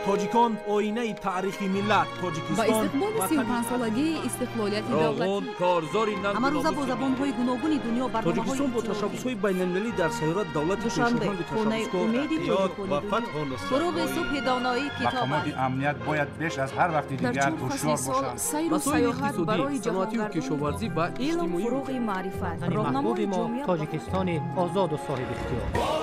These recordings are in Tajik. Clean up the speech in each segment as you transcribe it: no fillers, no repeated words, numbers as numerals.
تاجیکان آینه تاریخی ملت تاجیکستان با استقبال 35 سالگی استقلالیت دولتی کارزاری اما روزا با زبان‌های گوناگون دنیا تاجیکستان با تشبس‌های بین‌المللی در سیارات دولت پیشروند تشبسکار و فتح و نصرت فروغ صبح دانایی کتاب مقامات امنیت باید بیش از هر وقت دیگر هوشیار باشند. سیر و سیاحت برای صنعتی و کشاورزی و علم اجتماعی فروغ معرفت محبوب راهنمای ما جمعیت تاجیکستان آزاد و صاحب اختیار.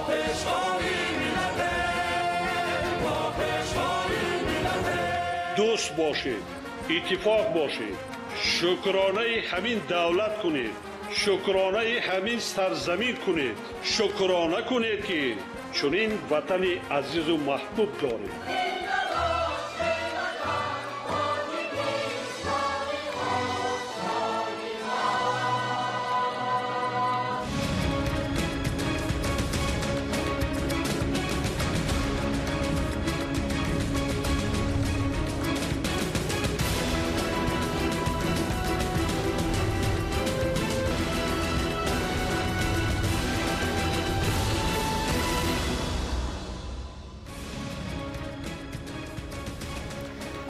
دوست باشید، اتفاق باشید، شکرانه همین دولت کنید، شکرانه همین سرزمین کنید، شکرانه کنید که چنین وطن عزیز و محبوب دارید.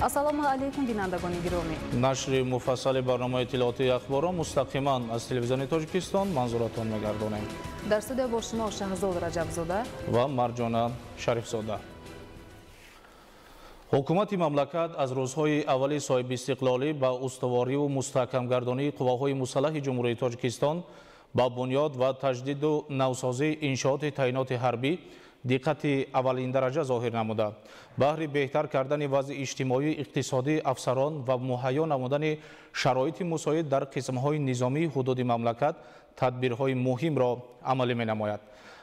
السلام علیکم بینندگان گرامی. نشر مفصل برنامه اطلاعاتی اخبار مستقیما از تلویزیون تاجیکستان منظورتان می‌گردانیم. در استودیو با شما شهزاد رجب‌زاده و مرجانه شریف‌زاده. حکومت مملکت از روزهای اولی صاحب استقلالی با استواری و مستحکم‌گردانی قواهای مسلح جمهوری تاجیکستان با بنیاد و تجدید و نوسازی انشاءات تعیینات حربی دقت اولین درجه ظاهر نموده. بهر بهتر کردن وضع اجتماعی اقتصادی افسران و مهیا نمودن شرایط مساعد در قسم‌های نظامی حدود مملکت تدبیرهای مهم را عملی می‌نماید.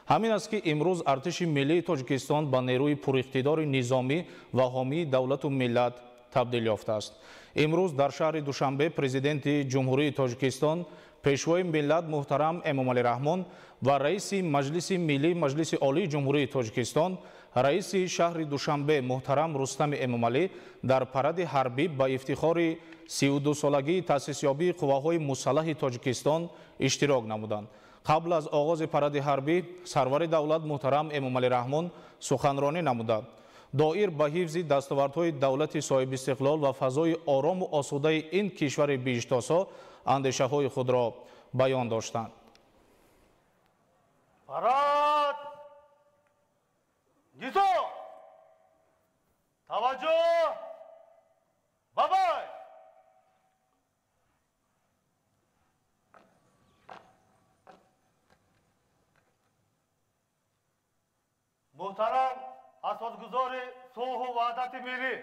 همین است که امروز ارتش ملی تاجیکستان با نیروی پراقتدار نظامی و حامی دولت و ملت تبدیل یافته است. امروز در شهر دوشنبه پرزیدنت جمهوری تاجیکستان پیشوای ملت محترم امامعلی رحمان و رئیس مجلس ملی مجلس عالی جمهوری تاجیکستان رئیس شهر دوشنبه محترم رستم امامعلی در پرد حربی با افتخار 32 سالگی تأسیس یابی قواهای مسلح تاجیکستان اشتراک نمودند. قبل از آغاز پرد حربی سرور دولت محترم امامعلی رحمان سخنرانی نمودند. دایر به حفظ دستاوردهای دولت صاحب استقلال و فضای آرام و آسوده این کشور بیشتاسا اندیشه‌های خود را بیان داشتند. فراد نیزو توجه بابای محترم اساسگزار صلح و وحدت ملی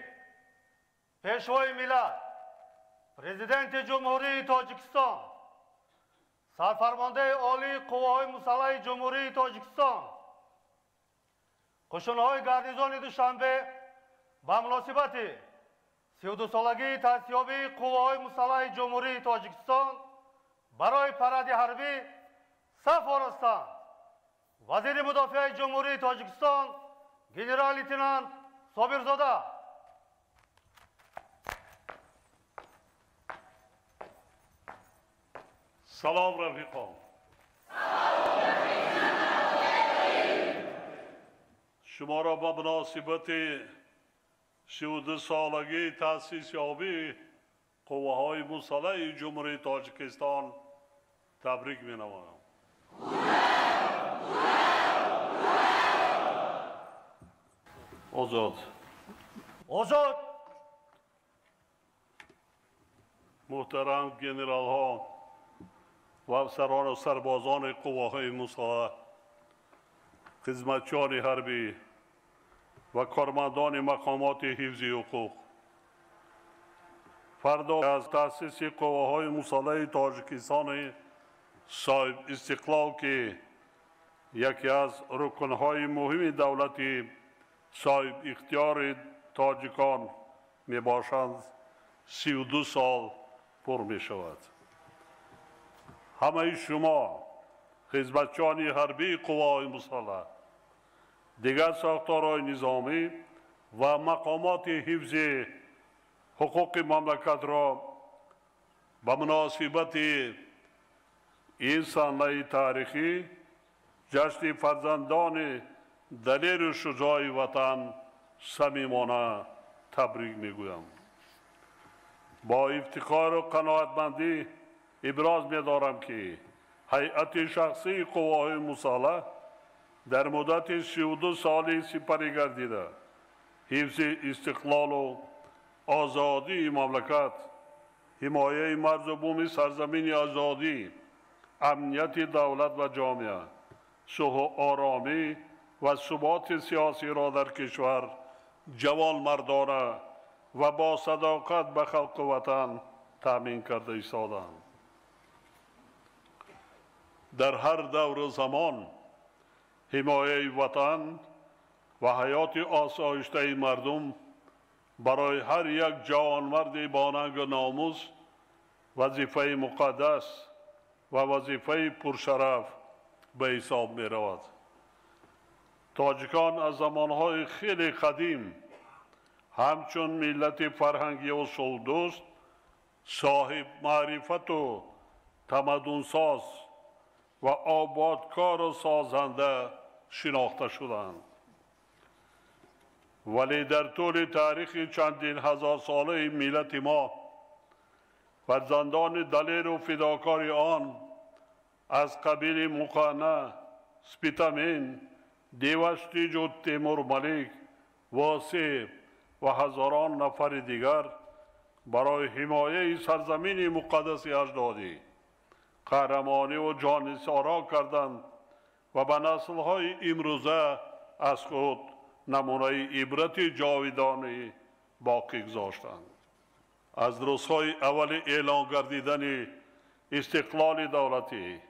پیشوای ملت پرزیدنت جمهوری تاجیکستان سرفرمانده عالی قواهای مسلح جمهوری تاجیکستان قشونهای گردیزان دوشنبه با مناسبت 32 سالگی تأسیس یابی قواهای مسلح جمهوری تاجیکستان برای پرد حربی صف آراستند. وزیر مدافع جمهوری تاجیکستان گنرال لیتنانت صابرزاده. سلام رفیقان. شما را با مناسبت 32 سالگی تأسیس یابی قواهای مسلح جمهوری تاجیکستان تبریک می‌نمایم. آزاد. آزاد. محترم گنرال ها و افسران و سربازان قواهای مسلح، خدمتچیان حربی و کارمندان مقامات حفظی حقوق، فردا از تأسیس قواهای مسلح تاجیکستان صاحب استقلال که یکی از رکنهای مهم دولت صاحب اختیار تاجیکان می باشند 32 سال پر می شود. همه شما خدمتچیان حربی قواهای مسلح، دیگر ساختارهای نظامی و مقامات حفظی حقوق مملکت را به مناسبت این صحنه تاریخی جشن فرزندان دلیر و شجاع وطن صمیمانه تبریک میگویم. با افتخار و قناعتمندی ابراز می‌دارم که هیئت شخصی قوای مسلح در مدت 32 سال سپری گردیده حفظ استقلال و آزادی مملکت، حمایه مرز و بوم سرزمین آزادی، امنیت دولت و جامعه، صلح و آرامی و ثبات سیاسی را در کشور جوانمردانه و با صداقت به خلق وطن تامین کرده ایستادند. در هر دور زمان حمایه وطن و حیات آسایشته مردم برای هر یک جوانمرد با ننگ و ناموس وظیفه مقدس و وظیفه پرشرف به حساب می رود. تاجیکان از زمانهای خیلی قدیم همچون ملت فرهنگی و صلح صاحب معرفت و تمدن ساز و آبادکار و سازنده شناخته شدند. ولی در طول تاریخ چندین هزار ساله ملت ما فرزندان دلیر و فداکار آن از قبیل مقنع، سپیتامین، دیوشتیج و تیمور ملیک، واسع و هزاران نفر دیگر برای حمایه سرزمین مقدس اجدادی قهرمانی و جانثارا کردند و به نسل‌های امروزه از خود نمونه عبرت جاودانی باقی گذاشتند. از روزهای اول اعلان گردیدن استقلال دولتی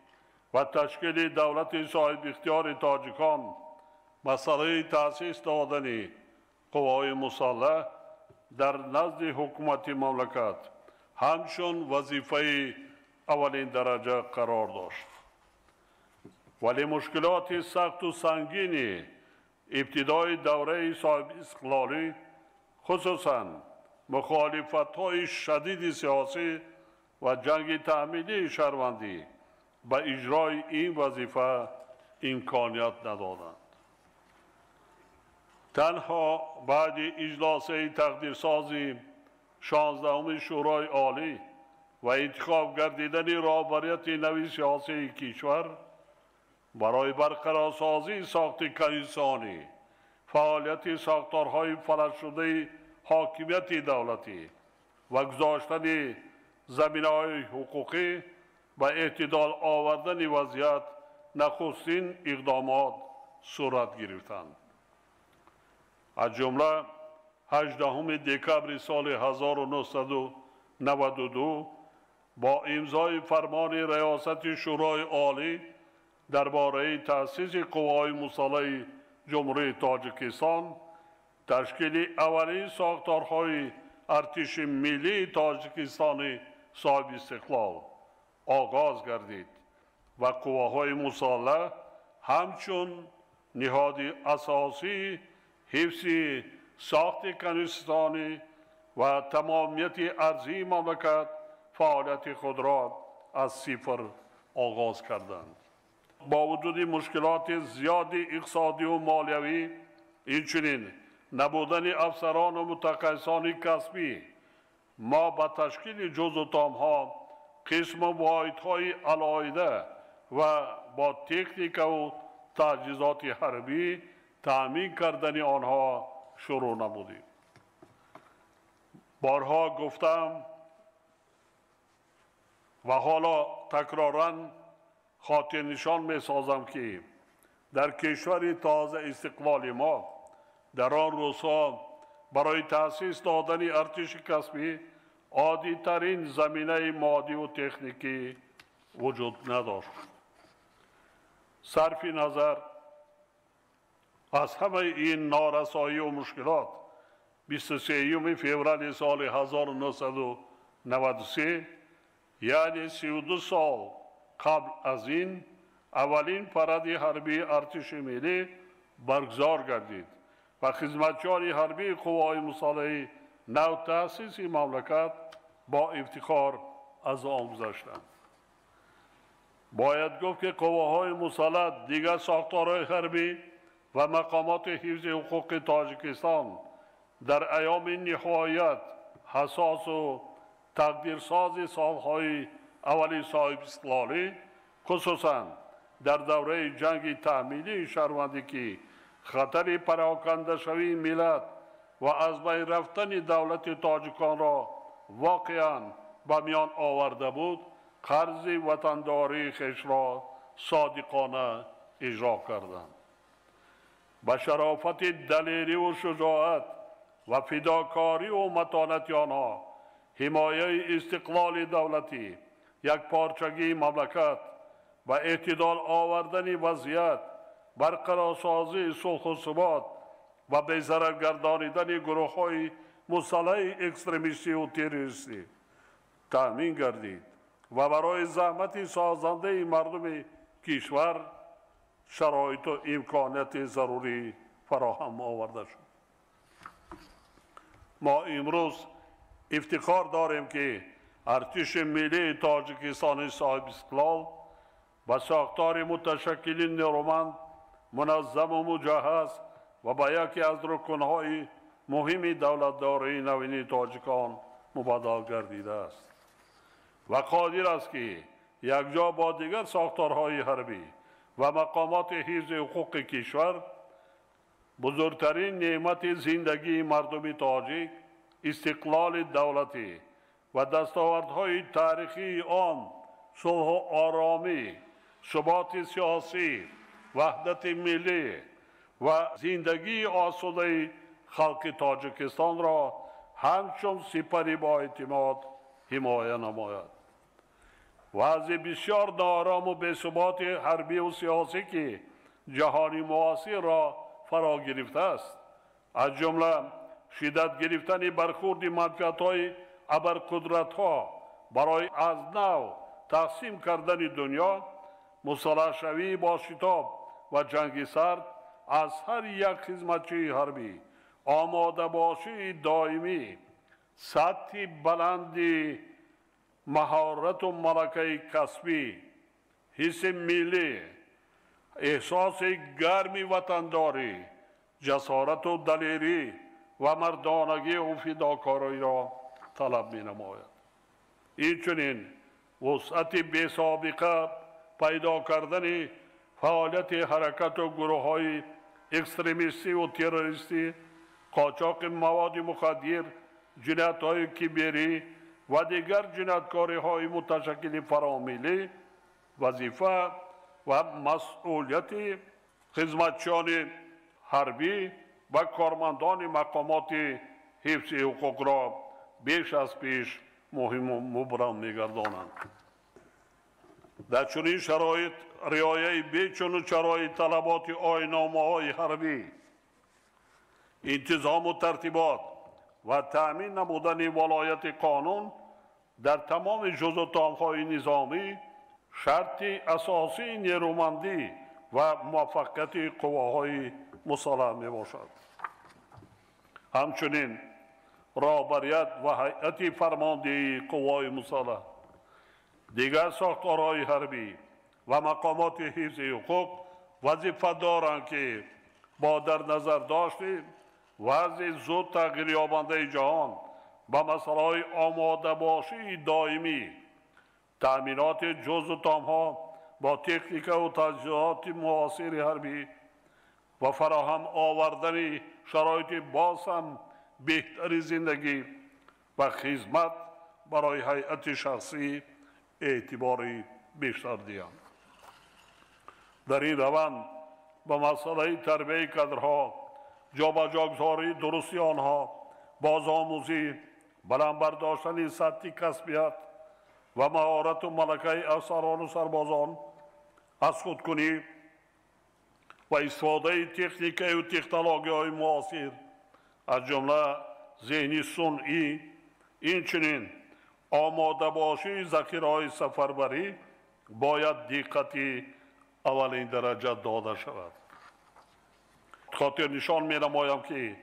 و تشکیل دولت صاحب اختیار تاجیکان مسئله تأسیس دادن قوای مسلح در نزد حکومت مملکت همچون وظیفه اولین درجه قرار داشت. ولی مشکلات سخت و سنگین ابتدای دوره صاحب استقلالی خصوصاً مخالفت‌های شدید سیاسی و جنگ تأمینی شهروندی به اجرای این وظیفه امکانیت ندادند. تنها بعد اجلاس تقدیرسازی 16 شورای عالی و انتخاب گردیدن رهبریت نوی سیاسی کشور برای برقرارسازی ساخت کنیسانی، فعالیت ساختارهای فلج شده حاکمیت دولتی و گذاشتن زمینه‌های حقوقی و اعتدال آوردن وضعیت نخستین اقدامات صورت گرفتند. از جمله 18 دکبر سال 1992 با امضای فرمان ریاست شورای عالی درباره تأسیس قوای مسلح جمهوری تاجیکستان تشکیل اولین ساختارهای ارتش ملی تاجیکستان صاحب استقلال آغاز گردید و قواهای مسلح همچون نهاد اساسی حفظ ساخت کنیستانی و تمامیت ارضی مملکت فعالیت خود را از صفر آغاز کردند. با وجود مشکلات زیاد اقتصادی و مالیوی، اینچنین نبودن افسران و متخصصان کسبی، ما با تشکیل جزء تام‌ها قسم واحدهای علاهده و با تکنیک و تجهیزات حربی تأمین کردن آنها شروع نمودیم. بارها گفتم و حالا تکراراً خاطر نشان می سازم که در کشور تازه استقلال ما در آن روزها برای تأسیس دادن ارتش کسبی عادی ترین زمینه مادی و تکنیکی وجود نداشت. صرف نظر از همه این نارسایی و مشکلات 23 فوریه سال 1993 یعنی 32 سال قبل از این اولین پرد حربی ارتش ملی برگزار گردید و خدمتگزار حربی قوای مسلح نو تأسیس مملکت با افتخار از آن گذشتند. باید گفت که قواهای مسلح دیگر ساختارهای حربی و مقامات حفظ حقوق تاجیکستان در ایام نهایت حساس و تقدیرساز سالهای اولی صاحب استقلالی، خصوصا در دوره جنگ تحمیلی شهروندی که خطر پراکنده شوی ملت و از بین رفتن دولت تاجیکان را واقعا به میان آورده بود، قرض وطنداری خیش را صادقانه اجرا کردند. با شرافت دلیری و شجاعت و فداکاری و متانت آنها حمایه استقلال دولتی، یک پارچگی مملکت و اعتدال آوردن وضعیت، برقرارسازی صلح و ثبات و به ضرر گردانیدن گروه‌های مسلح اکستریمیستی و تروریستی تامین گردید و برای زحمت سازنده مردم کشور شرایط و امکانات ضروری فراهم آورده شد. ما امروز افتخار داریم که ارتش ملی تاجیکستان صاحب استقلال با ساختار متشکل نیرومند، منظم و مجهز و با یکی از رکنهای مهم دولتداری نوین تاجیکان مبادل گردیده است و قادر است که یکجا با دیگر ساختارهای حربی و مقامات حفظ حقوق کشور بزرگترین نعمت زندگی مردم تاجیک، استقلال دولتی و دستاوردهای تاریخی آن، صلح و آرامی، ثبات سیاسی، وحدت ملی و زندگی آسوده خلق تاجیکستان را همچون سپری با اعتماد حمایه نماید. وضع بسیار ناآرام و بی‌ثبات حربی و سیاسی که جهان معاصر را فرا گرفته است، از جمله شدت گرفتن برخورد منفعت‌های ابرقدرت‌ها برای از نو تقسیم کردن دنیا، مسلح شوی با شتاب و جنگ سرد از هر یک خدمتچی حربی، آماده باشی دائمی، سطح بلندی مهارت و ملکه کسبی، حس ملی، احساس گرمی وطنداری، جسارت و دلیری و مردانگی و فداکاری را طلب می نماید. این چنین وسعت بی سابقه پیدا کردن فعالیت حرکت و گروه های اکستریمیستی و تروریستی، قاچاق مواد مخدر، جنایت های کیبری و دیگر جنایتکاری های متشکل فراملی، وظیفه و مسئولیت خدمتچیان حربی و کارمندان مقامات حفظ حقوق را بیش از پیش مهم و مبرم می‌گردانند. در چنین شرایط رعایت بیچون چرای طلبات آیین‌نامه‌های حربی، انتظام و ترتیبات و تأمین نمودن ولایت قانون در تمام جزء و طامهای نظامی شرط اساسی نیرومندی و موفقیت قواهای مسلح می باشد. همچنین رهبریت و هیئت فرماندهی قوای مسلح، دیگر ساختارهای حربی و مقامات حفظ حقوق وظیفه دارند که با در نظر داشته وضع زود تغییر یابنده جهان با مسائل آماده باشی دائمی، تأمینات جزء و تامها با تکنیک و تجهیزات معاصر حربی و فراهم آوردن شرایط بازم بهتر زندگی و خدمت برای هیئت شخصی اعتباری بیشتر دهند. در این روند به مسئله تربیت کادرها، جابجاگذاری درستی آنها، بازآموزی، بلند برداشتن سطح کسبیت و مهارت و ملکه افسران و سربازان از خودکنی و استفاده تکنیک و تکنولوژی‌های معاصر از جمله ذهنی صنعی، اینچنین آماده باشی ذخیره‌های سفربری باید دقت اولین درجه داده شود. خاطر نشان می نمایم که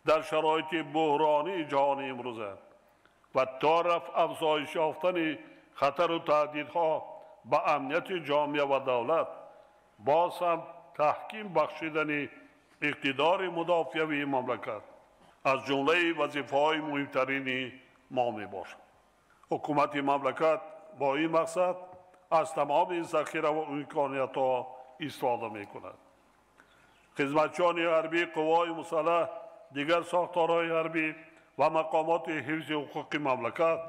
در شرایط بحرانی جهان امروزه و تا رفع افزایش یافتن خطر و تهدیدها به امنیت جامعه و دولت، باز هم تحکیم بخشیدن اقتدار مدافعی مملکت از جمله وظیفه‌های مهمترین ما میباشد. حکومت مملکت با این مقصد از تمام ذخیره و امکانیت‌ها استفاده میکند. خدمتچیان حربی قوای مسلح، دیگر ساختارهای حربی و مقامات حفظ حقوق مملکت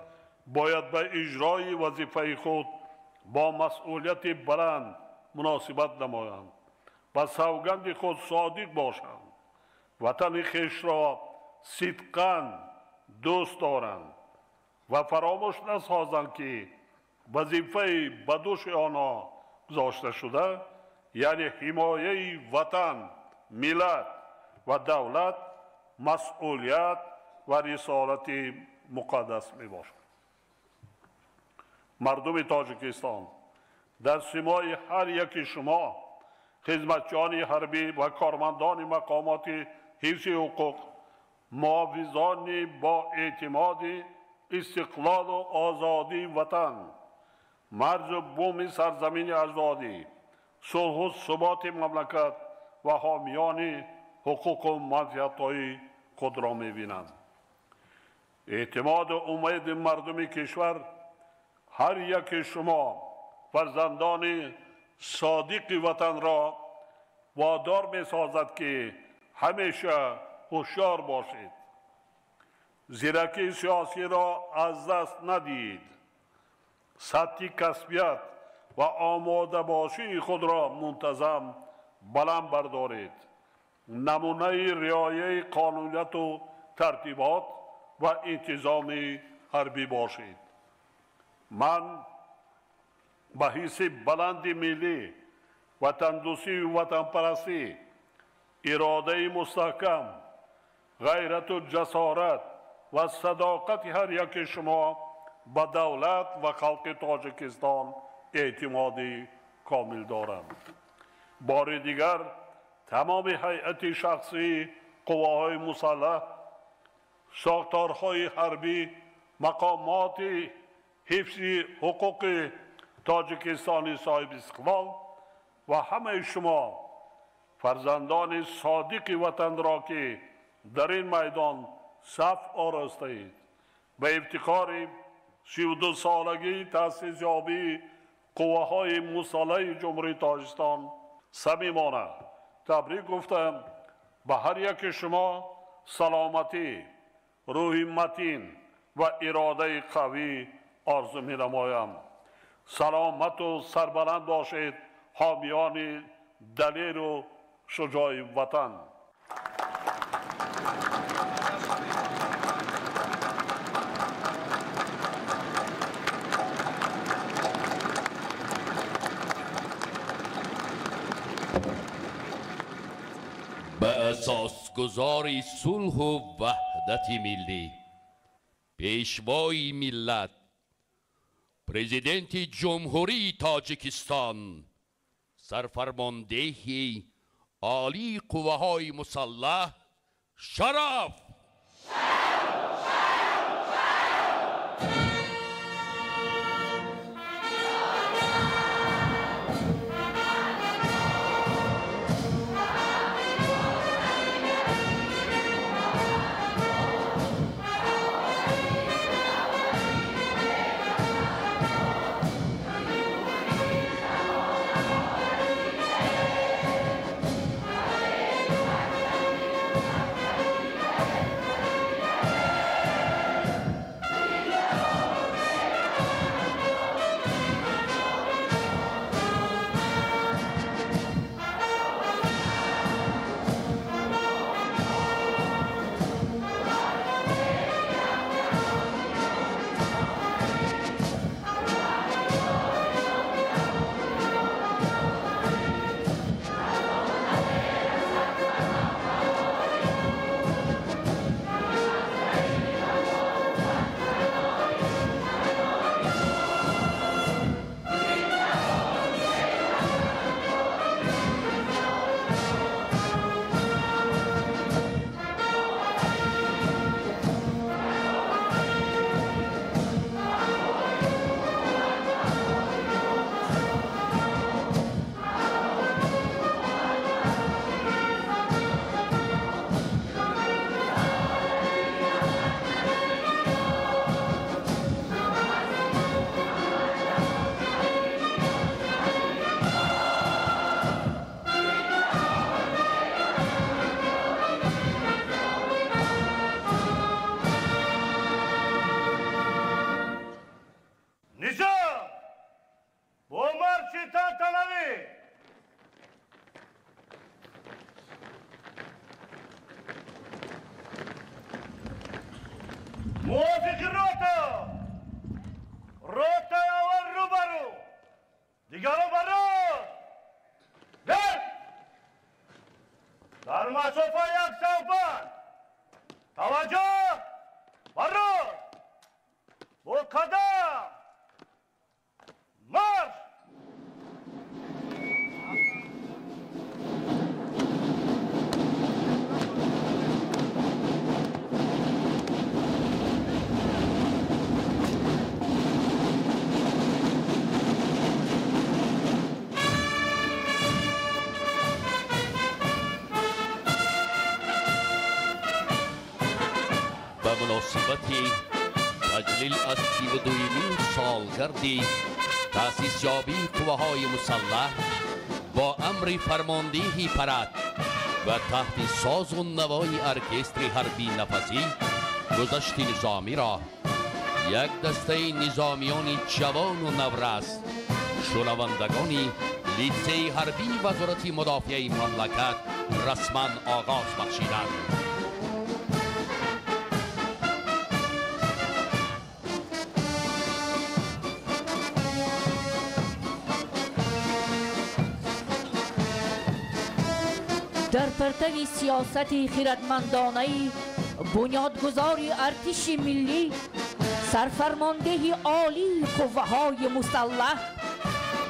باید به اجرای وظیفه خود با مسئولیت بلند مناسبت نمایند و سوگند خود صادق باشند. وطن خویش را صدقاً دوست دارند و فراموش نسازند که وظیفه به دوش آنها گذاشته شده، یعنی حمایه وطن، ملت و دولت، مسئولیت و رسالت مقدس می باشد. مردم تاجیکستان، در سیمای هر یک شما خدمتچیان حربی و کارمندان مقامات حفظ حقوق، محافظان با اعتماد استقلال و آزادی وطن، مرز و بوم سرزمین اجدادی، صلح و ثبات مملکت و حامیان حقوق و منفعت‌های خود را می‌بینند. اعتماد و امید مردم کشور هر یک شما فرزندان صادق وطن را وادار می‌سازد که همیشه هوشیار باشید، زیرکی سیاسی را از دست ندهید، سطح کسبیت و آماده باشی خود را منتظم بلند بردارید، نمونه رعایت قانونیت و ترتیبات و انتظام حربی باشید. من به حس بلند ملی، وطندوستی و وطن پرستی، اراده مستحکم، غیرت و جسارت و صداقت هر یک شما به دولت و خلق تاجیکستان اعتمادی کامل دارم. بار دیگر تمام هیئت شخصی قواهای مسلح، ساختارهای حربی، مقامات حفظ حقوق تاجیکستان صاحب استقلال و همه شما فرزندان صادق وطن را که در این میدان صف آراسته اید، به افتخار 32 سالگی تأسیس یابی قواهای مسلح جمهوری تاجیکستان صمیمانه تبریک گفتم. به هر یک شما سلامتی، روح متین و اراده قوی آرزو می نمایم. سلامت و سربلند باشید حامیان دلیر و شجاع وطن. به اساسگذار صلح و وحدت ملی، پیشوای ملت، پرزیدنت جمهوری تاجیکستان، سرفرمانده عالی قواهای مسلح، شرف! در مسافه 105 توجه برو با قدم مارش. به مناسبت تجلیل از 32مین سالگرد تأسیس یابی قوه‌های مسلح با امر فرماندهی پرد و تحت ساز و نوای ارکستر حربی نفسی گذشت نظامی را یک دسته نظامیان جوان و نورس شنوندگان لیسه حربی وزارت مدافع مملکت رسما آغاز بخشیدند. در پرتو سیاست خردمندانه بنیادگذار ارتش ملی سرفرمانده عالی قوه‌های مسلح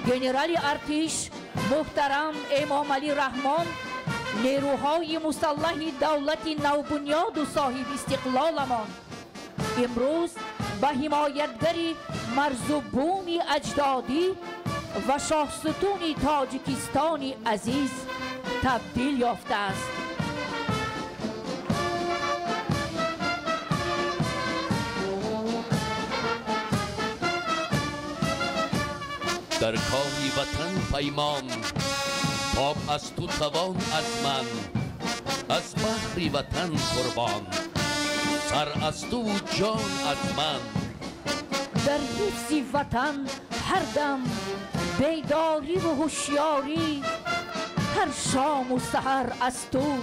ژنرال ارتش محترم امام علی رحمان نیروهای مسلح دولت نوبنیاد و صاحب استقلالمان امروز به حمایتگر مرزبون اجدادی و شاهستون تاجیکستان عزیز تبدیل یافته است. در کاری وطن پیمان پاک از تو توان از من از بحر وطن قربان سر از تو و جان از من در حفظ وطن هر دم بیداری و هوشیاری هر شام و سحر از تو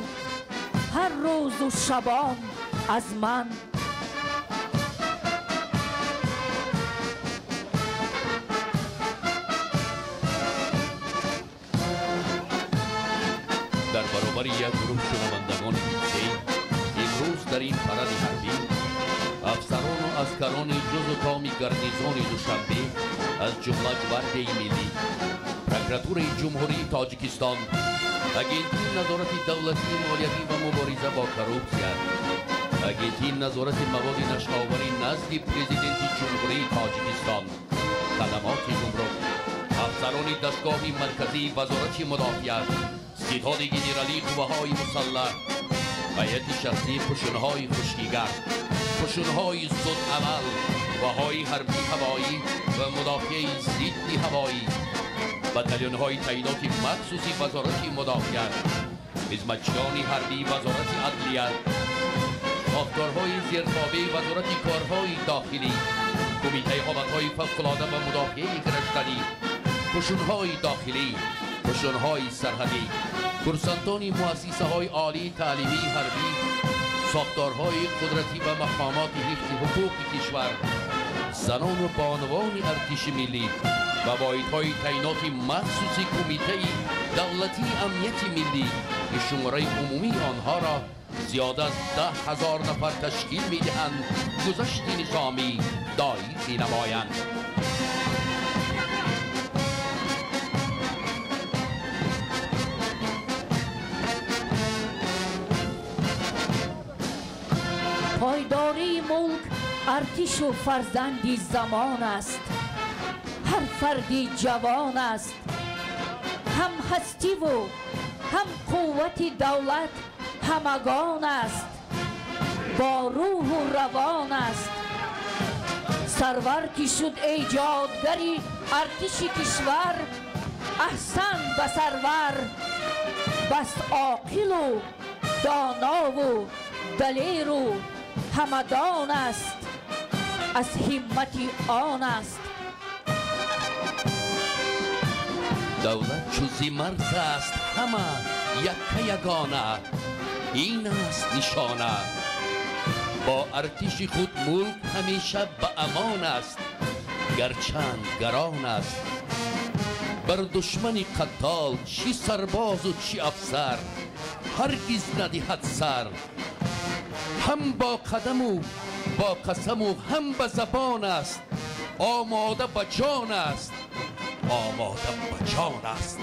هر روز و شبان از من در برابر یک گروه شنوندگان دیگه امروز در این پرد حربی افسران و عسکران جز و تام گارنیزون دوشنبه از جمله گوارد ملی پروکراتور جمهوری تاجیکستان اگنتی نظارت دولتی مالیاتی و مبارزه با کروپسیا اگنتی نظارت مواد نشتاوری نزد پرزیدنت جمهوری تاجیکستان خدمات گمرک افسران دستگاه مرکزی وزارت مدافعت ستاد ژنرالی قوه‌های مسلح هیئت شخصی پشنهای خشکیگر پشنهای زود عمل قوه‌های حربی هوایی و مدافع ضد هوایی بتالون های تعینات مخصوصی وزارت مدافعت خدمتچیان حربی وزارت عدلیه ساختارهای زیرتابع وزارت کارهای داخلی کمیته حالتهای فوق‌العاده و مدافع گرشتنی پشونهای داخلی پشونهای سرحدی کورسانتان مؤسسه های عالی تعلیمی حربی ساختارهای قدرتی و مقامات حفظ حقوق کشور زنان و بانوان ارتش ملی و واحدهای تعینات مخصوصی کمیته دولتی امنیت ملی که شماره عمومی آنها را زیاد از 10,000 نفر تشکیل می‌دهند گذشت نظامی دایی می‌نمایند. پایداری ملک ارتش و فرزندی زمان است هر فردی جوان است هم هستی و هم قوت دولت همگان است با روح و روان است سرور که شد ایجادگری ارتش کشور احسن به سرور بس عاقل و دانا و دلیر و همدان است از همت آن است دولت چوزی مرز است همه یک یگانه این است نشانه با ارتش خود ملک همیشه به امان است گرچند گران است بر دشمن قتال چی سرباز و چی افسر هرگز ندهد سر. هم با قدم و با قسم و هم به زبان است، آماده به جان است، آماده به جان است.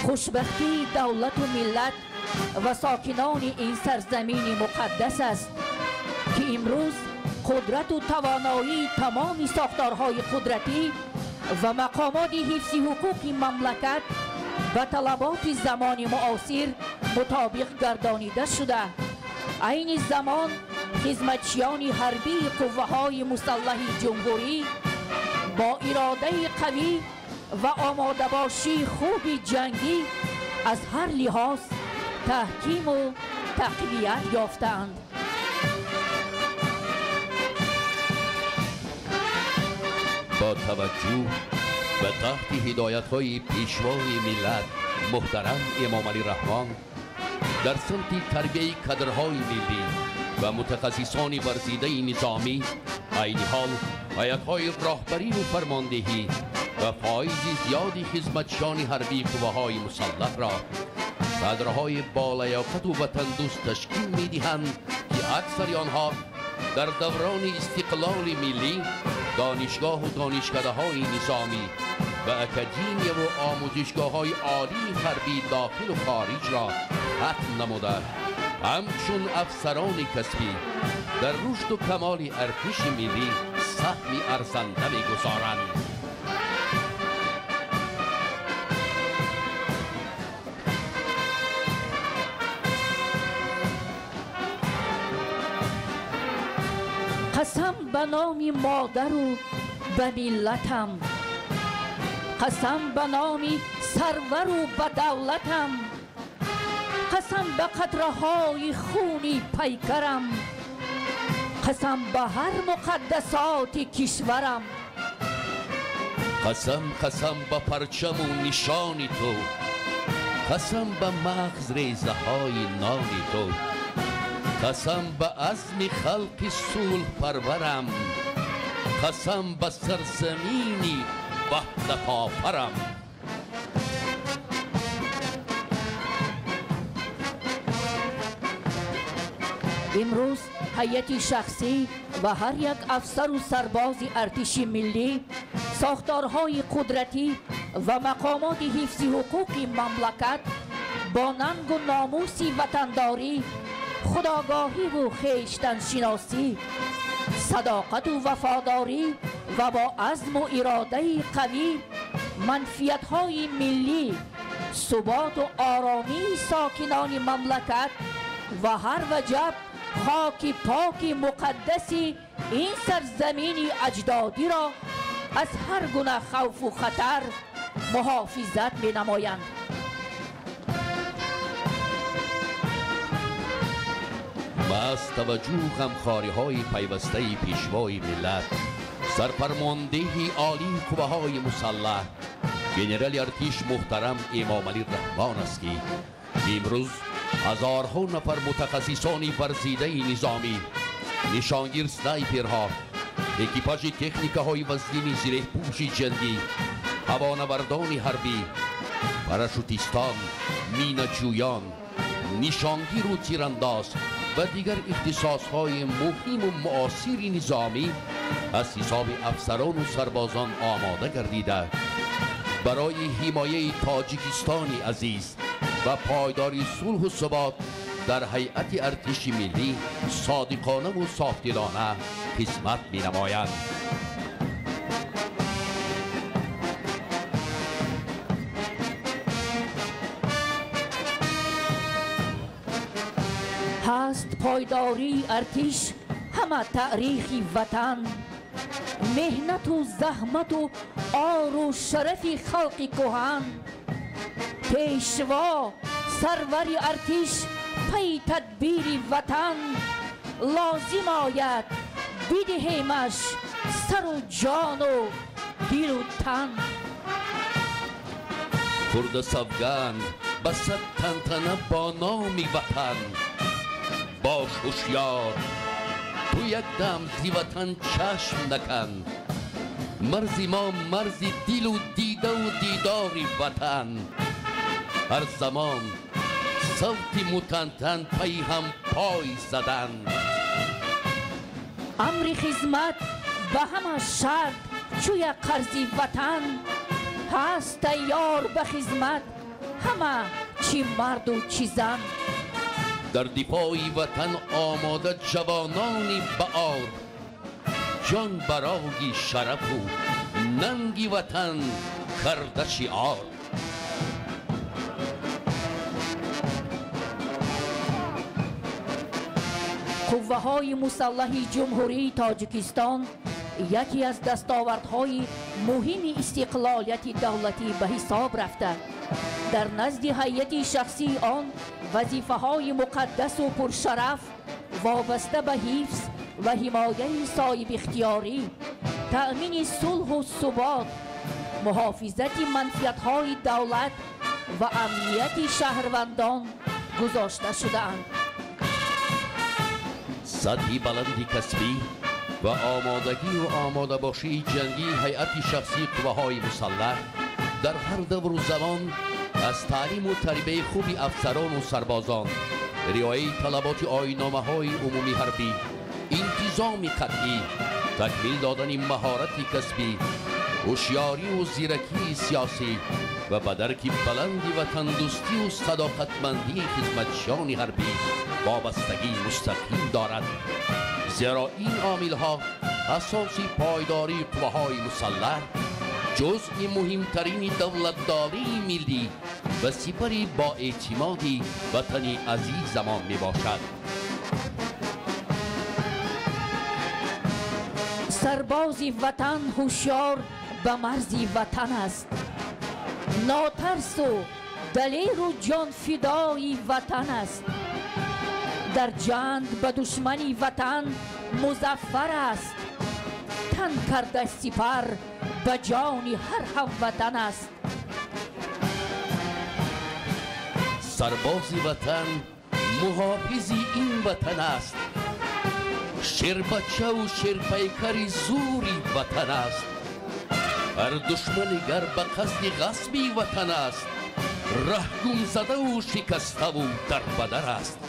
خوشبختی دولت و ملت و ساکنان این سرزمین مقدس است که امروز قدرت و توانایی تمام ساختارهای قدرتی و مقامات حفظ حقوق مملکت به طلبات زمان معاصر مطابق گردانیده شده. این زمان خدمتچیان حربی قوه‌های مسلح جمهوری با اراده قوی و آماده باشی خوب جنگی از هر لحاظ تحکیم و تقویت یافتند. با توجه به تحت هدایت‌های پیشوای ملت محترم امام علی رحمان در سمت تربیه کادرهای ملی و متخصصان ورزیده نظامی، عین حال هیئت‌های راهبری و فرماندهی و فایز زیادی خدمتچیان حربی قوه‌های مسلح را کادرهای بالیاقت و وطن دوست تشکیل می‌دهند که اکثر آنها در دوران استقلال ملی دانشگاه و دانشکده‌های نظامی و اکادمی و آموزشگاه‌های عالی حربی داخل و خارج را ختم نموده، همچون افسران کسبی در رشد و کمال ارتش ملی سهمی ارزنده می‌گذارند. قسم به نام مادر و به ملتم، قسم به نام سرور و به دولتم، قسم به قطره‌های خونی پیکرم، قسم به هر مقدسات کشورم، قسم قسم به پرچم و نشان تو، قسم به مغز ریزه های نان تو، قسم به عزم خلق صلح پرورم، قسم به سرزمینی وحدت آفرم. امروز هیئت شخصی و هر یک افسر و سرباز ارتش ملی ساختارهای قدرتی و مقامات حفظ حقوق مملکت با ننگ و ناموس وطنداری، خودآگاهی و خویشتن شناسی، صداقت و وفاداری و با عزم و اراده قوی منفعت‌های ملی، ثبات و آرامی ساکنان مملکت و هر وجب خاک پاک مقدس این سرزمین اجدادی را از هر گونه خوف و خطر محافظت می‌نمایند. از توجه غمخوری‌های پیوسته پیشوای ملت، سرفرمانده عالی قوه‌های مسلح ژنرال ارتش محترم امام علی رحمان است که امروز هزارها نفر متخصصان ورزیده نظامی، نشانگیر سنایپرها، اکیپاژ تکنیک‌های وزنی زیر پوش جنگی، هوانوردان حربی، پاراشوتیستان، مینه‌جویان، نشانگیر و تیرانداز و دیگر اختصاص‌های مهم و معاصر نظامی از حساب افسران و سربازان آماده گردیده برای حمایه تاجیکستان عزیز و پایداری صلح و ثبات در هیئت ارتش ملی صادقانه و صافدلانه خدمت می‌نمایند. هست پایداری ارتش همه تاریخ وطن، مهنت و زحمت و آر و شرف خلق کهن، پیشوا سرور ارتش پی تدبیر وطن، لازم آید بدهیمش سر و جان و دل و تن. کرد سوگند به صد تنتنه با نام وطن، باش هوشیار، تو یک دم زی وطن چشم نکن. مرزی ما مرزی دل و دیده و دیداری وطن. هر زمان صوتی متنتن پی هم پای زدن. امر خدمت به همه شرط چوی قرضی وطن. هست تیار به خدمت همه چی مرد و چی زن. در دفاع وطن آماده جوانانی بهار، جان برای شرف و ننگی وطن کرده شعار. قوه‌های مسلح جمهوری تاجیکستان یکی از دستاوردهای مهم استقلالیت دولتی به حساب رفته. در نزد هیئت شخصی آن وظیفه‌های مقدس و پرشرف وابسته به حفظ و حمایت صاحب اختیاری، تأمین صلح و ثبات، محافظت منفعت‌های دولت و امنیت شهروندان گذاشته شده‌اند. سطح بلندی کسبی و آمادگی و آماده باشی جنگی هیئت شخصی قوه‌های مسلح در هر دور و زمان از تعلیم و تربیت خوبی افسران و سربازان، رعایت طلبات آیین‌نامه‌های عمومی حربی، انتظام قطعی، تکمیل دادن مهارت کسبی، هوشیاری و زیرکی سیاسی و به درک بلندی و تندرستی و صداقتمندی خدمتچیان حربی وابستگی مستقیم دارد. زیرا این عامل‌ها اساس پایداری قوه‌های مسلح، جزء مهمترین دولتداری ملی و سپری با اعتمادی وطن عزیزمان می باشد. سرباز وطن هوشیار به مرزی وطن است. ناترس و دلیر و جان فدای وطن است. در جنگ به دشمنی وطن مظفر است. تن کرده سپر به جان هر هموطن است. سرباز وطن محافظ این وطن است. شیربچه و شیرپیکر زوری وطن است. هر دشمن گر به قصد غصبی وطن است. ره گم زده و شکسته و در بدر است.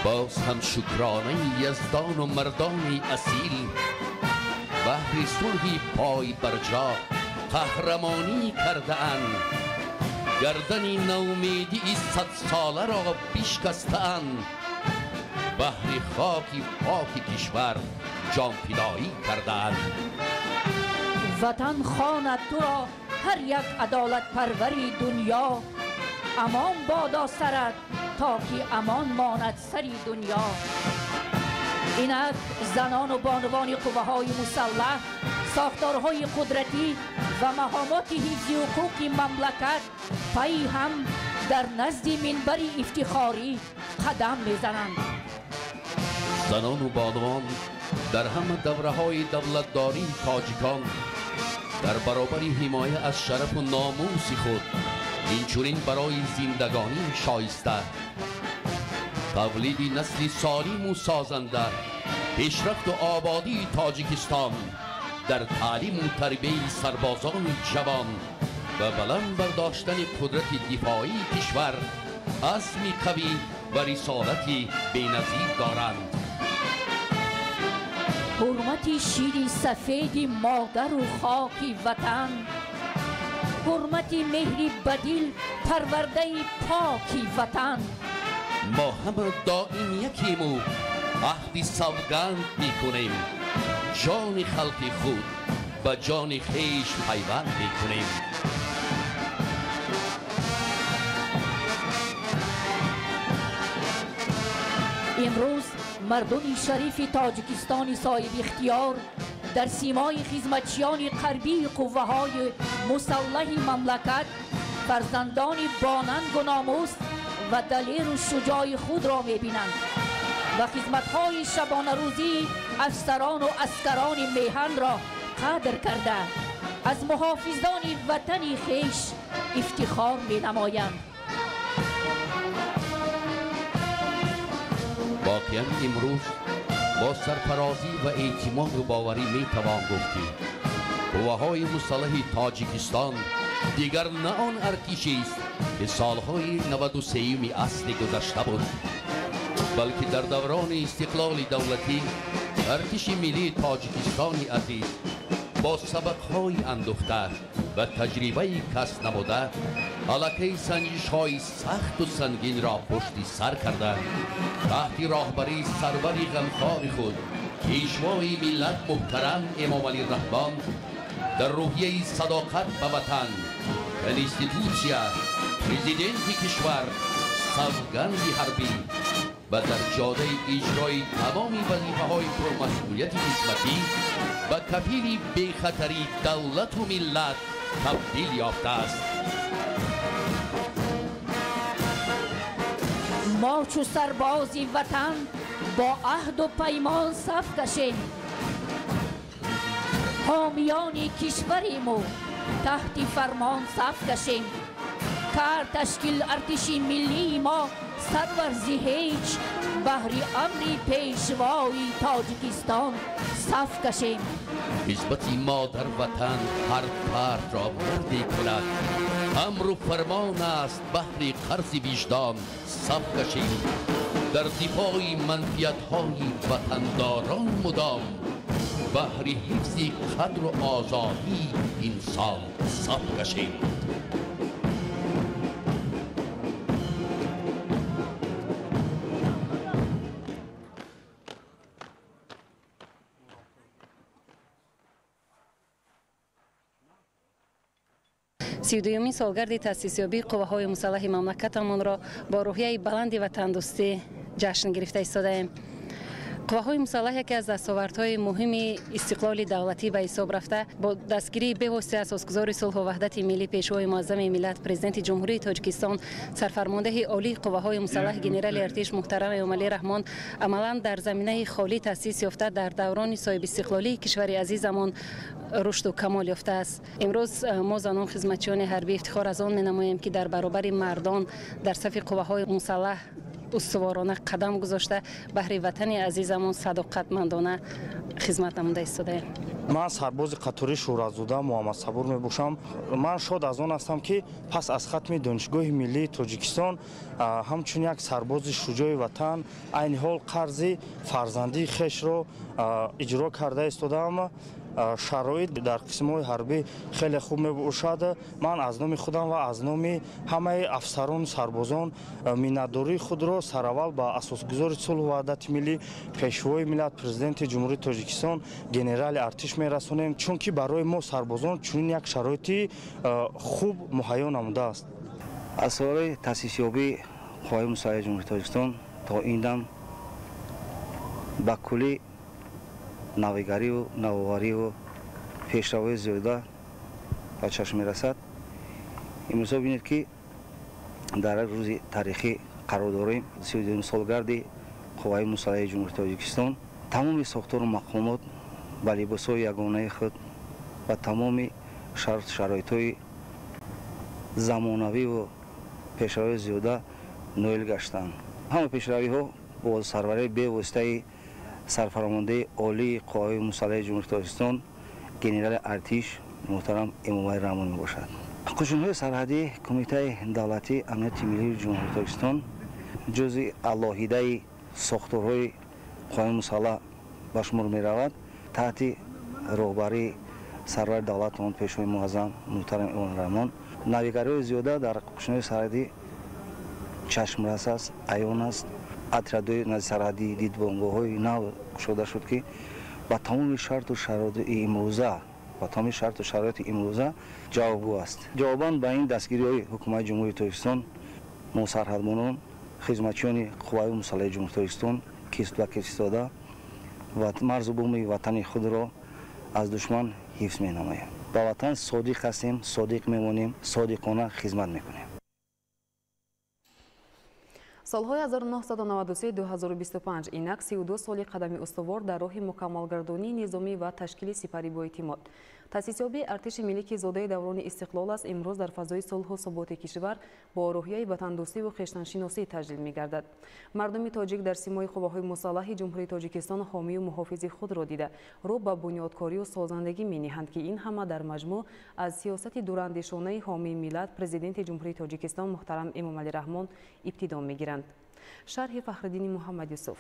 باز هم شکرانه یزدان و مردان اصیل، بهر صلح پای برجا قهرمانی کرده اند. گردن نومیدی 100 ساله را بشکستند. بهر خاک پاک کشور جان فدایی کرده اند. وطن خواند تو را هر یک عدالت پروری دنیا. امان بادا سرت تا که امان ماند سری دنیا. اینک زنان و بانوان قوه‌های مسلح، ساختارهای قدرتی و مهامات حفظ حقوق مملکت پی هم در نزد منبر افتخاری قدم میزنند. زنان و بانوان در همه دوره‌های دولتداری تاجیکان در برابر حمایت از شرف و ناموس خود، اینچنین برای زندگانی شایسته، تولید نسل سالم و سازنده، پیشرفت و آبادی تاجیکستان در تعلیم و تربیت سربازان جوان و بلند برداشتن قدرت دفاعی کشور عزم قوی و رسالتی بی‌نظیر دارند. حرمت شیر سفید مادر و خاک وطن حرمت مهری بدیل پرورده پاکی وطن. ما همه دائم یکیم و عهد سوگند میکنیم جان خلق خود به جان خویش پیوند میکنیم. امروز مردم شریف تاجیکستان صاحب اختیار در سیمای خدمتچیان غربی قوه‌های مسلح مملکت فرزندان باننگ و ناموس و دلیر و شجاع خود را می‌بینند و خدمت‌های شبانه روزی افسران و عسکران میهن را قدر کرده از محافظان وطن خویش افتخار می‌نمایند. واقعا امروز با سرفرازی و اعتماد و باوری می توان گفتی قوه‌های مسلح تاجیکستان دیگر نه آن ارتشی است که سالهای 93 اصل گذشته بود، بلکه در دوران استقلال دولتی ارتش ملی تاجیکستان عزیز با سبقهای اندوخته و تجربه کس نبوده علاقه سنجش‌های سخت و سنگین را پشت سر کرده تحت راهبری سرور غمخوار خود پیشوای ملت محترم امام علی رحمان در روحیه صداقت به وطن کنستیتوسیا پرزیدنت کشور سوگند حربی و در جاده اجرای تمامی وظیفه‌های پرمسئولیت خدمتی و کفیل بی‌خطری دولت و ملت تبدیل یافته است. ما چو سربازی وطن با عهد و پیمان صف کشیم، حامیان کشوریم و تحت فرمان صف کشیم. کار تشکیل ارتش ملی ما سرورزی هیچ بهر امر پیشوای تاجیکستان صف کشیم. نسبت ما در وطن هر فرد را مردی کند، امر و فرمان است بهر قرض وجدان صف کشیم. در دفاع منفیت‌های وطنداران مدام بهر حفظ قدر و آزادی انسان صف کشیم. سی سالگرد تأسیسیابی قوه‌های مسلح مملکتمان را با روحیه بلند و تندرستی جشن گرفته ایستاده‌ایم. قوه‌های مسلح یکی از دستاوردهای مهم استقلال دولتی به حساب رفته با دستگیری به‌واسطه اساسگزار صلح و وحدت ملی پیشوای معظم ملت پرزیدنت جمهوری تاجیکستان سرفرمانده عالی قوه‌های مسلح ژنرال ارتش محترم امام علی رحمان عملاً در زمینه خالی تأسیس یافته در دوران صاحب استقلالی کشور عزیزمان رشد و کمال یافته است. امروز ما زنان خدمتچیان حربی افتخار از آن می‌نماییم که در برابر مردان در صف قوه‌های مسلح استوارانه قدم گذاشته بهر وطن عزیزمون صداقتمندانه خدمت نموده ایستاده. من سرباز قطاری شورازوده محمد صبور میباشم. من شاد از آن هستم که پس از ختم دانشگاه ملی تاجیکستان همچون یک سرباز شجاع وطن عین حال قرض فرزندی خویش را اجرا کرده ایستادم. شرایط در قسم‌های حربی خیلی خوب میباشد. من از نام خودم و از نام همه افسران سربازان منتداری خود را سراول با اساسگزار صلح و وحدت ملی پیشوای ملت پرزیدنت جمهوری تاجیکستان ژنرال ارتش میرسانیم، چون که برای ما سربازان چنین یک شرایطی خوب مهیا نموده است. از سال تأسیس یابی قوه‌های مسلح جمهوری تاجیکستان تا این دم با کلی نویگری و نوآوری و پیشروی زیاده به چشم میرسد. امروز ببینید که در روز تاریخی قرار داریم. 32 سالگرد قوه‌های مسلح جمهوری تاجیکستان تمام ساختار و مقامات با لباس‌های یگانه خود و تمام شرایط‌های زمانوی و پیشروی زیاده نایل گشتند. همه پیشروی‌ها با سروری به واسطه سرفرمانده عالی قوه‌های مسلح جمهوری تاجیکستان ژنرال ارتش محترم امام علی رحمان میباشد. قشون‌های سرحدی کمیته دولتی امنیت ملی جمهوری تاجیکستان جزء علاهیده ساختارهای قوه‌های مسلح به شمار می‌رود. تحت راهبری سرور دولت اون پیشوی معظم محترم اون رحمان ناویگاری زیاده در قشنه سرحدی چشم رس است ایون است اترادوی نزد سرحدی دید بمبوهای نو شده شد که با تمام شرط و شرایط امروزه با تمام شرط و شرایط امروزه جوابگو است. جواباً به این دستگیری های حکومت جمهوری تاجیکستان ما سرحدمانان خدمتچیان قوای مسلح جمهوری تاجیکستان کیست و کیست داده و مرز و بوم وطن خود را از دشمن حفظ می نماییم. با وطن صادق هستیم، صادق میمونیم، صادقانه خدمت میکنیم. солҳои 1993-2025 инак 32 соли қадами устувор дар роҳи мукаммалгардонии низомӣ ва ташкили сипари боэътимод. таъсисёбии артиши миллӣ ки зодаи даврони истиқлол аст, имрӯз дар фазои сулҳу суботи кишвар бо роҳияи ватандӯстиву хештаншиносӣ таҷлил мегардад. мардуми тоҷик дар симои қувваҳои мусаллаҳи ҷумҳурии тоҷикистон ҳомию муҳофизи худро дида рӯ ба бунёдкорию созандагӣ мениҳанд ки ин ҳама дар маҷмӯъ аз сиёсати дурандешонаи ҳомии миллат президенти ҷумҳурии тоҷикистон муҳтарам эмомалӣ раҳмон ибтидо мегиранд. шарҳи фахриддини муҳаммад юсуф.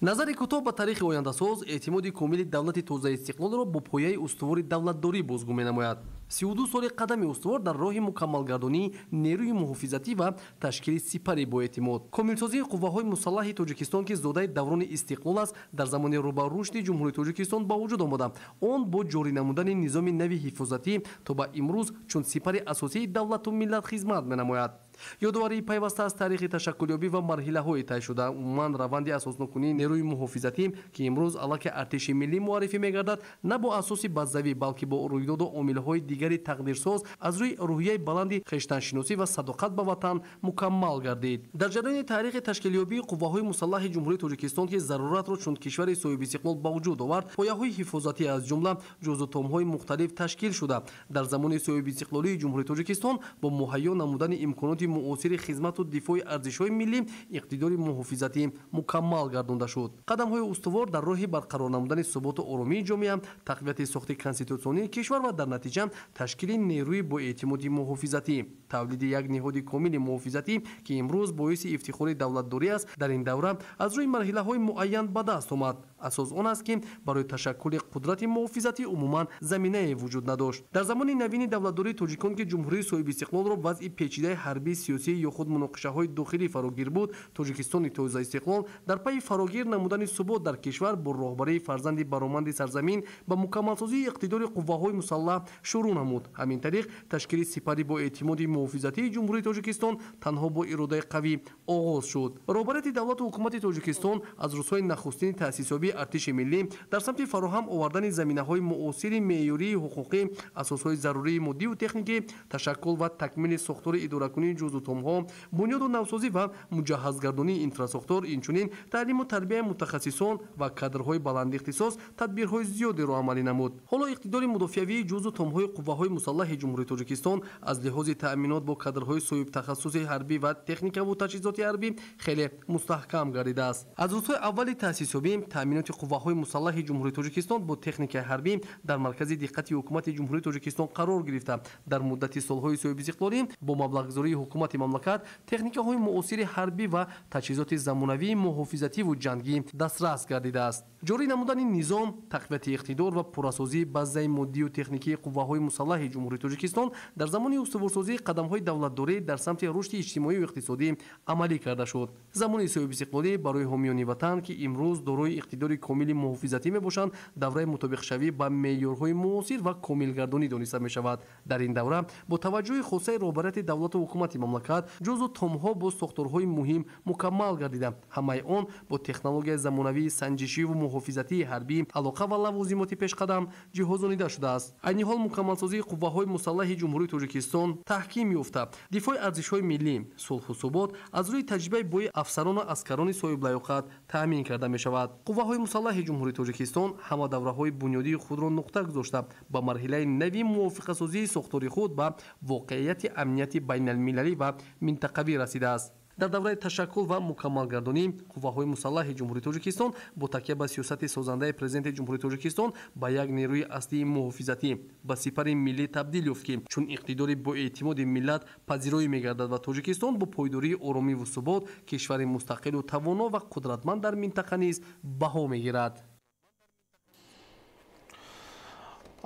назари кӯтоҳ ба таърихи ояндасоз эътимоди комили давлати тозаи истиқлолро бо пояи устувори давлатдорӣ бозгӯ менамояд. 32 соли қадами устувор дар роҳи мукаммалгардонии нерӯи муҳофизатӣ ва ташкили сипари боэътимод. комилсозии қувваҳои мусаллаҳи тоҷикистон ки зодаи даврони истиқлол аст, дар замони рӯ ба рушди ҷумҳурии тоҷикистон ба вуҷуд омада. он бо ҷорӣ намудани низоми нави ҳифозатӣ то ба имрӯз чун сипари асосии давлату миллат хизмат менамояд. ёдоварии пайваста аз таърихи ташаккулёбӣ ва марҳилаҳои тайшуда, умуман раванди асоснокунии нерӯи муҳофизатӣ ки имрӯз аллаки артиши миллӣ муаррифӣ мегардад, на бо асоси базавӣ, балки бо рӯйдоду омилҳои дигари тақдирсоз аз рӯи рӯҳияи баланди хештаншиносӣ ва садоқат ба ватан мукаммал гардид. дар ҷараёни таърихи ташкилёбии қувваҳои мусаллаҳи ҷумҳурии тоҷикистон ки заруратро чун кишвари соҳибистиқлол ба вуҷуд овард, пояҳои ҳифозатӣ аз ҷумла ҷузъутомҳои мухталиф ташкил шуда, дар замони соҳибистиқлолии ҷумҳурии тоҷикистон бо муҳайё намудани имконоти муосири хизмату дифои арзишҳои миллӣ иқтидори муҳофизатӣ мукаммал гардонда шуд. қадамҳои устувор дар роҳи барқарор намудани суботу оромии ҷомеа, тақвияти сохти конститутсионии кишвар ва дар натиҷа ташкили нерӯи боэътимоди муҳофизатӣ, тавлиди як ниҳоди комили муҳофизатӣ ки имрӯз боиси ифтихори давлатдорӣ аст. дар ин давра аз рӯи марҳилаҳои муайян ба даст омад. асос он аст ки барои ташаккули қудрати муҳофизатӣ умуман заминае вуҷуд надошт. дар замони навини давлатдории тоҷикон ки ҷумҳурии соҳибистиқлолро вазъи печидаи ҳарбӣ, сиёсӣ ё худ муноқишаҳои дохилӣ фарогир буд, тоҷикистони тоза истиқлол дар пайи фарогир намудани субот дар кишвар бо роҳбарии фарзанди бароманди сарзамин ба мукаммалсозии иқтидори қувваҳои мусаллаҳ шурӯъ намуд. ҳамин тариқ ташкили сипари боэътимоди муҳофизатии ҷумҳурии тоҷикистон танҳо бо иродаи қавӣ оғоз шуд. роҳбарияти давлату ҳукумати тоҷикистон аз рӯзҳои нахустини таъсисёбии артиши миллӣ дар самти фароҳам овардани заминаҳои муосири меъёрии ҳуқуқӣ, асосҳои зарурии моддию техникӣ, ташаккул ва такмили сохтори идоракунии ҷузъутомҳо, бунёду навсозӣ ва муҷаҳҳазгардонии инфраструктур, инчунин таълиму тарбияи мутахассисон ва кадрҳои баландихтисос тадбирҳои зиёдеро амалӣ намуд. ҳоло иқтидори мудофиавии ҷузъутомҳои қувваҳои мусаллаҳи ҷумҳурии тоҷикистон аз лиҳози таъминот бо кадрҳои соҳибтахассуси ҳарбӣ ва техникаву таҷҳизоти ҳарбӣ хеле мустаҳкам гардидааст. аз рӯзҳои аввали таъсисёбӣ таъминоти қувваҳои мусаллаҳи ҷумҳурии тоҷикистон бо техникаи ҳарбӣ дар маркази диққати ҳукумати ҷумҳурии тоҷикистон қарор гирифта, дар муддати солҳои соҳибистиқлолӣ бо маблағгузории ҳукумати мамлакат техникаҳои муосири ҳарбӣ ва таҷҳизоти замонавии муҳофизативу ҷангӣ дастрас гардидааст. ҷорӣ намудани низом, тақвияти иқтидор ва пурасозии базаи моддию техникии қувваҳои мусаллаҳи ҷумҳурии тоҷикистон дар замони устуворсозии қадамҳои давлатдорӣ дар самти рушди иҷтимоиву иқтисодӣ амалӣ карда шуд. замони соҳибистиқлолӣ барои ҳомиёни ватан ки имрӯз дорои иқтидори комили муҳофизатӣ мебошанд, давраи мутобиқшавӣ ба меъёрҳои муосир ва комилгардонӣ дониста мешавад. дар ин давра бо таваҷҷӯҳи хосаи роҳбарияти давлату ҳукумати мамлакат ҷузъу томҳо бо сохторҳои муҳим мукаммал гардида, ҳамаи он бо технологияи замонавии санҷишиву муҳофизатии ҳарбӣ, алоқа ва лавозимоти пешқадам ҷиҳозонида шудааст. айни ҳол мукаммалсозии қувваҳои мусаллаҳи ҷумҳурии тоҷикистон таҳким ёфта, дифои арзишҳои миллӣ, сулҳу субот аз рӯи таҷрибаи бои афсарону аскарони соҳиблаёқат таъмин карда мешавад. қувваҳои мусаллаҳи ҷумҳурии тоҷикистон ҳама давраҳои бунёдии худро нуқта гузошта, ба марҳилаи нави мувофиқасозии сохтори худ ба воқеияти амнияти байналмилалӣ ва минтақавӣ расидааст. дар давраи ташаккул ва мукаммалгардонӣ қувваҳои мусаллаҳи ҷумҳурии тоҷикистон бо такя ба сиёсати созандаи президенти ҷумҳурии тоҷикистон ба як нерӯи аслии муҳофизатӣ, ба сипари миллӣ табдил ёфт ки чун иқтидори боэътимоди миллат пазироӣ мегардад ва тоҷикистон бо пойдории оромиву субот кишвари мустақилу тавоно ва қудратманд дар минтақа низ баҳо мегирад.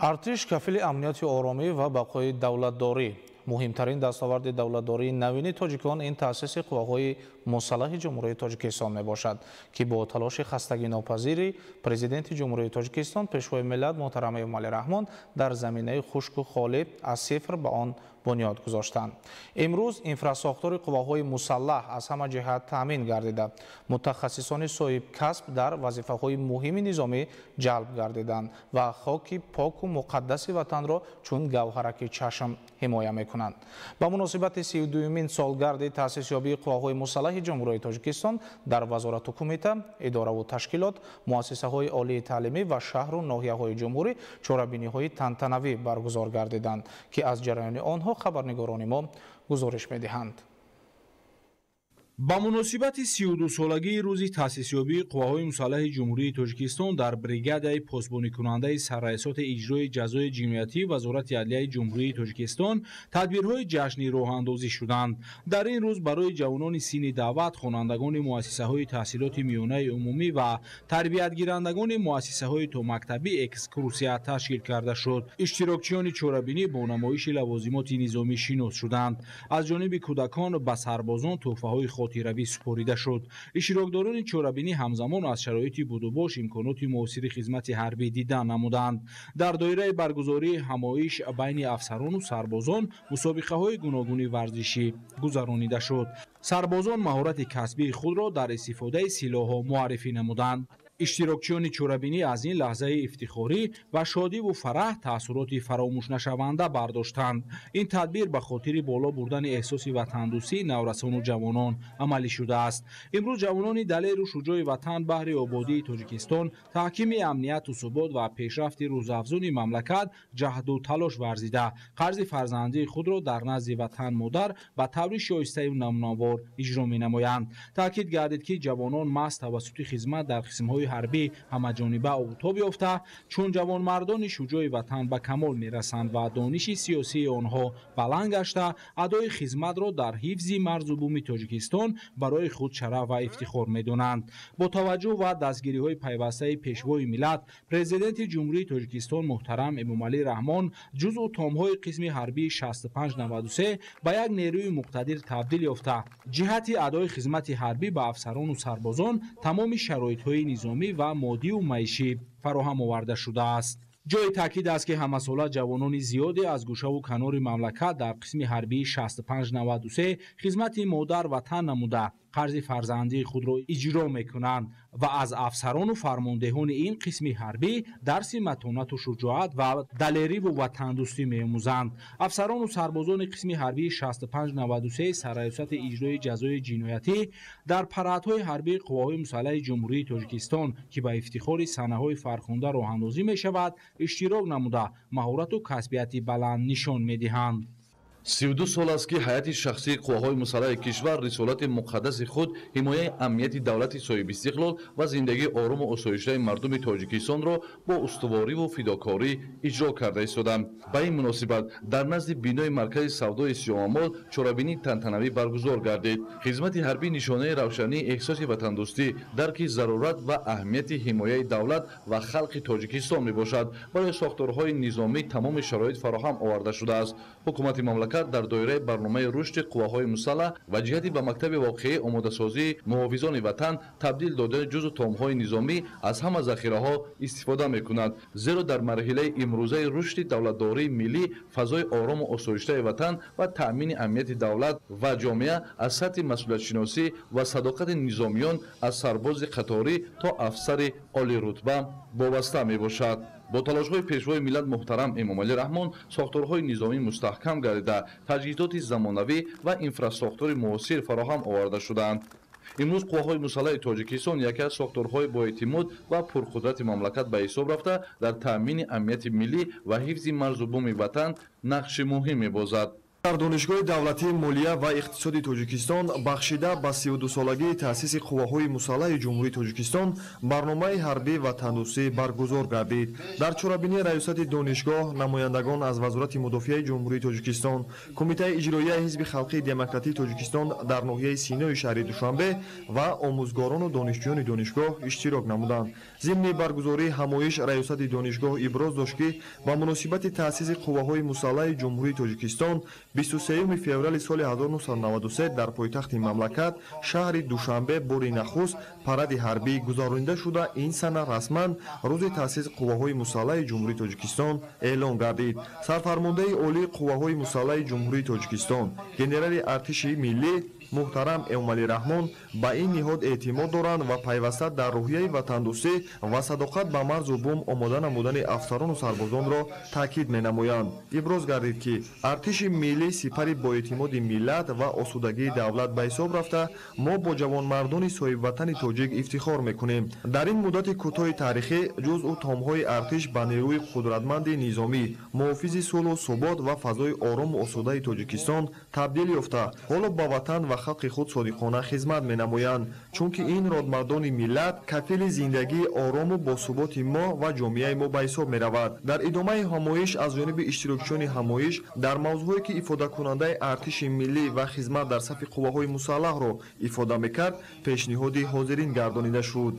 артиш кафили амнияти оромӣ ва бақои давлатдорӣ. муҳимтарин дастоварди давлатдории навини тоҷикон ин таъсиси қувваҳои мусаллаҳи ҷумҳурии тоҷикистон мебошад ки бо талоши хастагинопазири президенти ҷумҳурии тоҷикистон пешвои миллат муҳтарам эмомалӣ раҳмон дар заминаи хушку холӣ аз сифр ба он бунёд гузоштанд. имрӯз инфрасохтури қувваҳои мусаллаҳ аз ҳама ҷиҳат таъмин гардида мутахассисони соҳибкасб дар вазифаҳои муҳими низомӣ ҷалб гардиданд ва хоки поку муқаддаси ватанро чун гавҳараки чашм ҳимоя мекунанд. ба муносибати 32-мин солгарди таъсисёбии қувваҳои мусаллаҳи ҷумҳурии тоҷикистон дар вазорату кумита, идораву ташкилот, муассисаҳои олии таълимӣ ва шаҳру ноҳияҳои ҷумҳурӣ чорабиниҳои тантанавӣ баргузор гардиданд ки аз ҷараёни онҳо хабарнигорони мо гузориш медиҳанд. ба муносибати 32-солагии рӯзи таъсисёбии қувваҳои мусаллаҳи ҷумҳурии тоҷикистон дар бригадаи посбоникунандаи сарраисоти иҷрои ҷазои ҷиноятии вазорати адлияи ҷумҳурии тоҷикистон тадбирҳои ҷашнӣ роҳандозӣ шуданд. дар ин рӯз барои ҷавонони синни даъват, хонандагони муассисаҳои таҳсилоти миёнаи умумӣ ва тарбиятгирандагони муассисаҳои томактабӣ экскурсия ташкил карда шуд. иштирокчиёни чорабинӣ бо намоиши лавозимоти низомӣ шинос шуданд. аз ҷониби кӯдакон ба сарбозон тӯҳфаҳои хотиравӣ супорида шуд. иштирокдорони чорабинӣ ҳамзамон аз шароити будубош имконоти муосири хизмати ҳарбӣ дидан намуданд. дар доираи баргузории ҳамоиш байни афсарону сарбозон мусобиқаҳои гуногуни варзишӣ гузаронида шуд. сарбозон маҳорати касбии худро дар истифодаи силоҳҳо муаррифӣ намуданд. иштирокчиёни чорабинӣ аз ин лаҳзаи ифтихорӣ ва шодиву фараҳ таъссуроти фаромӯшнашаванда бардоштанд. ин тадбир ба хотири боло бурдани эҳсоси ватандӯстии наврасону ҷавонон амалӣ шудааст. имрӯз ҷавонони далеру шуҷои ватан баҳри ободии тоҷикистон, таҳкими амнияту субот ва пешрафти рӯзафзуни мамлакат ҷаҳду талош варзида, қарзи фарзандии худро дар назди ватан модар ба таври шоистаю намунавор иҷро менамоянд. таъкид гардид ки ҷавонон маҳз тавассути хизмат дар қисмҳои ҳарбӣ ҳамаҷониба обтоб ёфта чун ҷавонмардони шуҷои ватан ба камол мерасанд ва дониши сиёсии онҳо баланд гашта адои хизматро дар ҳифзи марзу буми тоҷикистон барои худ шараф ва ифтихор медонанд. бо таваҷҷӯҳ ва дастгириҳои пайвастаи пешвои миллат, президенти ҷумҳурии тоҷикистон муҳтарам эмомалӣ раҳмон ҷузъу томҳои қисми ҳарбии 6593 ба як нерӯи муқтадир табдил ёфта ҷиҳати адои хизмати ҳарбӣ ба афсарону сарбозон тамоми шароитҳои низомӣ ва моддию маишӣ фароҳам оварда шудааст. ҷои таъкид аст ки ҳамасола ҷавонони зиёде аз гӯшаву канори мамлакат дар қисми ҳарбии 6593 хизмати модар ватан намуда қарзи фарзандии худро иҷро мекунанд ва аз афсарону фармондеҳони ин қисми ҳарбӣ дарси матонату шуҷоат ва далериву ватандӯстӣ меомӯзанд. афсарону сарбозони қисми ҳарбии 6593 сарраисати иҷрои ҷазои ҷиноятӣ дар парадҳои ҳарбии қувваҳои мусаллаҳи ҷумҳурии тоҷикистон ки ба ифтихори санаҳои фархонда роҳандозӣ мешавад иштирок намуда маҳорату касбияти баланд нишон медиҳанд. 32 сол аст ки ҳайати шахсии қувваҳои мусаллаҳи кишвар рисолати муқаддаси худ ҳимояи амнияти давлати соҳибистиқлол ва зиндагии орому осоиштаи мардуми тоҷикистонро бо устувориву фидокорӣ иҷро карда истоданд. ба ин муносибат дар назди бинои маркази савдои сиёмамол чорабинии тантанавӣ баргузор гардид. хизмати ҳарбӣ нишонаи равшании эҳсоси ватандӯстӣ, дарки зарурат ва аҳамияти ҳимояи давлат ва халқи тоҷикистон мебошад. барои сохторҳои низомӣ тамоми шароит фароҳам оварда шудааст. ҳукумати мамлакат дар доираи барномаи рушди қувваҳои мусаллаҳ ва ҷиҳати ба мактаби воқеии омодасозии муҳофизони ватан табдил додани ҷузъу томҳои низомӣ аз ҳама захираҳо истифода мекунад. зеро дар марҳилаи имрӯзаи рушди давлатдории миллӣ фазои орому осоиштаи ватан ва таъмини амнияти давлат ва ҷомеа аз сатҳи масъулиятшиносӣ ва садоқати низомиён аз сарбози қаторӣ то афсари олирутба вобаста мебошад. бо талошҳои пешвои миллат муҳтарам эмомалӣ раҳмон сохторҳои низомӣ мустаҳкам гардида таҷҳизоти замонавӣ ва инфрасохтори муосир фароҳам оварда шудаанд. имрӯз қувваҳои мусаллаҳи тоҷикистон яке аз сохторҳои боэътимод ва пурқудрати мамлакат ба ҳисоб рафта дар таъмини амнияти миллӣ ва ҳифзи марзу буми ватан нақши муҳим мебозад. дар донишгоҳи давлатии молия ва иқтисоди тоҷикистон бахшида ба 32-солагии таъсиси қувваҳои мусаллаҳи ҷумҳурии тоҷикистон барномаи ҳарбӣ ва тандурустӣ баргузор гардид. дар чорабинии раёсати донишгоҳ намояндагон аз вазорати мудофиаи ҷумҳурии тоҷикистон, кумитаи иҷроияи ҳизби халқии демократии тоҷикистон дар ноҳияи синои шаҳри душанбе ва омӯзгорону донишҷӯёни донишгоҳ иштирок намуданд. зимни баргузории ҳамоиш раёсати донишгоҳ иброз дошт ки ба муносибати таъсиси қувваҳои мусаллаҳи ҷумҳурии тоҷикистон 23 феврали соли 1993 дар пойтахти мамлакат шаҳри Душанбе бори нахуст паради ҳарбӣ гузаронида шуда ин сана расман рӯзи таъсиси қувваҳои мусаллаҳи ҷумҳурии тоҷикистон эълон гардид. сарфармондаи олии қувваҳои мусаллаҳи ҷумҳурии тоҷикистон генерали артиши миллӣ муҳтарам Эмомалираҳмон ба ин ниҳод эътимод доранд ва пайваста дар рӯҳияи ватандӯстӣ ва садоқат ба марзу бум омода намудани афсарону сарбозонро таъкид менамоянд. иброз гардид ки артиши миллӣ сипари боэътимоди миллат ва осудагии давлат ба ҳисоб рафта мо бо ҷавонмардони соҳибватани тоҷик ифтихор мекунем. дар ин муддати кӯтоҳи таърихӣ ҷузъу томҳои артиш ба нерӯи қудратманди низомӣ муҳофизи сулҳу собот ва фазои орому осудаи тоҷикистон табдил ёфта ҳоло ба ватан ва халқи худ содиқона хизмат менамоянд, чунки ин родмардони миллат кафили зиндагии орому босуботи мо ва ҷомеаи мо ба ҳисоб меравад. дар идомаи ҳамоиш аз ҷониби иштирокчиёни ҳамоиш дар мавзӯъе ки ифодакунандаи артиши миллӣ ва хизмат дар сафи қувваҳои мусаллаҳро ифода мекард пешниҳоди ҳозирин гардонида шуд.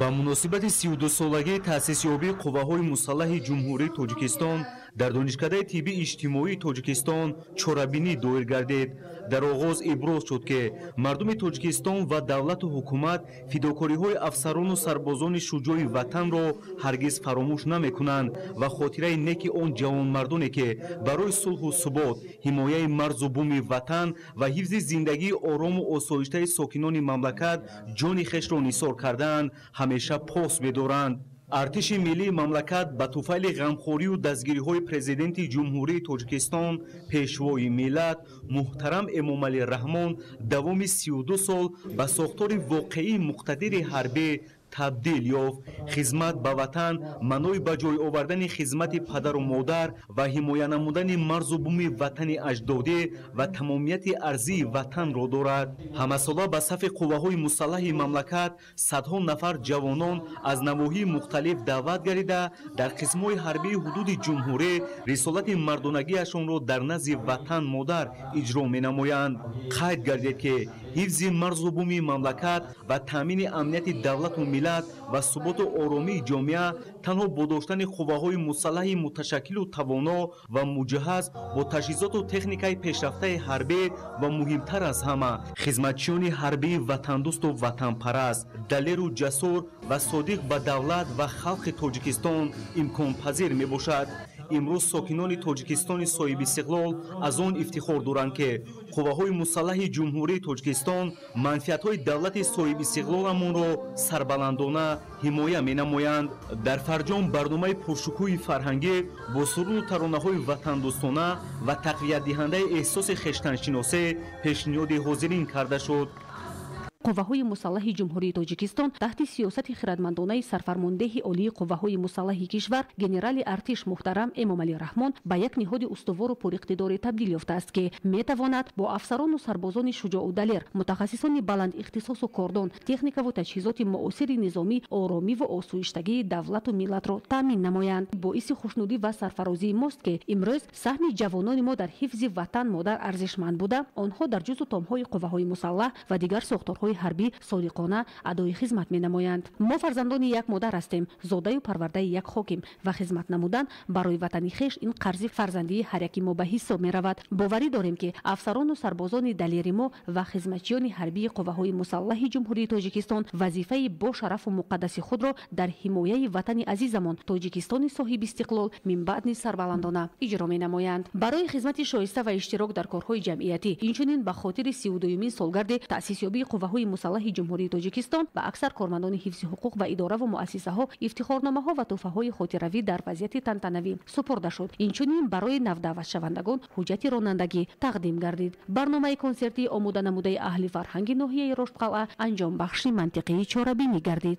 ба муносибати 32-солагии таъсисёбии қувваҳои мусаллаҳи ҷумҳурии тоҷикистон дар донишкадаи тиббии иҷтимоии тоҷикистон чорабинӣ доир гардид. дар оғоз иброз шуд ки мардуми тоҷикистон ва давлату ҳукумат фидокориҳои афсарону сарбозони шуҷои ватанро ҳаргиз фаромӯш намекунанд ва хотираи неки он ҷавонмардоне ки барои сулҳу субот, ҳимояи марзу буми ватан ва ҳифзи зиндагии орому осоиштаи сокинони мамлакат ҷони хешро нисор кардаанд, ҳамеша пос медоранд. артиши миллии мамлакат ба туфайли ғамхорию дастгириҳои президенти ҷумҳурии тоҷикистон пешвои миллат муҳтарам Эмомалираҳмон давоми 32 сол ба сохтори воқеии муқтадири ҳарбӣ табдил ёфт. хизмат ба ватан маънои ба ҷой овардани хизмати падару модар ва ҳимоя намудани марзу буми ватани аҷдодӣ ва тамомияти арзии ватанро дорад. ҳамасола ба сафи қувваҳои мусаллаҳи мамлакат садҳо нафар ҷавонон аз навоҳии мухталиф даъват гардида дар қисмҳои ҳарбии ҳудуди ҷумҳурӣ рисолати мардонагиашонро дар назди ватан модар иҷро менамоянд. қайд гардид ки ҳифзи марзу буми мамлакат ва таъмини амнияти давлату миллат ва суботу оромии ҷомеа танҳо бо доштани қувваҳои мусаллаҳи муташаккилу тавоно ва муҷаҳҳаз бо таҷҳизоту техникаи пешрафтаи ҳарбӣ ва муҳимтар аз ҳама хизматчиёни ҳарбии ватандӯсту ватанпараст, далеру ҷасур ва содиқ ба давлат ва халқи тоҷикистон имконпазир мебошад. имрӯз сокинони тоҷикистони соҳибистиқлол аз он ифтихор доранд ки қувваҳои мусаллаҳи ҷумҳурии тоҷикистон манфиатҳои давлати соҳибистиқлоламонро сарбаландона ҳимоя менамоянд. дар фарҷом барномаи пуршукӯҳи фарҳангӣ бо суруну таронаҳои ватандӯстона ва тақвиятдиҳандаи эҳсоси хештаншиносӣ пешниҳоди ҳозирин карда шуд. қувваҳои мусаллаҳи ҷумҳурии тоҷикистон таҳти сиёсати хиратмандонаи сарфармондеҳи олии қувваҳои мусаллаҳи кишвар генерали артиш муҳтарам Эмомалираҳмон ба як ниҳоди устувору пуриқтидорӣ табдил ёфтааст ки метавонад бо афсарону сарбозони шуҷоудалер, мутахассисони баландихтисосу кордон, техникаву таҷҳизоти муосири низомӣ оромиву осуиштагии давлату миллатро таъмин намоянд. боиси хушнудӣ ва сарфарозии мост ки имрӯз саҳми ҷавонони мо дар ҳифзи ватан модар арзишманд буда онҳо дар ҷузъу томҳои қувваҳои мусаллаҳ ва дигар сохторҳои ҳарбӣ содиқона адои хизмат менамоянд. мо фарзандони як модар ҳастем, зодаю парвардаи як хоким ва хизмат намудан барои ватани хеш ин қарзи фарзандии ҳар яки мо ба ҳисоб меравад. боварӣ дорем ки афсарону сарбозони далери мо ва хизматчиёни ҳарбии қувваҳои мусаллаҳи ҷумҳурии тоҷикистон вазифаи бо шарафу муқаддаси худро дар ҳимояи ватани азизамон тоҷикистони соҳибистиқлол минбаъди сарбаландона иҷро менамоянд. барои хизмати шоиста ва иштирок дар корҳои ҷамъиятӣ инчунин ба хотири 32-юмин солгарди таъсисёбии қувваҳои мусаллаҳи ҷумҳурии тоҷикистон ба аксар кормандони ҳифзи ҳуқуқ ва иdoраву муассисаҳо ифтихорномаҳо ва тӯҳфаҳои хотиравӣ дар вазъияти тантанавӣ супурда шуд. инчунин барои навдаъватшавандагон ҳуҷҷати ронандагӣ тақдим гардид. барномаи консертии омода намудаи аҳли фарҳанги ноҳияи роштқалъа анҷомбахши мантиқии чорабинӣ гардид.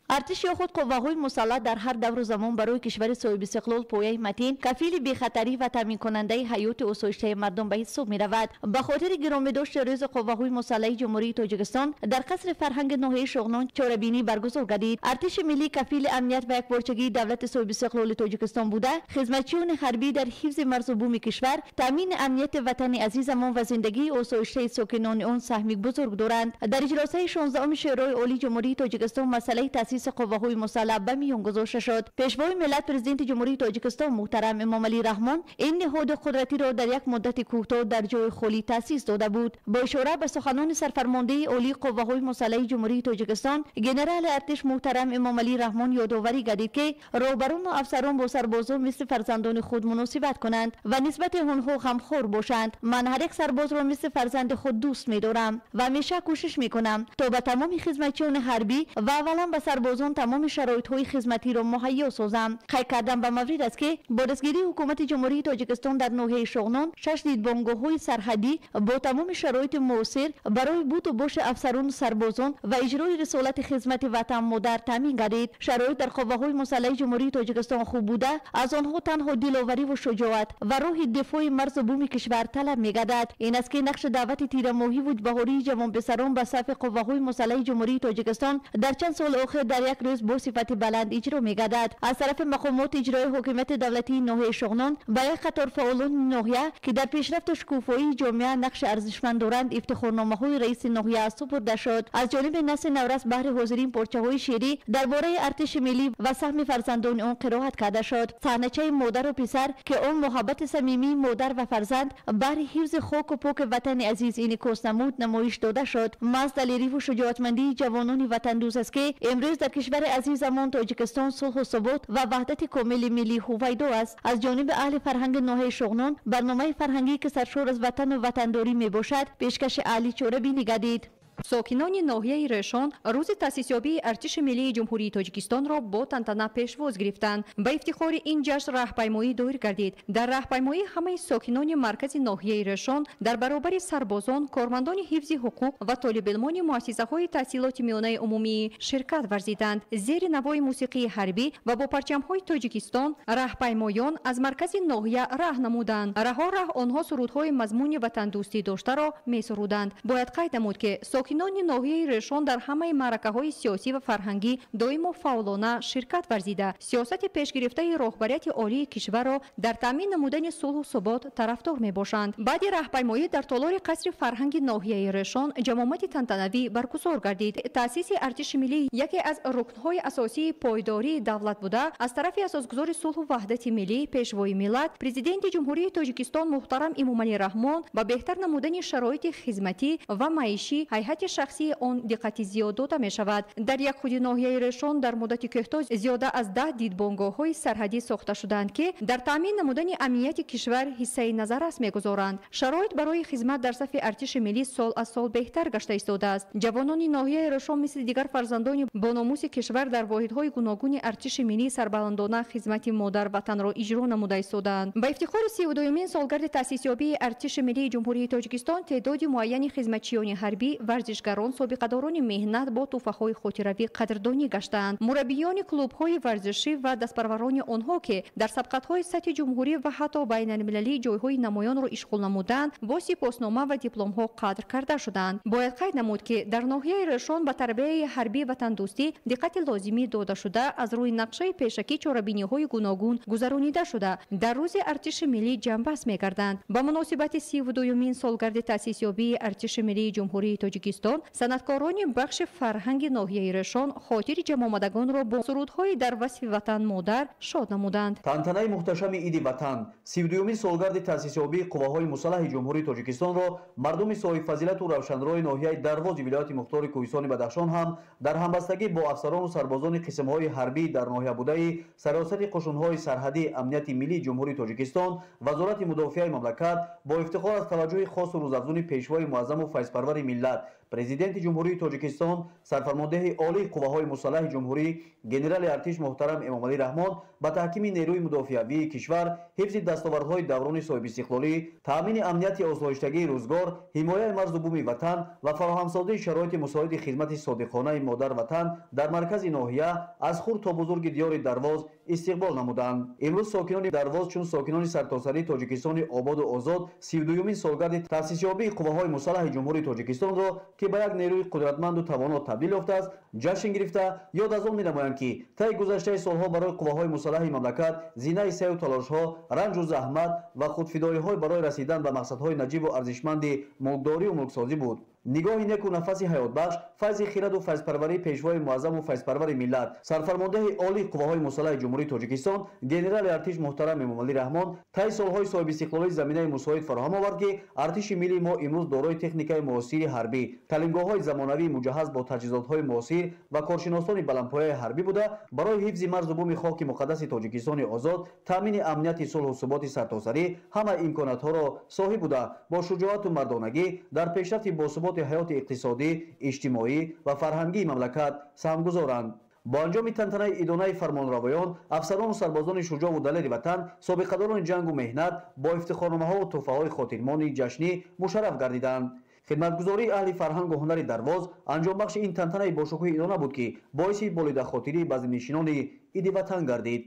ارتش یا خود قواهای مسلح در هر دور و زمان برای کشور صاحب استقلال پایه متین کفیل بی‌خطری و تامین کننده حیات آسایشته مردم به حساب می‌رود. به خاطر گرامی داشت روز قواهای مسلح جمهوری تاجیکستان در قصر فرهنگ ناحیه شغنان چاره‌بینی برگزار گردید. ارتش ملی کفیل امنیت و یکپارچگی دولت صاحب استقلال تاجیکستان بوده خدمتچیان حربی در حفظ مرز و بوم کشور، تامین امنیت وطن عزیزمان و زندگی آسایشته ساکنان آن سهمی بزرگ دارند. در اجلاس 16 شورای عالی جمهوری تاجیکستان مسئله تأسیس قواهای مسلح به میان گذاشته شد. پیشوای ملت پرزیدنت جمهوری تاجیکستان محترم امام علی رحمان این نهاد قدرتی را در یک مدت کوتاه در جای خالی تأسیس داده بود. با اشاره به سخنان سرفرمانده عالی قواهای مسلح جمهوری تاجیکستان ژنرال ارتش محترم امام علی رحمان یادآوری گردید که راهبران و افسران با سربازان مثل فرزندان خود مناسبت کنند و نسبت آنها غمخوار باشند. من هر یک سرباز را مثل فرزند خود دوست می‌دارم و همیشه کوشش می‌کنم تا به تمام خدمتچیان حربی و اولا به سربازان تمام شرایط‌های خدمتی را مهیا سازم. خیال کردم به مورد است که با دستگیری حکومت جمهوری تاجیکستان در ناحیه شغنان 6 دیدبانگاه‌های سرحدی با تمام شرایط موثر برای بود و باش افسران و سربازان و اجرای رسالت خدمت وطن مادر تامین گردید. شرایط در قواهای مسلح جمهوری تاجیکستان خوب بوده، از آنها تنها دلاوری و شجاعت و راه دفاع مرز و بوم کشور طلب می‌گردد. این است که نقش دعوت تیرماهی و بهاری جوانپسران به صف قواهای مسلح جمهوری تاجیکستان در چند سال اخیر در یک روز با صفت بلند اجرا می‌گردد. از طرف مقامات اجرای حکومت دولتی ناحیه شغنان به یک قطار فعالان ناحیه که در پیشرفت و شکوفایی جامعه نقش ارزشمند دارند افتخارنامه‌های رئیس ناحیه سپرده شد. از جانب نسل نورس بهر حاضرین پارچه‌های شعری درباره ارتش ملی و سهم فرزندان آن قرائت کرده شد. صحنه‌چه مادر و پسر که آن محبت صمیمی مادر و فرزند بر حفظ خاک و پاک وطن عزیز انعکاس نمود نمایش داده شد. محض دلیری و شجاعتمندی جوانان وطن دوست است که امروز در کشور عزیزمان تاجیکستان صلح و ثبات و وحدت کامل ملی هویدا است. از جانب اهل فرهنگ ناحیه شغنان برنامه فرهنگی که سرشار از وطن و وطنداری می باشد پیشکش اهلی چاره‌بینی گردید. ساکنان ناحیه رشان روز تأسیسیابی ارتش ملی جمهوری تاجیکستان را با تنتنه پیشواز گرفتند. به افتخار این جشن راهپیمایی دایر گردید. در راهپیمایی همه ساکنان مرکز ناحیه رشان در برابر سربازان، کارمندان حفظ حقوق و طالب علمان مؤسسه‌های تحصیلات میانه عمومی شرکت ورزیدند. زیر نوای موسیقی حربی و با پرچم‌های تاجیکستان راهپیمایان از مرکز ناحیه راه نمودند. راه آنها سرودهای مضمون وطن دوستی داشته را می‌سرودند. باید قید نمود که ساکنان ناحیه رشان در همه معرکه‌های سیاسی و فرهنگی دائم و فعالانه شرکت ورزیده سیاست پیشگرفته راهبریت عالی کشور را در تامین نمودن صلح و ثبات طرفدار میباشند. بعد راهپیمایی در تالار قصر فرهنگ ناحیه رشان جمامت تنتنوی برگزار گردید. تأسیس ارتش ملی یکی از رکن‌های اساسی پایداری دولت بوده. از طرف اساسگذار صلح و وحدت ملی پیشوای ملت پرزیدنت جمهوری تاجیکستان محترم امام علی رحمان با بهتر نمودن شرایط خدمتی و معیشی هیئت شخصی آن دقت زیاد داده می شود. در یک خود ناحیه رشان در مدت کوتاه زیاده از 10 دیدبانگاه‌های سرحدی ساخته شدند که در تامین نمودن امنیت کشور حصه نظر است می‌گذارند. شرایط برای خدمت در صف ارتش ملی سال از سال بهتر گشته ایستاده است. جوانان ناحیه رشان مثل دیگر فرزندان با ناموس کشور در واحدهای گوناگون ارتش ملی سربلندانه خدمت مادر وطن را اجرا نموده ایستادند. با افتخار 32مین سالگرد تأسیسیابی ارتش ملی جمهوری تاجیکستان تعداد معین خدمتچیان حربی ورزشگران سابقه‌داران مهنت با تحفه‌های خاطروی قدردانی گشتند. مربیان کلوب‌های ورزشی و دستپروران آنها که در سبقت‌های سطح جمهوری و حتی بین‌المللی جای‌های نمایان را اشغال نمودند با سپاسنامه و دیپلم‌ها قدر کرده شدند. باید قید نمود که در ناحیه رشان به تربیت حربی وطن دوستی دقت لازمی داده شده از روی نقشه پیشکی چاره‌بینی‌های گوناگون گذرانیده شده در روز ارتش ملی جنبش می‌گردند. با مناسبت 32مین سالگرد تأسیسیابی ارتش ملی جمهوری تاجیکستان صنعتکاران بخش فرهنگ ناحیه رشان خاطر جمع آمدگان را با سرودهای در وصف وطن مادر شاد نمودند. تنتنه محتشم عید وطن 32مین سالگرد تأسیسیابی قواهای مسلح جمهوری تاجیکستان را مردم صاحب فضیلت و روشنروی ناحیه درواز ولایت مختار کوهستان بدخشان هم در همبستگی با افسران و سربازان قسم‌های حربی در ناحیه بوده سراسر قشون‌های سرحدی امنیت ملی جمهوری تاجیکستان وزارت مدافعه مملکت با افتخار از توجه خاص و روزافزون پیشوای معظم و فیض‌پرور ملت президенти ҷумҳурии тоҷикистон сарфармондеҳи олии қувваҳои мусаллаҳи ҷумҳурӣ генерали артиш муҳтарам эмомалӣ раҳмон ба таҳкими нерӯи мудофиавии кишвар ҳифзи дастовардҳои даврони соҳибистиқлолӣ таъмини амнияти осоиштагии рӯзгор ҳимояи марзу бӯми ватан ва фароҳамсозии шароити мусоиди хизмати содиқонаи модар ватан дар маркази ноҳия аз хур то бузурги диёри дарвоз истиқбол намуданд. имрӯз сокинони дарвоз чун сокинони сартосарии тоҷикистони ободу озод 32-юмин солгарди таъсисёбии қувваҳои мусаллаҳи ҷумҳурии тоҷикистонро ки ба як нерӯи қудратманду тавоно табдил ёфтааст ҷашн гирифта ёд аз он менамоянд ки таи гузаштаи солҳо барои қувваҳои мусаллаҳи мамлакат зинаи сайю талошҳо ранҷу заҳмат ва худфидоиҳо барои расидан ба мақсадҳои наҷибу арзишманди мулкдорию мулксозӣ буд. нигоҳи неку нафаси ҳаётбахш файзи хираду файзпарварии пешвои муаззаму файзпарвари миллат сарфармондеҳи олии қувваҳои мусаллаҳи ҷумҳурии тоҷикистон генерали артиш муҳтарам эмомалӣ раҳмон таи солҳои соҳибистиқлолии заминаи мусоид фароҳам овард ки артиши миллии мо имрӯз дорои техникаи муосири ҳарбӣ талимгоҳҳои замонавии муҷаҳҳаз бо таҷҳизотҳои муосир ва коршиносони баландпояи ҳарбӣ буда барои ҳифзи марзу бӯми хоки муқаддаси тоҷикистони озод таъмини амнияти сулҳу суботи сартосарӣ ҳамаи имконатҳоро соҳиб буда бо шуҷоату мардонагӣ дар пешрафти босуботи ҳаёти иқтисодӣ иҷтимоӣ ва фарҳангии мамлакат саҳмгузоранд. бо анҷоми тантанаи идонаи фармонравоён афсарону сарбозони шуҷоъву далери ватан собиқадорони ҷангу меҳнат бо ифтихорномаҳову тӯҳфаҳои хотирмони ҷашнӣ мушарраф гардиданд. хидматгузории аҳли фарҳангу ҳунари дарвоз анҷомбахши ин тантанаи бошукӯҳи идона буд ки боиси болидахотирии баъзинишинони иди ватан гардид.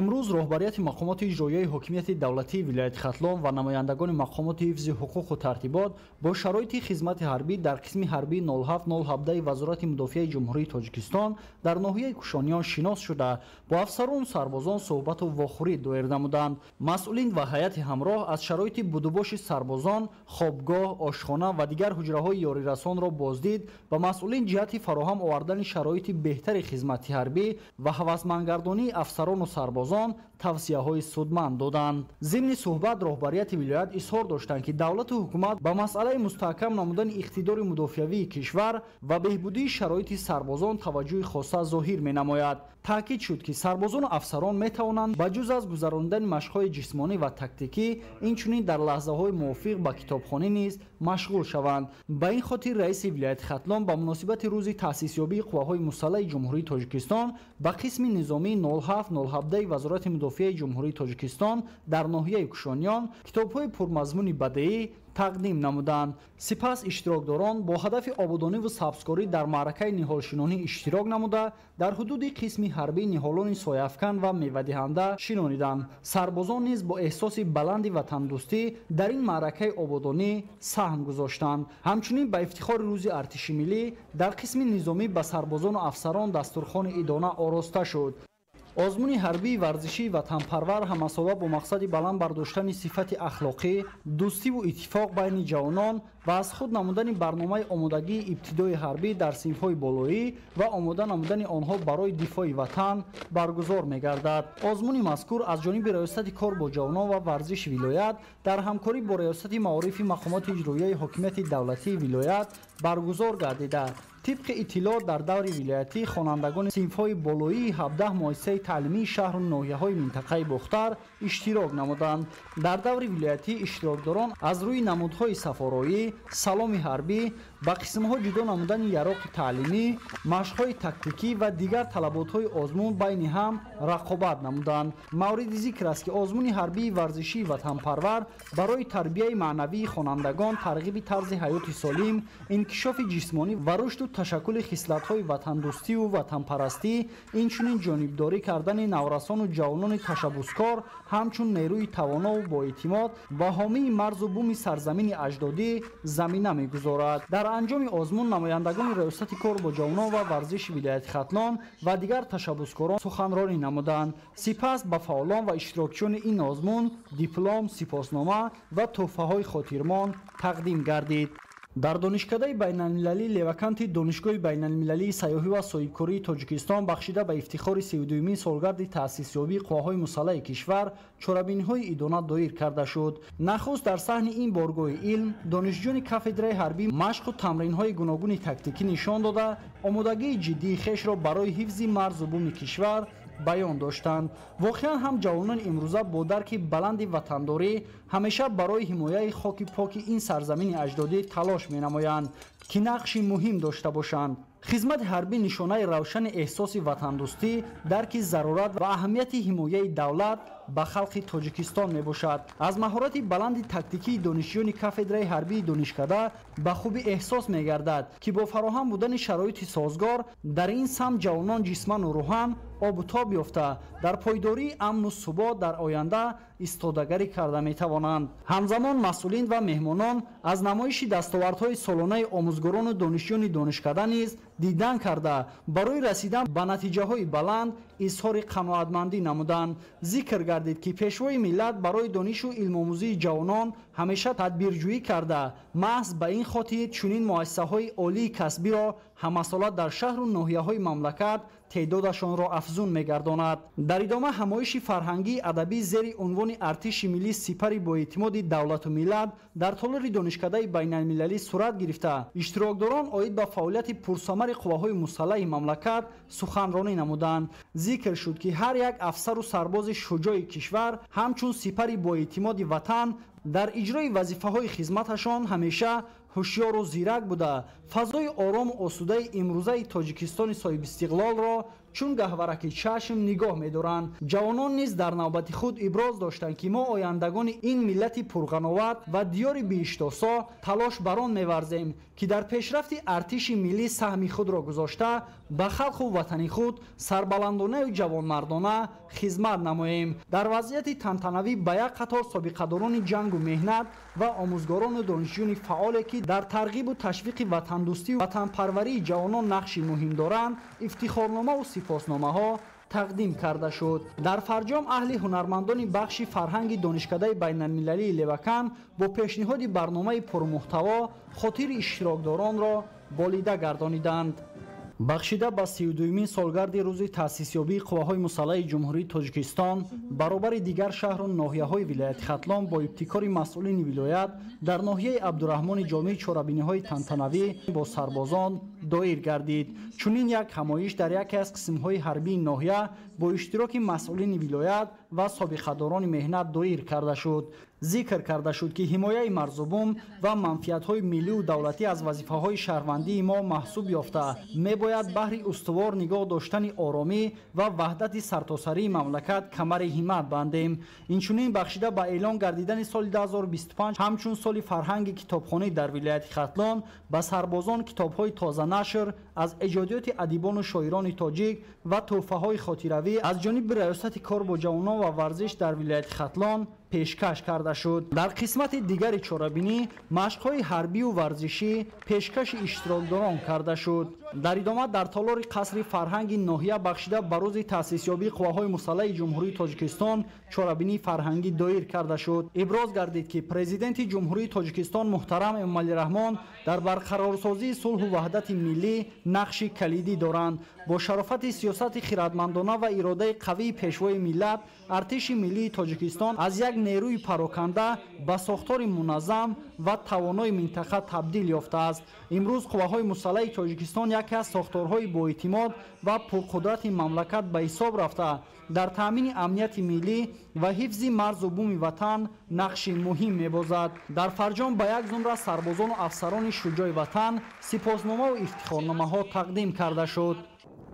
имрӯз роҳбарияти мақомоти иҷроияи ҳокимияти давлатии вилояти хатлон ва намояндагони мақомоти ҳифзи ҳуқуқу тартибот бо шароити хизмати ҳарбӣ дар қисми ҳарбии 07-07 вазорати мудофиаи ҷумҳурии тоҷикистон дар ноҳияи кушониён шинос шуда бо афсарону сарбозон суҳбату вохӯрӣ доир намуданд. масъулин ва ҳайати ҳамроҳ аз шароити будубоши сарбозон хобгоҳ ошхона ва дигар ҳуҷраҳои ёрирасонро боздид ба масъулин ҷиҳати фароҳам овардани шароити беҳтари хизмати ҳарбӣ ва ҳавасмандгардонии афсарону сарбозон тавсияҳои судманд доданд. зимни суҳбат роҳбарияти вилоят изҳор доштанд ки давлату ҳукумат ба масъалаи мустаҳкам намудани иқтидори мудофиавии кишвар ва беҳбудии шароити сарбозон таваҷҷӯҳи хоса зоҳир менамояд. таъкид шуд ки сарбозону афсарон метавонанд ба ҷуз аз гузарондани машқҳои ҷисмонӣ ва тактикӣ инчунин дар лаҳзаҳои мувофиқ ба китобхонӣ низ машғул шаванд. ба ин хотир раиси вилояти хатлон ба муносибати рӯзи таъсисёбии қувваҳои мусаллаҳи ҷумҳурии тоҷикистон ба қисми низомии 07-07 вазорати мудофиаи ҷумҳурии тоҷикистон дар ноҳияи кушониён китобҳои пурмазмуни бадеӣ тақдим намуданд. сипас иштирокдорон бо ҳадафи ободониву сабзкорӣ дар маъракаи ниҳолшинонӣ иштирок намуда дар ҳудуди қисми ҳарбии ниҳолони сояафкан ва мевадиҳанда шинониданд. сарбозон низ бо эҳсоси баланди ватандӯстӣ дар ин маъракаи ободонӣ саҳм гузоштанд. ҳамчунин ба ифтихори рӯзи артиши миллӣ дар қисми низомӣ ба сарбозону афсарон дастурхони идона ороста шуд. озмуни ҳарбии варзишии ватанпарвар ҳамасова бо мақсади баланд бардоштани сифати ахлоқӣ дӯстиву иттифоқ байни ҷавонон ва аз худ намудани барномаи омодагии ибтидои ҳарбӣ дар синфҳои болоӣ ва омода намудани онҳо барои дифои ватан баргузор мегардад. озмуни мазкур аз ҷониби раёсати кор бо ҷавонон ва варзиши вилоят дар ҳамкорӣ бо раёсати маорифи мақомоти иҷроияи ҳокимияти давлатии вилоят баргузор гардида طبق اطلاع در دور ولایتی خوانندگان صنف‌های بالایی 17 مؤسسه تعلیمی شهر و ناحیه‌های منطقه بختر اشتراک نمودند. در دور ولایتی اشتراکداران از روی نمودهای سفارایی، سلام حربی، با قسم‌ها جدا نمودن یراق تعلیمی، مشق‌های تاکتیکی و دیگر طلبات‌های آزمون بین هم رقابت نمودند. مورد ذکر است که آزمون حربی ورزشی وطنپرور برای تربیت معنوی خوانندگان، ترغیب طرز حیات سالم، انکشاف جسمانی و رشد و تشکل خصلت‌های وطندوستی و وطنپرستی، اینچنین جانبداری کردن نورسان و جوانان تشبثکار، همچون نیروی توانا و با اعتماد و حامی مرز و بوم سرزمین اجدادی زمینه می‌گذارد. در انجام آزمون نمایندگان ریاست کار با جوانان و ورزش ولایت ختلان و دیگر تشبثکاران سخنرانی نمودند. سپس به فعالان و اشتراکچیان این آزمون دیپلم، سپاسنامه و تحفه‌های خاطرمان تقدیم گردید. در دانشکده بین‌المللی لیوکانتی دانشگاه بین‌المللی سیاحی و صاحبکاری تاجیکستان بخشیده به افتخار 32مین سالگرد تأسیس‌یابی قواهای مسلح کشور چرابین‌های ایدانه دایر کرده شد. نخست در صحن این بارگاه علم دانشجویان کافدرای حربی مشق و تمرین‌های گوناگون تاکتیکی نشان داده آمادگی جدی خویش را برای حفظ مرز و بوم کشور بیان داشتند. واقعا هم جوانان امروزه با درک بلند وطنداری همیشه برای حمایت خاک پاک این سرزمین اجدادی تلاش می‌نمایند که نقشی مهم داشته باشند. خدمت حربی نشانه روشن احساس وطندوستی، درک ضرورت و اهمیت حمایت دولت به خلق تاجیکستان میباشد. از مهارت بلند تاکتیکی دانشجویان کافدرای حربی دانشکده به خوبی احساس میگردد که با فراهم بودن شرایط سازگار در این سمت جوانان جسماً و روحاً آب و تاب یافته در پایداری امن و ثبات در آینده ایستادگی کرده میتوانند. همزمان مسئولین و مهمانان از نمایش دستاوردهای سالانه آموزگاران و دانشجویان دانشکده نیز دیدن کرده برای رسیدن به نتیجه‌های بلند اظهار قناعتمندی نمودند. ذکر گردید که پیشوای ملت برای دانش و علم آموزی جوانان همیشه تدبیرجویی کرده. محض به این خاطر چنین مؤسسه‌های عالی کسبی را همسالت در شهر و ناحیه‌های مملکت تعدادشان را افزون می‌گرداند. در ادامه همایش فرهنگی ادبی زیر عنوان ارتش ملی سپری با اعتماد دولت و ملت در تالار دانشکده بین‌المللی صورت گرفته اشتراکداران عاید به فعالیت پرثمر قواهای مسلح مملکت سخنرانی نمودند. ذکر شد که هر یک افسر و سرباز شجاع کشور همچون سپری با اعتماد وطن در اجرای وظیفه‌های خدمتشان همیشه هوشیار و زیرک بوده فضای آرام و آسوده امروزه تاجیکستان صاحب استقلال را چون گهورک چشم نگاه می‌دارند. جوانان نیز در نوبت خود ابراز داشتند که ما آیندگان این ملت پرقناوت و دیار بی‌اشتاسا تلاش بران می‌ورزیم که در پیشرفت ارتش ملی سهم خود را گذاشته به خلق و وطن خود سربلندانه و جوانمردانه خدمت نماییم. در وضعیت تنتنوی به یک قطار سابقه‌داران جنگ و مهنت و آموزگاران و دانشجویان فعالی که در ترغیب و تشویق وطن دوستی و وطن پروری جوانان نقشی مهم دارند افتخارنامه و سپاسنامه‌ها تقدیم کرده شد. در فرجام اهل هنرمندان بخش فرهنگ دانشکده بین‌المللی لوکان با پیشنهاد برنامه پرمحتوا خاطر اشتراکداران را بالیده گردانیدند. بخشیده به 32مین سالگرد روز تأسیسیابی قواهای مسلح جمهوری تاجیکستان برابر دیگر شهر و ناحیه‌های ولایت ختلان با ابتکار مسئولین ولایت در ناحیه عبدالرحمن جامع چهاربینی‌های تنتنوی با سربازان دایر گردید. چنین یک همایش در یکی از قسم‌های حربی ناحیه با اشتراک مسئولین ولایت و سابقه‌داران مهنت دایر کرده شد. ذکر کرده شد که حمایت مرزبون و منفعت‌های ملی و دولتی از وظیفه‌های شهروندی ما محسوب یافته می‌باید بهر استوار نگاه داشتن آرامی و وحدت سرتاسری مملکت کمر همت بندیم. اینچنین بخشیده به اعلان گردیدن سال 2025 همچون سال فرهنگ کتابخانه در ولایت ختلان به سربازان کتاب‌های تازه نشر از ایجادیات ادیبان و شاعران تاجیک و تحفه‌های خاطروی از جانب ریاست کار با جوانان و ورزش در ولایت ختلان پیشکش کرده شد. در قسمت دیگر چهاربینی مشق‌های حربی و ورزشی پیشکش اشتراکداران کرده شد. در ادامه در تالار قصر فرهنگ ناحیه بخشیده به روز تأسیسیابی قواهای مسلح جمهوری تاجیکستان چهاربینی فرهنگی دایر کرده شد. ابراز گردید که پرزیدنت جمهوری تاجیکستان محترم امامعلی رحمان در برقرارسازی صلح و وحدت ملی نقش کلیدی دارند. با شرافت سیاست خردمندانه و اراده قوی پیشوای ملت ارتش ملی تاجیکستان از یک نیروی پراکنده به ساختار منظم و توانای منطقه تبدیل یافته است. امروز قواهای مسلح تاجیکستان یکی از ساختارهای با اعتماد و پرقدرت مملکت به حساب رفته در تامین امنیت ملی و حفظ مرز و بوم وطن نقش مهم می‌بازد. در فرجام به یک زمره سربازان و افسران شجاع وطن سپاسنامه و افتخارنامه‌ها تقدیم کرده شد.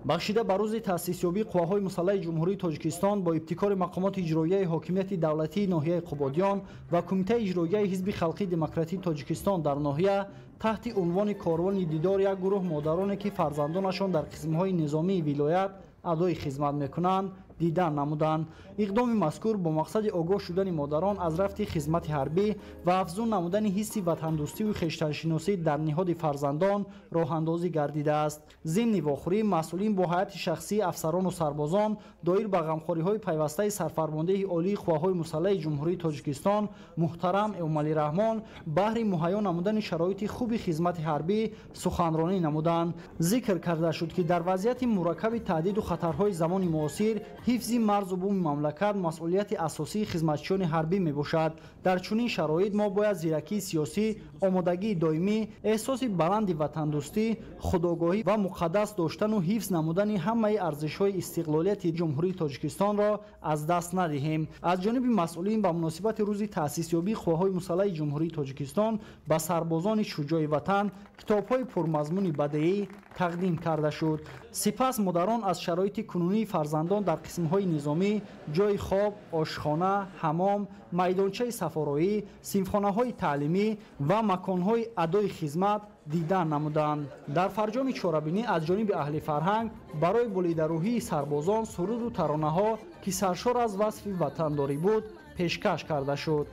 بخشیده بر روز تأسیسیابی قواهای مسلح جمهوری تاجیکستان با ابتکار مقامات اجرایی حاکمیت دولتی ناحیه قبادیان و کمیته اجرایی حزب خلقی دموکراتیک تاجیکستان در ناحیه تحت عنوان کاروان دیدار یک گروه مادرانی که فرزندانشان در قسمت‌های نظامی ولایت ادای خدمت می‌کنند دیدن نمودند. اقدام مذکور با مقصد آگاه شدن مادران از رفت خدمت حربی و افزون نمودن حس وطندوستی و خویشتن‌شناسی در نهاد فرزندان راه اندازی گردیده است. ضمن واخوری مسئولین با هیئت شخصی افسران و سربازان دایر به غمخوری‌های پیوسته سرفرمانده عالی قواهای مسلح جمهوری تاجیکستان محترم امامعلی رحمان بهر مهیا نمودن شرایط خوب خدمت حربی سخنرانی نمودند. ذکر کرده شد که در وضعیت مرکب تهدید و خطرهای زمان معاصر حفظ مرز و بوم مملکت مسئولیت اساسی خدمتچیان حربی میباشد. در چنین شرایط ما باید زیرکی سیاسی، آمادگی دائمی، احساس بلند وطندوستی، خودآگاهی و مقدس داشتن و حفظ نمودن همه ارزش‌های استقلالیت جمهوری تاجیکستان را از دست ندهیم. از جانب مسئولین به مناسبت روز تأسیسیابی قواهای مسلح جمهوری تاجیکستان به سربازان شجاع وطن کتاب‌های پرمضمون بدیعی تقدیم کرده شد. سپس مدیران از شرایط کنونی فرزندان در قسم‌های نظامی، جای خواب، آشخانه، حمام، میدانچه سفارایی، صنفخانه‌های تعلیمی و مکان‌های ادای خدمت دیدن نمودند. در فرجام چاره‌بینی از جانب اهل فرهنگ برای بلندروحی سربازان سرود و ترانه‌ها که سرشار از وصف وطنداری بود پیشکش کرده شد.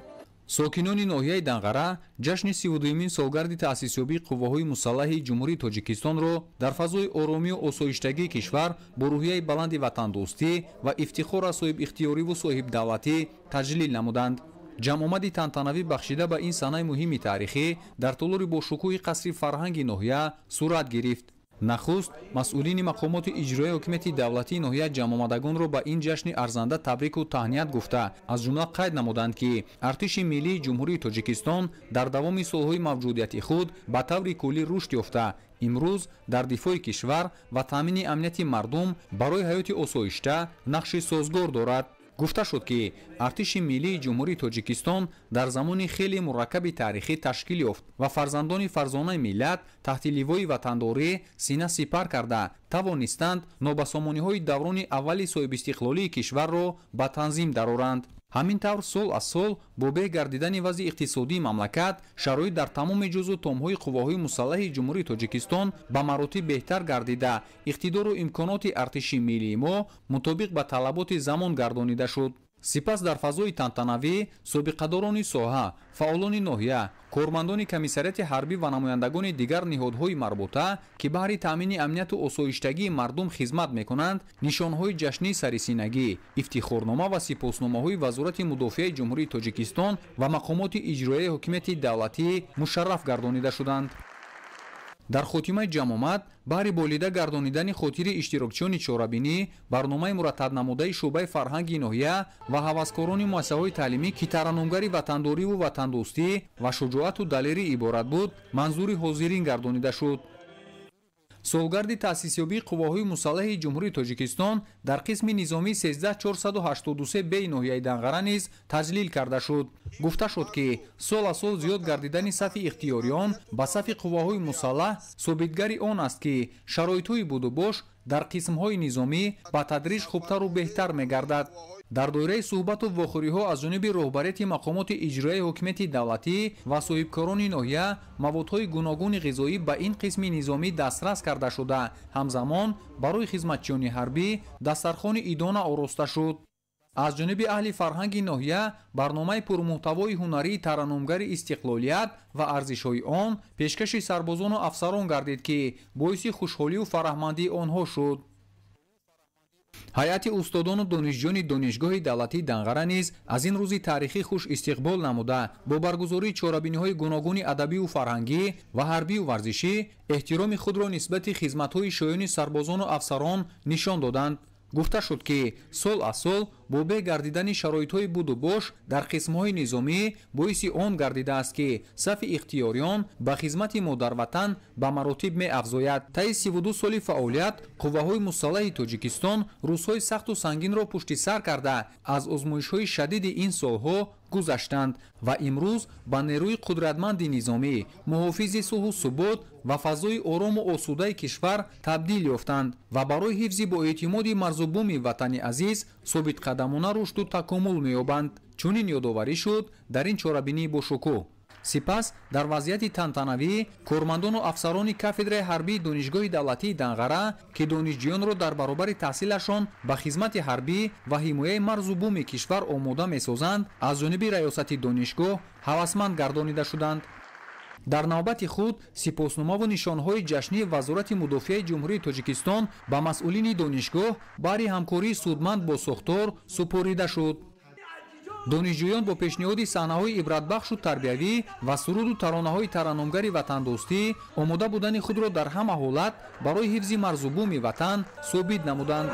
ساکنان ناحیه دنقره جشن 32مین سالگرد تأسیسیابی قواهای مسلح جمهوری تاجیکستان را در فضای آرامی و آسایشتگی کشور با روحیه بلند وطندوستی و افتخار از صاحب اختیاری و صاحب دولتی تجلیل نمودند. جمع‌آمدی تантанавӣ бахшида ба ин санаи муҳими таърихӣ дар толори бошукӯҳи қасри фарҳанги ноҳия сурат гирифт. нахуст масъулини мақомоти иҷроии ҳокимияти давлатии ноҳия ҷамъомадагонро ба ин ҷашни арзанда табрику таҳният гуфта аз ҷумла қайд намуданд ки артиши миллии ҷумҳурии тоҷикистон дар давоми солҳои мавҷудияти худ ба таври куллӣ рушд ёфта имрӯз дар дифои кишвар ва таъмини амнияти мардум барои ҳаёти осоишта нақши созгор дорад. гуфта шуд ки артиши миллии ҷумҳурии тоҷикистон дар замони хеле мураккаби таърихӣ ташкил ёфт ва фарзандони фарзонаи миллат таҳти ливои ватандорӣ сина сипар карда тавонистанд нобасомониҳои даврони аввали соҳибистиқлолии кишварро ба танзим дароранд. ҳамин тавр сол аз сол бо беҳ гардидани вазъи иқтисодии мамлакат шароит дар тамоми ҷузъу томҳои қувваҳои мусаллаҳи ҷумҳурии тоҷикистон ба маротиб беҳтар гардида иқтидору имконоти артиши миллии мо мутобиқ ба талаботи замон гардонида шуд. сипас дар фазои тантанавӣ собиқадорони соҳа, фаъолони ноҳия, кормандони комиссарияти ҳарбӣ ва намояндагони дигар ниҳодҳои марбута ки баҳри таъмини амнияту осоиштагии мардум хизмат мекунанд нишонҳои ҷашнии сарисинагӣ, ифтихорнома ва сипосномаҳои вазорати мудофиаи ҷумҳурии тоҷикистон ва мақомоти иҷроияи ҳокимияти давлатӣ мушарраф гардонида шуданд. дар хотимаи ҷамъомад баҳри болида гардонидани хотири иштирокчиёни чорабинӣ барномаи мураттабнамудаи шӯъбаи фарҳанги ноҳия ва ҳаваскорони муассисаҳои таълимӣ ки тараннумгари ватандориву ватандӯстӣ ва шуҷоату далерӣ иборат буд манзури ҳозирин гардонида шуд. солгарди таъсисёбии қувваҳои мусаллаҳи ҷумҳурии тоҷикистон дар қисми низомӣ 13483 беи ноҳияи данғара низ таҷлил карда шуд. гуфта шуд ки сол аз сол зиёд гардидани сафи ихтиёриён ба сафи қувваҳои мусаллаҳ собитгари он аст ки шароитҳои будубош дар қисмҳои низомӣ ба тадриҷ хубтару беҳтар мегардад. дар доираи суҳбату вохӯриҳо аз ҷониби роҳбарияти мақомоти иҷроияи ҳокимияти давлатӣ ва соҳибкорони ноҳия маводҳои гуногуни ғизоӣ ба ин қисми низомӣ дастрас карда шуда ҳамзамон барои хизматчиёни ҳарбӣ дастархони идона ороста шуд. аз ҷониби аҳли фарҳанги ноҳия барномаи пурмуҳтавои ҳунарии тараннумгари истиқлолият ва арзишҳои он пешкаши сарбозону афсарон гардид ки боиси хушҳолию фараҳмандии онҳо шуд. ҳайати устодону донишҷӯёни донишгоҳи давлатии данғара низ аз ин рӯзи таърихӣ хуш истиқбол намуда бо баргузории чорабиниҳои гуногуни адабию фарҳангӣ ва ҳарбию варзишӣ эҳтироми худро нисбати хизматҳои шоёни сарбозону афсарон нишон доданд. гуфта шуд ки сол аз сол бо беҳ гардидани шароитҳои будубош дар қисмҳои низомӣ боиси он гардидааст ки сафи ихтиёриён ба хизмати модарватан ба маротиб меафзояд. таи 32 соли фаъолият қувваҳои мусаллаҳи тоҷикистон рӯзҳои сахту сангинро пушти сар карда аз озмоишҳои шадиди ин солҳо гузаштанд ва имрӯз ба нерӯи қудратманди низомӣ муҳофизи сулҳу субот ва фазои орому осудаи кишвар табдил ёфтанд ва барои ҳифзи боэътимоди марзубуми ватани азиз собитқадамона рушду такомул меёбанд. чунин ёдоварӣ шуд дар ин чорабинии бошукӯҳ. сипас дар вазъияти тантанавӣ кормандону афсарони кафедраи ҳарбии донишгоҳи давлатии данғара ки донишҷӯёнро дар баробари таҳсилашон ба хизмати ҳарбӣ ва ҳимояи марзу буми кишвар омода месозанд аз ҷониби раёсати донишгоҳ ҳавасманд гардонида шуданд. дар навбати худ сипосномаву нишонҳои ҷашнии вазорати мудофиаи ҷумҳурии тоҷикистон ба масъулини донишгоҳ баҳри ҳамкории судманд бо сохтор супорида шуд. донишҷӯён бо пешниҳоди саҳнаҳои ибратбахшу тарбиявӣ ва суруду таронаҳои тараннумгари ватандӯстӣ омода будани худро дар ҳама ҳолат барои ҳифзи марзубуми ватан собит намуданд.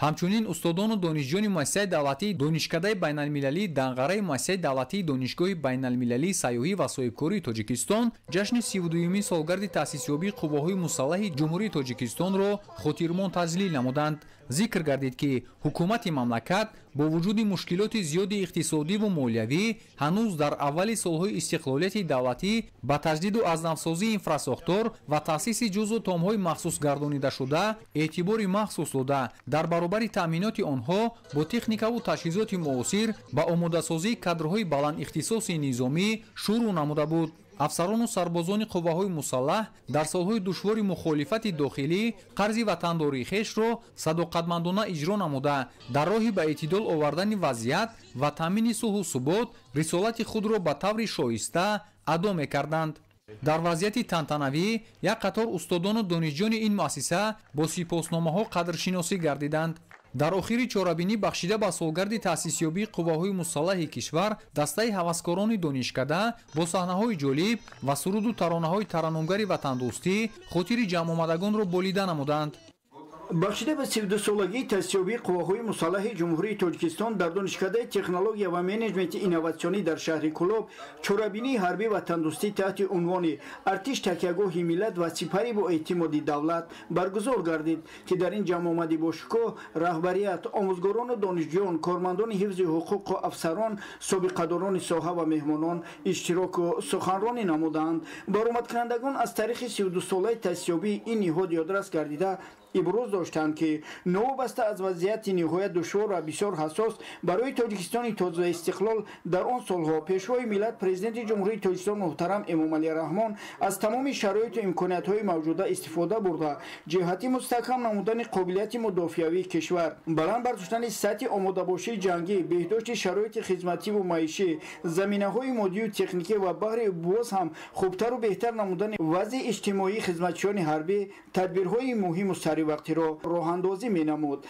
ҳамчунин устодону донишҷӯёни муассисаи давлатии донишкадаи байналмилалӣ данғараи муассисаи давлатии донишгоҳи байналмилалии сайёҳӣ ва соҳибкории тоҷикистон ҷашни 32-юмин солгарди таъсисёбии қувваҳои мусаллаҳи ҷумҳурии тоҷикистонро хотирмон таҷлил намуданд. зикр гардид ки ҳукумати мамлакат бо вуҷуди мушкилоти зиёди иқтисодиву молиявӣ ҳанӯз дар аввали солҳои истиқлолияти давлатӣ ба таҷдиду азнавсозии инфрасохтор ва таъсиси ҷузъу томҳои махсусгардонидашуда эътибори махсус дода дар баробари таъминоти онҳо бо техникаву таҷҳизоти муосир ба омодасозии кадрҳои баландихтисоси низомӣ шурӯъ намуда буд. афсарону сарбозони қувваҳои мусаллаҳ дар солҳои душвори мухолифати дохилӣ қарзи ватандории хешро садоқатмандона иҷро намуда дар роҳи ба эътидол овардани вазъият ва таъмини сулҳу субот рисолати худро ба таври шоиста адо мекарданд. дар вазъияти тантанавӣ як қатор устодону донишҷӯёни ин муассиса бо сипосномаҳо қадршиносӣ гардиданд. дар охири чорабинӣ бахшида ба солгарди таъсисёбии қувваҳои мусаллаҳи кишвар дастаи ҳаваскорони донишкада бо саҳнаҳои ҷолиб ва суруду таронаҳои тараннумгари ватандӯстӣ хотири ҷамъомадагонро болида намуданд. бахшида ба 32-солагии таъсисёбии қувваҳои мусаллаҳи ҷумҳурии тоҷикистон дар донишкадаи технология ва менеҷменти инноватсионӣ дар шаҳри кӯлоб чорабинии ҳарбӣ ва тандурустӣ таҳти унвони артиш такягоҳи миллат ва сипарӣ бо эътимоди давлат баргузор гардид ки дар ин ҷамъомадӣ бошукӯҳ раҳбарият, омӯзгорону донишҷӯён, кормандони ҳифзи ҳуқуқу афсарон, собиқадорони соҳа ва меҳмонон иштироку суханронӣ намуданд. баромадкунандагон аз таърихи 32-солаи таъсисёбии ин ниҳод ёдрас гардида иброз доштанд ки новобаста аз вазъияти ниҳоят душвор ва бисёр ҳассос барои тоҷикистони тоза истиқлол дар он солҳо пешвои миллат президенти ҷумҳурии тоҷикистон муҳтарам эмомалӣ раҳмон аз тамоми шароиту имкониятҳои мавҷуда истифода бурда ҷиҳати мустаҳкам намудани қобилияти мудофиавии кишвар, баланд бардоштани сатҳи омодабошии ҷангӣ, беҳдошти шароити хизмативу маишӣ, заминаҳои моддию техникӣ ва баҳри боз ҳам хубтару беҳтар намудани вазъи иҷтимоии хизматчиёни ҳарбӣ тадбирҳои муҳиму саривақтиро роҳандозӣ менамуд.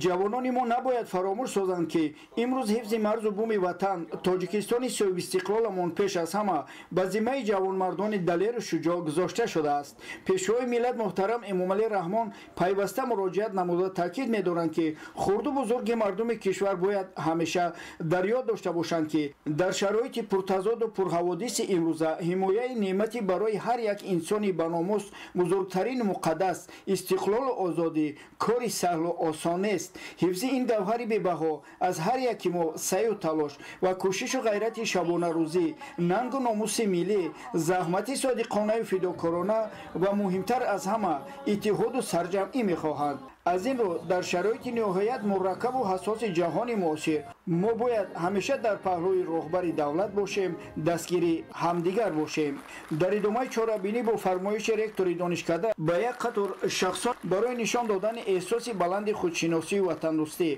ҷавонони мо набояд фаромӯш созанд ки имрӯз ҳифзи марзу буми ватан тоҷикистони соҳибистиқлоламон пеш аз ҳама ба зиммаи ҷавонмардони далеру шуҷоъ гузошта шудааст. пешвои миллат муҳтарам эмомалӣ раҳмон пайваста муроҷиат намуда таъкид медоранд ки хурду бузурги мардуми кишвар бояд ҳамеша дар ёд дошта бошанд ки дар шароити пуртазоду пурҳаводиси имрӯза ҳимояи неъмати барои ҳар як инсони баномус бузургтарину муқаддас истиқлолу озодӣ кори саҳлу осон нест. ҳифзи ин гавҳари бебаҳо аз ҳар яки мо саъю талош ва кӯшишу ғайрати шабонарӯзӣ, нангу номуси миллӣ, заҳмати содиқонаю фидокорона ва муҳимтар аз ҳама иттиҳоду сарҷамъӣ мехоҳанд. аз ин рӯ дар шароити ниҳоят мураккабу ҳассоси ҷаҳони муосир мо бояд ҳамеша дар паҳлӯи роҳбари давлат бошем, дастгири ҳамдигар бошем. дар идомаи чорабинӣ бо фармоиши ректори донишкада ба як қатор шахсон барои нишон додани эҳсоси баланди худшиносию ватандӯстӣ,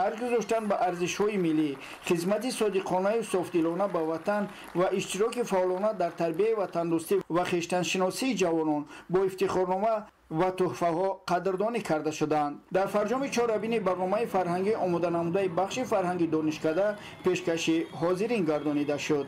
арз гузоштан ба арзишҳои миллӣ, хизмати содиқонаю софдилона ба ватан ва иштироки фаъолона дар тарбияи ватандӯстӣ ва хештаншиносии ҷавонон бо ифтихорнома ва тӯҳфаҳо қадрдонӣ карда шуданд. дар фарҷоми чорабини барномаи фарҳангӣ омода намудаи бахши фарҳанги донишкада пешкаши ҳозирин гардонида шуд.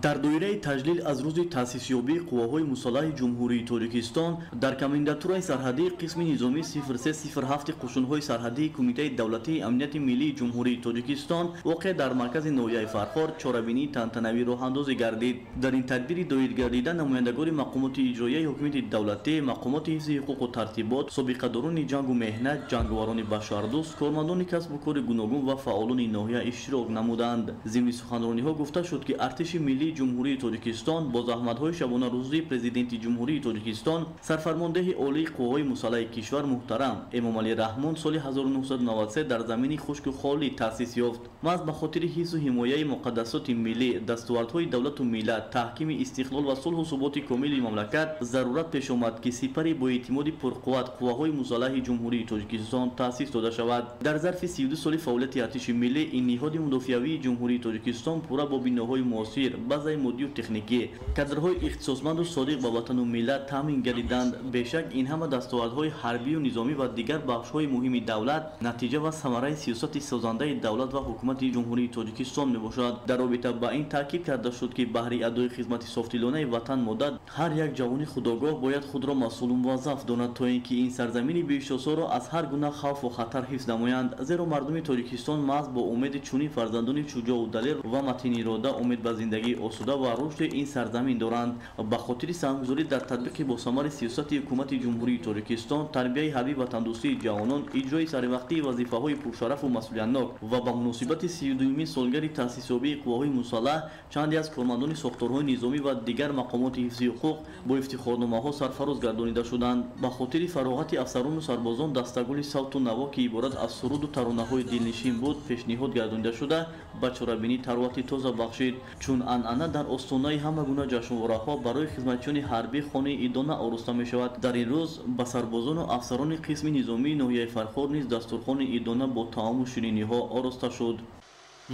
дар доираи таҷлил аз рӯзи таъсисёбии қувваҳои мусаллаҳи ҷумҳурии тоҷикистон дар комендатураи сарҳадии қисми низомии 0307 қушунҳои сарҳадии кумитаи давлатии амнияти миллии ҷумҳурии тоҷикистон воқеъ дар маркази ноҳияи фархор чорабинии тантанавӣ роҳандозӣ гардид. дар ин тадбири доир гардида намояндагони мақомоти иҷроияи ҳокимияти давлатӣ, мақомоти ҳифзи ҳуқуқу тартибот, собиқадорони ҷангу меҳнат, ҷанговарони башардӯст, кормандони касбу кори гуногун ва фаъолони ноҳия иштирок намуданд. зимни суханрониҳо гуфта шуд ки артиши миллии ҷумҳурии тоҷикистон бо заҳматҳои шабонарӯзии президенти ҷумҳурии тоҷикистон сарфармондеҳи олии қувваҳои мусаллаҳи кишвар муҳтарам эмомалӣ раҳмон соли 1993 дар замини хушку холӣ таъсис ёфт. маҳз ба хотири ҳифзу ҳимояи муқаддасоти миллӣ, дастувардҳои давлату миллат, таҳкими истиқлол ва сулҳу суботи комили мамлакат зарурат пеш омад ки сипари бо эътимоди пурқувват қувваҳои мусаллаҳи ҷумҳурии тоҷикистон таъсис дода шавад. дар зарфи 32 соли фаъолияти артиши миллӣ ин ниҳоди мудофиавии ҷумҳурии тоҷикистон пурра бо биноҳои муосир ба базаи моддию техникӣ, кадрҳои ихтисосманду содиқ ба ватану миллат таъмин гардиданд. Бешак ин ҳама дастовардҳои ҳарбию низомӣ ва дигар бахшҳои муҳими давлат натиҷа ва самараи сиёсати созандаи давлат ва ҳукумати ҷумҳурии Тоҷикистон мебошад. Дар робита ба ин таъкид карда шуд ки баҳри адои хизмати софдилонаи ватан модат ҳар як ҷавони худогоҳ бояд худро масъулу муваззаф донад то ин ки ин сарзамини бешосоро аз ҳар гуна хавфу хатар ҳифз намоянд. Зеро мардуми Тоҷикистон маҳз бо умеди чунин фарзандони шуҷоу далер ва матин ирода умед ба зиндагии осуда ва рушди ин сарзамин доранд. Ба хотири саҳмгузорӣ дар татбиқи босамари сиёсати ҳукумати ҷумҳурии Тоҷикистон, тарбияи ҳарбӣ ва тандурустии ҷавонон, иҷрои саривақтии вазифаҳои пуршарафу масъулиятнок ва ба муносибати 32-юми солгари таъсисёбии қувваҳои мусаллаҳ чанде аз кормандони сохторҳои низомӣ ва дигар мақомоти ҳифзи ҳуқуқ бо ифтихорномаҳо сарфароз гардонида шуданд. Ба хотири фароғати афсарону сарбозон дастагули савту наво ки иборат аз суруду таронаҳои дилнишин буд пешниҳод гардонида шуда ба чорабинӣ таровати тоза бахшид. Чун анъана дар остонаи ҳама гуна ҷашнвораҳо барои хизматчиёни ҳарбӣ хонаи идона ороста мешавад. Дар ин рӯз ба сарбозону афсарони қисми низомии ноҳияи Фархор низ дастурхони идона бо таому шириниҳо ороста шуд.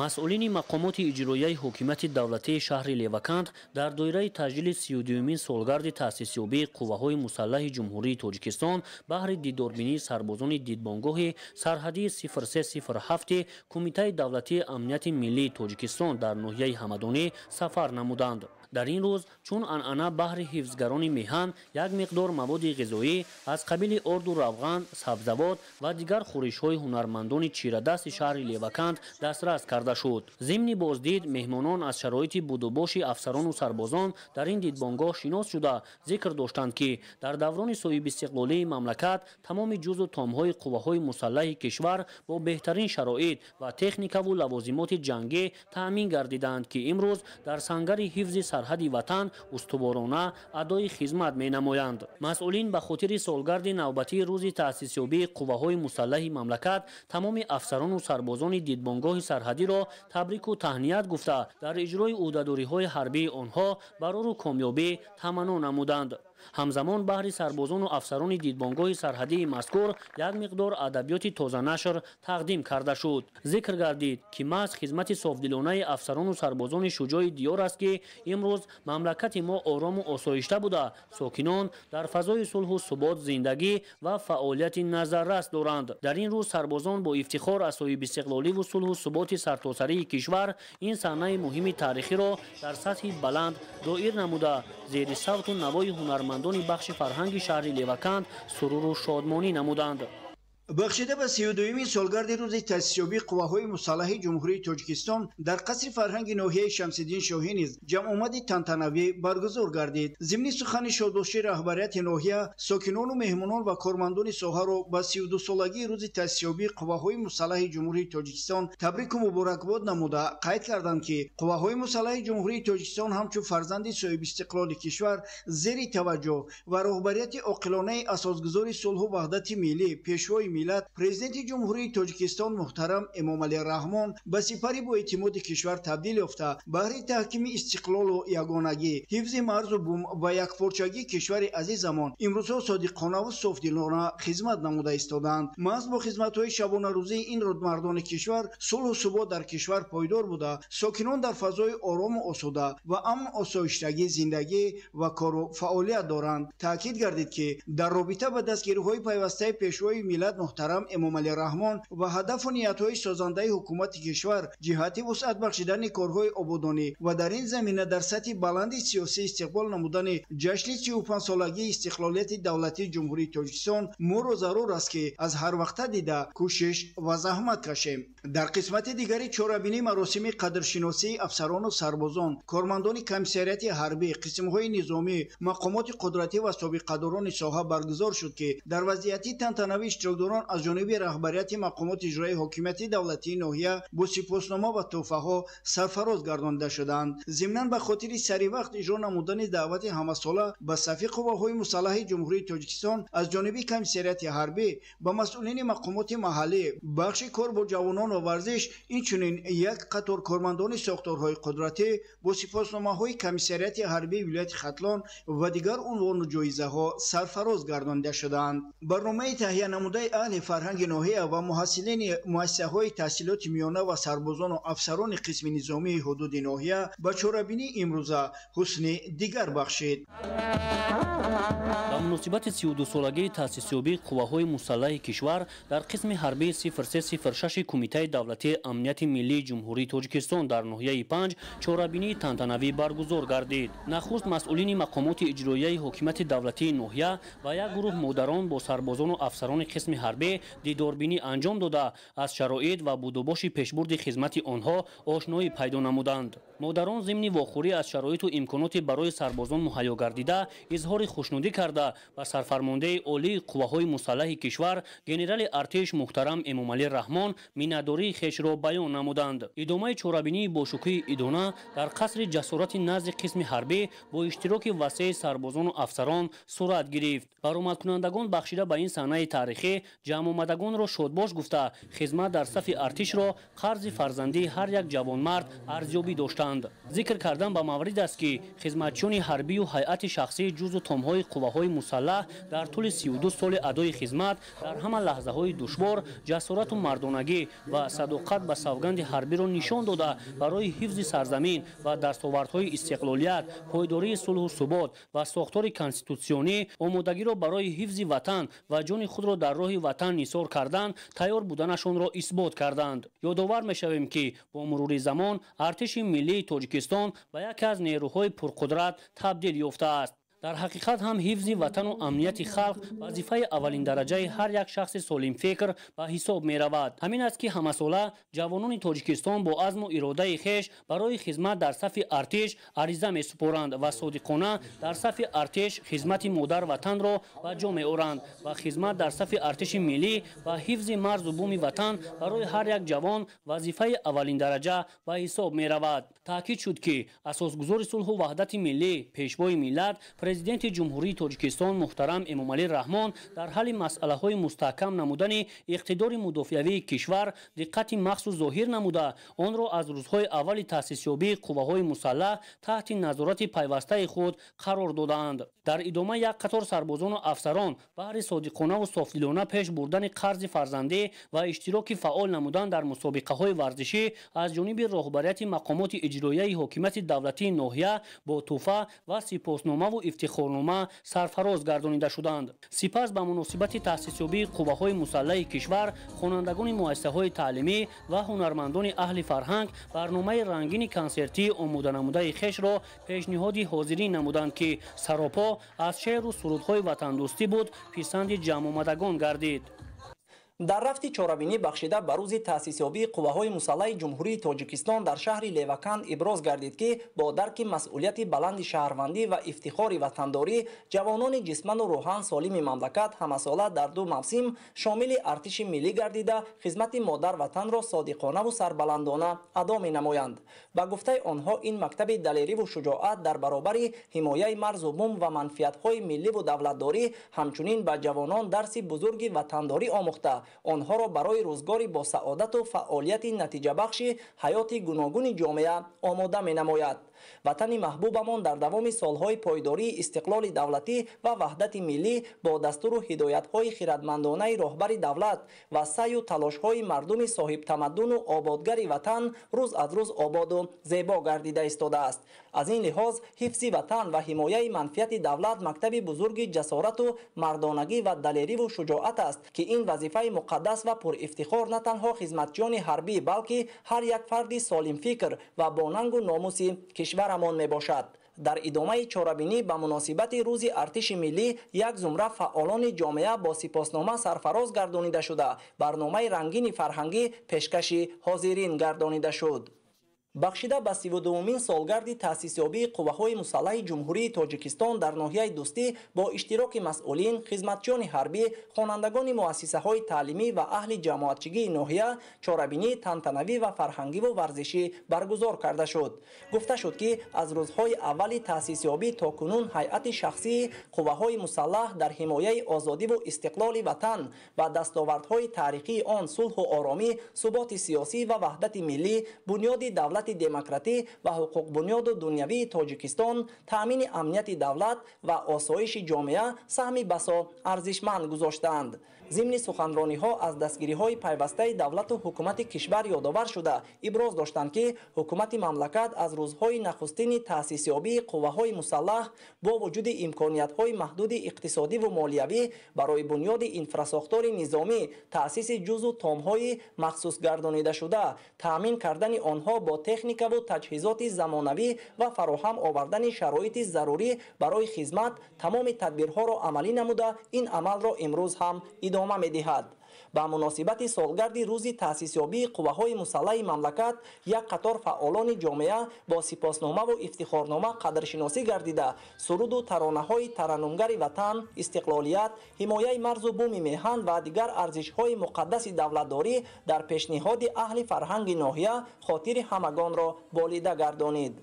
масъулини мақомоти иҷроияи ҳокимияти давлатии шаҳри Леваканд дар доираи таҷлили 32-юмин солгарди таъсисёбии қувваҳои мусаллаҳи ҷумҳурии Тоҷикистон баҳри дидорбинии сарбозони дидбонгоҳи сарҳадии 0307 Кумитаи давлатии амнияти миллии Тоҷикистон дар ноҳияи Ҳамадонӣ сафар намуданд. дар ин рӯз чун анъана баҳри ҳифзгарони меҳан як миқдор маводи ғизоӣ аз қабили орду равған, сабзавот ва дигар хӯришҳои ҳунармандони чирадасти шаҳри Леваканд дастрас карда шуд. зимни боздид меҳмонон аз шароити будубоши афсарону сарбозон дар ин дидбонгоҳ шинос шуда зикр доштанд ки дар даврони соҳибистиқлолии мамлакат тамоми ҷузу томҳои қувваҳои мусаллаҳи кишвар бо беҳтарин шароит ва техникаву лавозимоти ҷангӣ таъмин гардиданд ки имрӯз дар сангари ҳифзи сарҳади ватан устуворона адои хизмат менамоянд. масъулин ба хотири солгарди навбатии рӯзи таъсисёбии қувваҳои мусаллаҳи мамлакат тамоми афсарону сарбозони дидбонгоҳи сарҳадиро табрику таҳният гуфта дар иҷрои ӯҳдадориҳои ҳарбии онҳо барору комёбӣ таманно намуданд. ҳамзамон баҳри сарбозону афсарони дидбонгоҳи сарҳадии мазкур як миқдор адабиёти тозанашр тақдим карда шуд. зикр гардид ки маҳз хизмати софдилонаи афсарону сарбозони шуҷои диёр аст ки имрӯз мамлакати мо орому осоишта буда сокинон дар фазои сулҳу субот зиндагӣ ва фаъолияти назаррас доранд. дар ин рӯз сарбозон бо ифтихор аз соҳибистиқлоливу сулҳу суботи сартосарии кишвар ин саҳнаи муҳими таърихиро дар сатҳи баланд доир намуда зери савту навои ҳунармандони бахши фарҳанги шаҳри Леваканд суруру шодмонӣ намуданд. бахшида ба 32-юмин солгарди рӯзи таъсисёбии қувваҳои мусаллаҳи ҷумҳурии Тоҷикистон дар қасри фарҳанги ноҳияи Шамсиддин Шоҳӣ низ ҷамъомади тантанавӣ баргузор гардид. зимни сухани шодбошии раҳбарияти ноҳия сокинону меҳмонон ва кормандони соҳаро ба 32-солагии рӯзи таъсисёбии қувваҳои мусаллаҳи ҷумҳурии Тоҷикистон табрику муборакбод намуда қайд карданд ки қувваҳои мусаллаҳи ҷумҳурии Тоҷикистон ҳамчун фарзанди соҳибистиқлоли кишвар зери таваҷҷӯҳ ва роҳбарияти оқилонаи асосгузори сулҳу ваҳдати миллӣ пешвои миллат президенти ҷумҳурии Тоҷикистон муҳтарам Эмомалӣ Раҳмон ба сипари боэътимоди кишвар табдил ёфта баҳри таҳкими истиқлолу ягонагӣ, ҳифзи марзу бум ва якпорчагии кишвари азизамон имрӯзҳо содиқонаву софдилона хизмат намуда истоданд. маҳз бо хизматҳои шабонарӯзии ин рӯдмардони кишвар сулҳу субот дар кишвар пойдор буда сокинон дар фазои орому осуда ва амн осоиштагӣ зиндагӣ ва кору фаъолият доранд. таъкид гардид ки дар робита ба дастгириҳои пайвастаи пешвои миллат муҳтарам Эмомалӣ Раҳмон ва ҳадафу ниятҳои созандаи ҳукумати кишвар ҷиҳати вусъат бахшидани корҳои ободонӣ ва дар ин замина дар сатҳи баланди сиёсӣ истиқбол намудани ҷашни 35-солагии истиқлолияти давлатии ҷумҳурии Тоҷикистон моро зарур аст ки аз ҳарвақта дида кӯшиш ва заҳмат кашем. дар қисмати дигари чорабинӣ маросими қадршиносии афсарону сарбозон, кормандони комиссарияти ҳарбӣ, қисмҳои низомӣ, мақомоти қудратӣ ва собиқадорони соҳа баргузор шуд ки дар вазъияти тантанавӣ иштирокдорон аз ҷониби раҳбарияти мақомоти иҷроии ҳокимияти давлатии ноҳия бо сипоснома ва тӯҳфаҳо сарфароз гардонида шуданд. зимнан ба хотири саривақт иҷро намудани даъвати ҳамасола ба сафи қувваҳои мусаллаҳи ҷумҳурии Тоҷикистон аз ҷониби комиссарияти ҳарбӣ ба масъулини мақомоти маҳаллӣ, бахши кор бо ҷавонон ва варзиш, инчунин як қатор кормандони сохторҳои қудратӣ бо сипосномаҳои комиссарияти ҳарбии вилояти Хатлон ва дигар унвону ҷоизаҳо сарфароз гардонида шуданд. барномаи таҳия намудаи اهل فرهنگ ناحیه و محصلین مؤسسه‌های تحصیلات میانه و سربازان و افسران قسم نظامی حدود ناحیه به چورابینی امروزه حسن دیگر بخشید. با مناسبت 32 سالگی تأسیسیابی قواهای مسلح کشور در قسم حربی 0306 کمیته دولتی امنیت ملی جمهوری تاجیکستان در ناحیه 5 چورابینی تنتنوی برگزار گردید. نخست مسئولین مقامات اجرایی حکومت دولتی ناحیه و یک گروه مدران با سربازان و افسران قسم حربی دیداربینی انجام داده از شرایط و بودوباش پیشبرد خدمت آنها آشنایی پیدا نمودند. مدران ضمن واخوری از شرایط و امکانات برای سربازان مهیا گردیده اظهار خوشنودی کرده و سرفرمانده عالی قواهای مسلح کشور گنرال ارتش محترم امامعلی رحمان میناداری خیش را بیان نمودند. ادامه چورابینی با شکوه ادانه در قصر جسارت نزد قسم حربی با اشتراک وسیع سربازان و افسران صورت گرفت. برآمدکنندگان بخشیده به این صحنه تاریخی جمع آمدگان را شادباش گفته خدمت در صف ارتش را قرض فرزندی هر یک جوانمرد ارزیابی داشتند. ذکر کردن به مورد است که خدمتچیان حربی و هیئت شخصی جزو تامهای قواهای مسلح در طول 32 سال ادای خدمت در همه لحظه های دشوار جسارت و مردانگی و صداقت به سوگند حربی را نشان داده برای حفظ سرزمین و دستاوردهای استقلالیت، پایداری صلح و ثبات و ساختار کنستیتوسیونی آمادگی را برای حفظ وطن و جان خود را در راه وطن نثار کردن تیار بودنشان را اثبات کردند. یادآور می‌شویم که با مرور زمان ارتش ملی تاجیکستان به یکی از نیروهای پرقدرت تبدیل یافته است. در حقیقت هم حفظ وطن و امنیت خلق وظیفه اولین درجه هر یک شخص سالم فکر به حساب می رود. همین است که همساله جوانان تاجیکستان با عزم و اراده خویش برای خدمت در صف ارتش عریضه می سپارند و صادقانه در صف ارتش خدمت مادر وطن را به جا می آورند و خدمت در صف ارتش ملی و حفظ مرز و بوم وطن برای هر یک جوان وظیفه اولین درجه به حساب می رود. تاکید شد که اساسگذار صلح و وحدت ملی پیشوای ملت پرزیدنت جمهوری تاجیکستان محترم امامعلی رحمان در حل مسئله‌های مستحکم نمودن اقتدار مدافعوی کشور دقت مخصوص ظاهر نموده آن را از روزهای اول تأسیسیابی قواهای مسلح تحت نظارت پیوسته خود قرار دادند. در ادامه یک قطار سربازان و افسران بهر صادقانه و صافدلانه پیش بردن قرض فرزندی و اشتراک فعال نمودن در مسابقه‌های ورزشی از جانب رهبریت مقامات اجرایی حکومت دولتی ناحیه با تحفه و سپاسنامه و افتخارنامه سرفراز گردانیده شدند. سپس به مناسبت تأسیسیابی قواهای مسلح کشور خوانندگان مؤسسه‌های تعلیمی و هنرمندان اهل فرهنگ برنامه رنگین کنسرتی آماده نموده خویش را پیشنهاد حاضرین نمودند که سراپا از شعر و سرودهای وطن دوستی بود پسند جمع آمدگان گردید. در رفت چورابینی بخشیده به روز تأسیسیابی قواهای مسلح جمهوری تاجیکستان در شهر لیوکند ابراز گردید که با درک مسئولیت بلند شهروندی و افتخار وطنداری جوانان جسمانی و روحان سالم مملکت همساله در دو موسم شامل ارتش ملی گردیده خدمت مادر وطن را صادقانه و سربلندانه ادا می‌نمایند. با گفته آنها این مکتب دلیری و شجاعت در برابر حمایت مرز و بوم و منفعت‌های ملی و دولتداری همچنین به جوانان درس بزرگ وطنداری آموخته آنها را برای روزگاری با سعادت و فعالیت نتیجه بخش حیات گوناگون جامعه آماده می نماید. وطن محبوبمان در دوام سالهای پایداری استقلال دولتی و وحدت ملی با دستور و هدایت‌های خردمندانه رهبر دولت و سعی و تلاش‌های مردم صاحب تمدن و آبادگر وطن روز از روز آباد و زیبا گردیده ایستاده است. از این لحاظ حفظ وطن و حمایت منفعت دولت مکتب بزرگ جسارت و مردانگی و دلیری و شجاعت است که این وظیفه مقدس و پر افتخار نه تنها خدمتچیان حربی بلکه هر یک فرد سالم فکر و با ننگ و ناموس کشورمان می باشد. در ادامه چورابینی به مناسبت روز ارتش ملی یک زمره فعالان جامعه با سپاسنامه سرفراز گردانیده شده برنامه رنگین فرهنگی پیشکش حاضرین گردانیده شد. بخشیده به 32مین سالگرد تأسیسیابی قواهای مسلح جمهوری تاجیکستان در ناحیه دوستی با اشتراک مسئولین، خدمتچیان حربی، خوانندگان مؤسسه‌های تعلیمی و اهل جماعتچگی ناحیه چورابینی تنتنوی و فرهنگی و ورزشی برگزار کرده شد. گفته شد که از روزهای اول تأسیسیابی تا کنون هیئت شخصی قواهای مسلح در حمایت آزادی و استقلال وطن و دستاوردهای تاریخی آن صلح و آرامی، ثبات سیاسی و وحدت ملی، بنیاد دولت دموکراتی و حقوق بنیاد دنیوی تاجیکستان، تامین امنیت دولت و آسایش جامعه سهمی بسا ارزشمند گذاشتند. ضمن سخنرانی‌ها از دستگیری‌های پیوسته دولت و حکومت کشور یادآور شده ابراز داشتند که حکومت مملکت از روزهای نخستین تأسیسیابی قوه‌های مسلح با وجود امکانیت‌های محدود اقتصادی و مالیوی برای بنیاد انفراساختار نظامی تأسیس جزء تام‌های مخصوص گردانیده شده تأمین کردن آنها با تکنیک و تجهیزات زمانوی و فراهم آوردن شرایط ضروری برای خدمت تمام تدبیرها را عملی نموده این عمل را امروز هم ادامه می‌دهد. با مناسبت سالگرد روز تأسیسیابی قوه‌های مسلح مملکت یک قطار فعالان جامعه با سپاسنامه و افتخارنامه قدرشناسی گردیده سرود و ترانه‌های ترنمگر وطن، استقلالیت، حمایت مرز و بوم میهن و دیگر ارزش‌های مقدس دولتداری در پیشنهاد اهل فرهنگ ناحیه خاطر همگان را بالیده گردانید.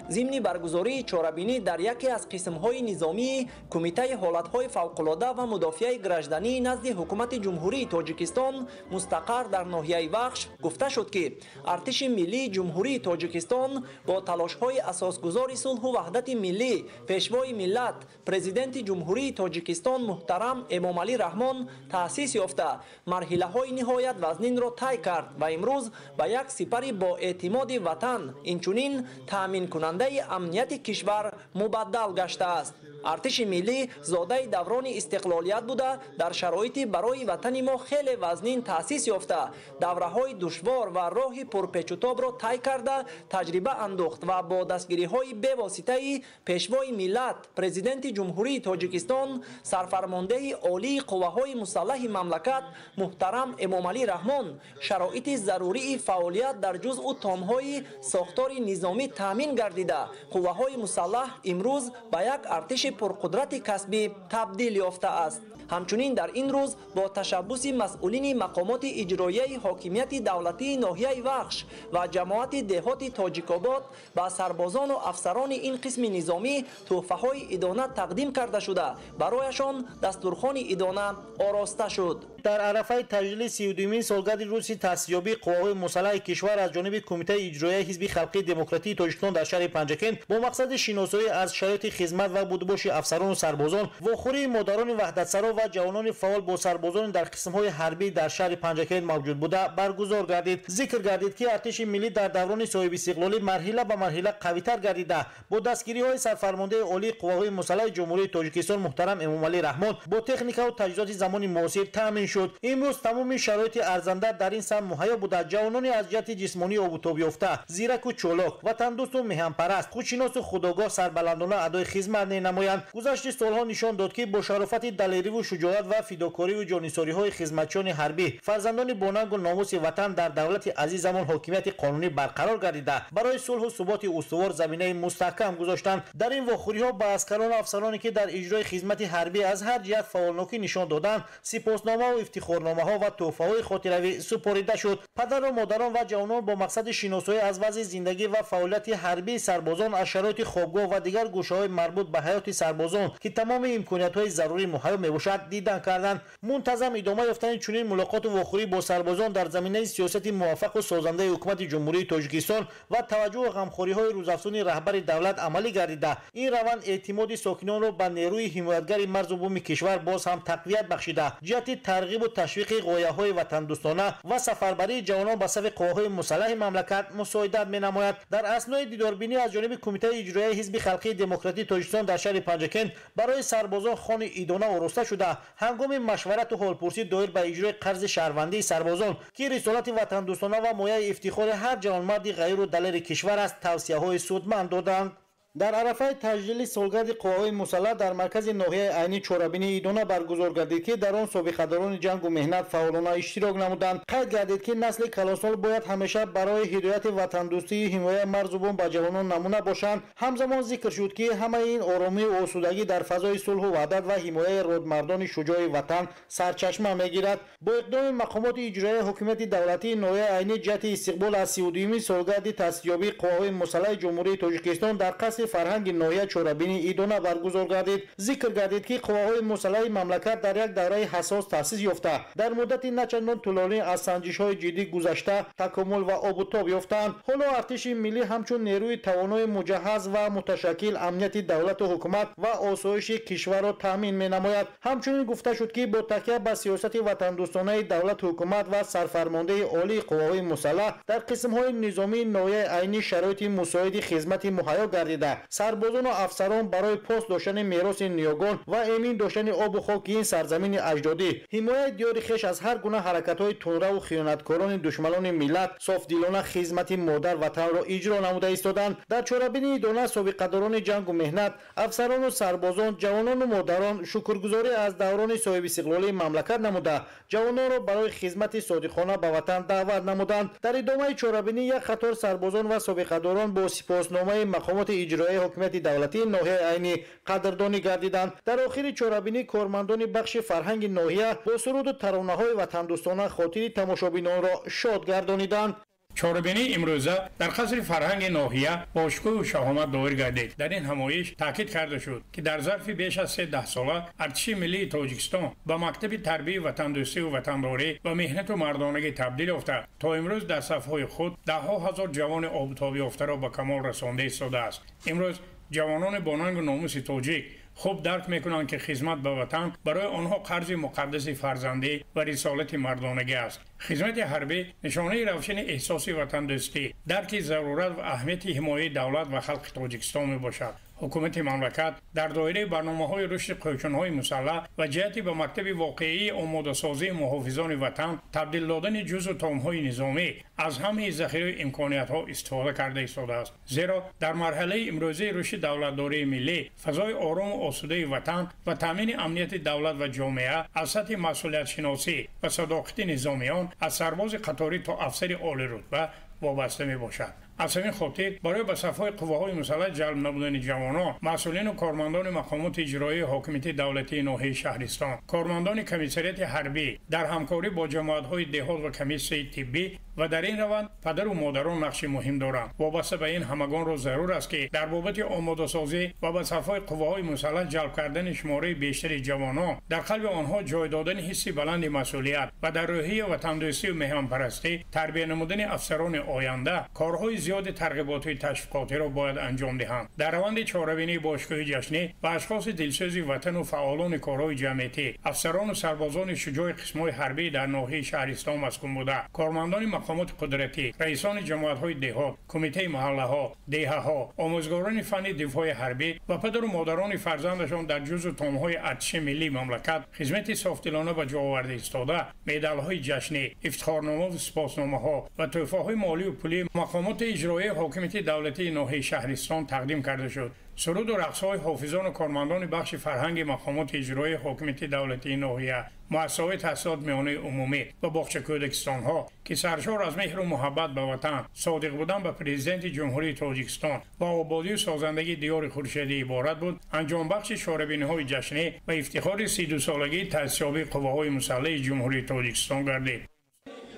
ضمن برگزاری چاره‌بینی در یکی از قسم‌های نظامی کمیته حالت‌های فوق‌العاده و مدافع گرجدنی نزد حکومت جمهوری تاجیکستان مستقر در ناحیه وخش گفته شد که ارتش ملی جمهوری تاجیکستان با تلاش‌های اساسگذار صلح و وحدت ملی پیشوای ملت پرزیدنت جمهوری تاجیکستان محترم امامعلی رحمان تأسیس یافته مرحله‌های نهایت وزنین را طی کرد و امروز به یک سپر با اعتماد وطن اینچنین تأمین کننده امنیت کشور مبدل گشته است. ارتش ملی زاده دوران استقلالیت بوده در شرایطی برای وطن ما خیلی وزنین تأسیس یافته دوره‌های دشوار و راه پرپیچ و تاب را طی کرده تجربه اندوخت و با دستگیری‌های بی‌واسطه پیشوای ملت پرزیدنت جمهوری تاجیکستان سرفرمانده عالی قوه‌های مسلح مملکت محترم امامعلی رحمان شرایط ضروری فعالیت در جزء تام‌های ساختار نظامی تامین گردیده قوه‌های مسلح امروز به یک ارتش پرقدرت کسبی تبدیل یافته است. همچنین در این روز با تشبث مسئولین مقامات اجرایی حاکمیت دولتی ناحیه وخش و جماعت دهات تاجیک‌آباد به سربازان و افسران این قسم نظامی تحفه‌های عیدانه تقدیم کرده شده برایشان دستورخوان عیدانه آراسته شد. در عرفه تجلیل 32مین سالگرد روز تأسیسیابی قوه‌های مسلح کشور از جانب کمیته اجرایی حزب خلقی دموکراتیک تاجیکستان در شهر پنجکند با مقصد شناسایی از شرایط خدمت و بودباش افسران و سربازان و خوری مداران وحدت‌سرا و جوانان فعال با سربازان در قسم‌های حربی در شهر پنجکند موجود بوده برگزار گردید. ذکر گردید که ارتش ملی در دوران صاحب استقلالی مرحله به مرحله قوی‌تر گردیده با دستگیری‌های سرفرمانده عالی قوه‌های مسلح جمهوری تاجیکستان محترم امامعلی رحمان با تکنیک و تجهیزات زمان معاصر تامین شد. امروز تمام شرایط ارزنده در این سمت مهیا بوده. جوانان از جهت جسمانی آبوتاب یافته زیرک و چالاک وطن دوست و مهمپرست خودشناس و خودآگاه سربلندانه ادای خدمت نمایند. گذشته سالها نشان داد که با شرافت دلیری و شجاعت و فداکاری و جانساری‌های خدمتچیان حربی فرزندان باننگ و ناموس وطن در دولت عزیز زمان حاکمیت قانونی برقرار گردیده برای صلح و ثبات استوار زمینه مستحکم گذاشتند. در این واخوری‌ها به عسکران و افسرانی که در اجرای خدمت حربی از هر جهت فعالناکی نشان دادند سپاسنامه و افتخارنامه‌ها و تحفه‌های خاطروی سپرده شد. پدر و مادران و جوانان با مقصد شناسایی از وضع زندگی و فعالیت حربی سربازان از شرایط خوابگاه و دیگر گوشه‌های مربوط به حیات سربازان که تمام امکانیت‌های ضروری مهیا میباشد دیدن کردند. منتظم ادامه یافتن چنین ملاقات و واخوری با سربازان در زمینه سیاست موفق و سازنده حکومت جمهوری تاجیکستان و توجه و غمخوری‌های روزافزون رهبر دولت عملی گردیده. این روند اعتماد ساکنان را به نیروی حمایتگر مرز و بوم کشور باز هم تقویت بخشیده جهت ترغیب و تشویق غایه‌های وطن دوستانه و سفربری جوانان به صف قوه‌های مسلح مملکت مساعدت می‌نماید. در اثنای دیداربینی از جانب کمیته اجرایی حزب خلقی دموکراتیک تاجیکستان در شهر پنجکند برای سربازان خوان عیدانه آراسته شده هنگام مشورت و حالپرسی دایر به اجرای قرض شهروندی سربازان که رسالت وطن دوستانه و مایه افتخار هر جوانمردی غیر و دلیر کشور است توصیه‌های سودمند دادند. در عرفه تجلیل سالگرد قوه‌های مسلح در مرکز ناحیه عینی چاره‌بینی عیدانه برگزار گردید که در آن سابقه‌داران جنگ و مهنت فعالانه اشتراک نمودند. قید گردید که نسل کلانسال باید همیشه برای هدایت وطن دوستی حمایت مرز و بوم به جوانان نمونه باشند. همزمان ذکر شد که همه این آرامی و آسودگی در فضای صلح و وحدت و حمایت رودمردان شجاع وطن سرچشمه میگیرد. با اقدام مقامات اجرایی حکومت دولتی ناحیه عینی جهت استقبال از 32مین سالگرد تأسیسیابی قوه‌های مسلح جمهوری تاجیکستان در قصد قصر فرهنگ ناحیه چورابینی ایدونا برگزار گردید. ذکر گردید که قواهای مسلح مملکت در یک دوره حساس تأسیس یافته در مدت نچندان طولانی از سنجش‌های جدی گذشته تکامل و آب و تاب یافتند. حالا ارتش ملی همچون نیروی توانای مجهز و متشکل امنیت دولت و حکومت و آسایش کشور را تامین می‌نماید. همچنین گفته شد که با تکیه به سیاست وطن دوستانه دولت و حکومت و سرفرمانده عالی قواهای مسلح در قسم‌های نظامی ناحیه عینی شرایط مساعد خدمت مهیا گردیده سربازان و افسران برای پاس داشتن میراث نیاگان و امین داشتن آب و خاک این سرزمین اجدادی حمایت دیار خویش از هر گونه حرکت‌های تندرو و خیانتکاران دشمنان ملت صافدلانه خدمت مادر وطن را اجرا نموده ایستادند. در چورابینی دانه سابقه‌داران جنگ و مهنت افسران و سربازان جوانان و مادران شکرگزاری از دوران صاحب استقلالی مملکت نموده جوانان را برای خدمت صادقانه به وطن دعوت نمودند. در ادامه چورابینی یک قطار سربازان و سابقه‌داران با سپاسنامه مقامات اجرایی حکومت دولتی ناحیه عینی قدردانی گردیدند. در آخر چورابینی کارمندان بخش فرهنگ ناحیه با سرود و ترانه‌های وطن دوستانه خاطر تماشابینان را شاد گردانیدند. چورابینی امروزه در قصر فرهنگ ناحیه با شکوه و شهامت دایر گردید. در این همایش تاکید کرده شد که در ظرف بیش از 13 ساله ارتش ملی تاجیکستان با مکتب تربیت وطن دوستی و وطنداری و مهنت و مردانگی تبدیل یافته تا امروز در صفهای خود ده‌ها هزار جوان آبتابی یافته را به کمال رسانده ایستاده است. امروز جوانان با ننگ و ناموس تاجیک خوب درک میکنند که خدمت به وطن برای آنها قرض مقدس فرزندی و رسالت مردانگی است. خدمت حربی نشانه روشن احساس وطن دوستی، درک ضرورت و اهمیت حمایت دولت و خلق تاجیکستان می باشد. حکومت مملکت در دایره برنامه‌های رشد قوچان‌های مسلح و جهتی به مکتب واقعی آماده‌سازی محافظان وطن تبدیل دادن جزء تام‌های نظامی از همه ذخیره امکانیت‌ها استفاده کرده ایستاده است. زیرا در مرحله امروزی رشد دولتداری ملی فضای آرام و آسوده وطن و تامین امنیت دولت و جامعه از سطح مسئولیت شناسی و صداقت نظامیان از سرباز قطاری تا افسر عالی رتبه وابسته می باشد. از همین خاطر برای به صفهای قواهای مسلح جلب نمودن جوانان، مسئولین و کارمندان مقامات اجرایی حاکمیت دولتی ناحیه شهرستان، کارمندان کمیسریت حربی در همکاری با جماعت‌های دهات و کمیسیون طبی و در این روند پدر و مادران نقش مهم دارند. وابسته به این همگان را ضرور است که در بابت آماده‌سازی و به صفهای قواهای مسلح جلب کردن شماره بیشتر جوانان در قلب آنها جای دادن حس بلند مسئولیت و در روحیه وطن‌دوستی و مهمانپرستی تربیت نمودن افسران آینده کارهای زیاد ترغیباتی تشویقاتی را باید انجام دهند. در روند چهاربینی باشگاه جشنی و اشخاص دلسوز وطن و فعالان کارهای جمعیتی، افسران و سربازان شجاع قسم‌های حربی در ناحیه شهرستان مسکون بوده، کارمندان مقامات قدرتی، رئیسان جماعت‌های دهات، کمیته محله‌ها، دهه‌ها، آموزگاران فن دفاع حربی و پدر و مادران فرزندشان در جزء تام‌های ارتش ملی مملکت خدمت صافدلانه به جا آورده ایستاده، مدال‌های جشنی، افتخارنامه و سپاسنامه‌ها و تحفه‌های مالی و پولی مقامات اجرایی حاکمیت دولتی ناحیه شهرستان تقدیم کرده شد. سرود و رقص‌های حافظان و کارمندان بخش فرهنگ مقامات اجرایی حاکمیت دولتی ناحیه، مؤسسه‌های تحصیلات میانه عمومی و باغچه کودکستان‌ها که سرشار از مهر و محبت به وطن، صادق بودن به پرزیدنت جمهوری تاجیکستان و آبادی و سازندگی دیار خورشیدی عبارت بود، انجام بخش چهاربینی‌های جشنی و افتخار 32 سالگی تأسیس‌یابی قواهای مسلح جمهوری تاجیکستان گردید.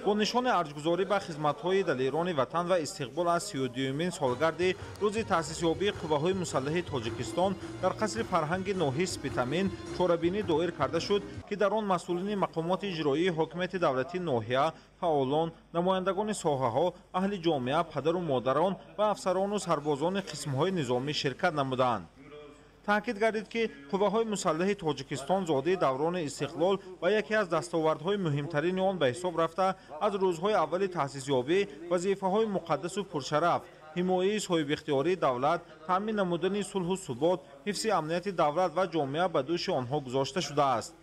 با نشان ارجگذاری به خدمت‌های دلیران وطن و استقبال از 32مین سالگرد روز تأسیس‌یابی قواهای مسلح تاجیکستان در قصر فرهنگ ناحیه سپیتامین چهاربینی دایر کرده شد که در آن مسئولین مقامات اجرایی حاکمیت دولتی ناحیه، فعالان، نمایندگان ساحه‌ها، اهل جامعه، پدر و مادران و افسران و سربازان قسم‌های نظامی شرکت نمودند. تاکید گردید که قواهای مسلح تاجیکستان زاده دوران استقلال و یکی از دستاوردهای مهمترین آن به حساب رفته از روزهای اول تأسیس یابی وظیفه‌های مقدس و پرشرف، حمایت صاحب اختیاری دولت، تامین نمودن صلح و ثبات، حفظ امنیت دولت و جامعه به دوش آنها گذاشته شده است.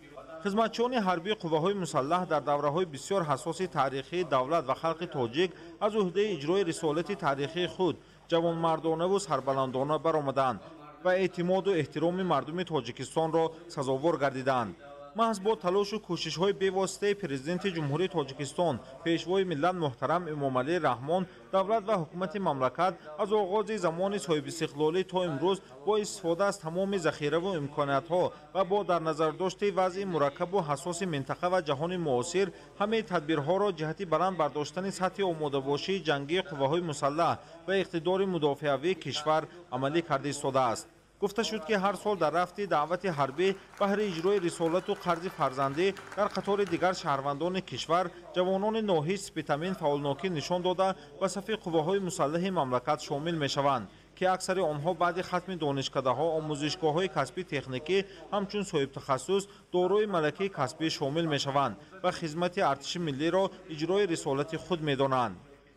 خدمتچیان حربی قواهای مسلح در دوره‌های بسیار حساس تاریخی دولت و خلق تاجیک از عهده اجرای رسالت تاریخی خود جوانمردانه و سربلندانه برآمدند و اعتماد و احترام مردم تاجیکستان را سزاوار گردیدند. محض با تلاش و کوشش‌های بی‌واسطه پرزیدنت جمهوری تاجیکستان پیشوای ملت محترم امامعلی رحمان دولت و حکومت مملکت از آغاز زمان صاحب استقلالی تا امروز با استفاده از تمام ذخیره و امکانات‌ها و با در نظر داشت وضع مرکب و حساس منطقه و جهان معاصر همه تدبیرها را جهت بلند برداشتن سطح آماده‌باشی جنگی قواهای مسلح و اقتدار مدافعوی کشور عملی کرده ایستاده است. گفته شد که هر سال در رفت دعوت حربی بهر اجرای رسالت و قرض فرزندی در قطار دیگر شهروندان کشور جوانان ناحیه سپیتامین فعالناکی نشان داده به صف قواهای مسلح مملکت شامل میشوند که اکثر آنها بعد ختم دانشکده‌ها آموزشگاه‌های کسبی تکنیکی همچون صاحب تخصص دارای ملکه کسبی شامل میشوند و خدمت ارتش ملی را اجرای رسالت خود می‌دانند.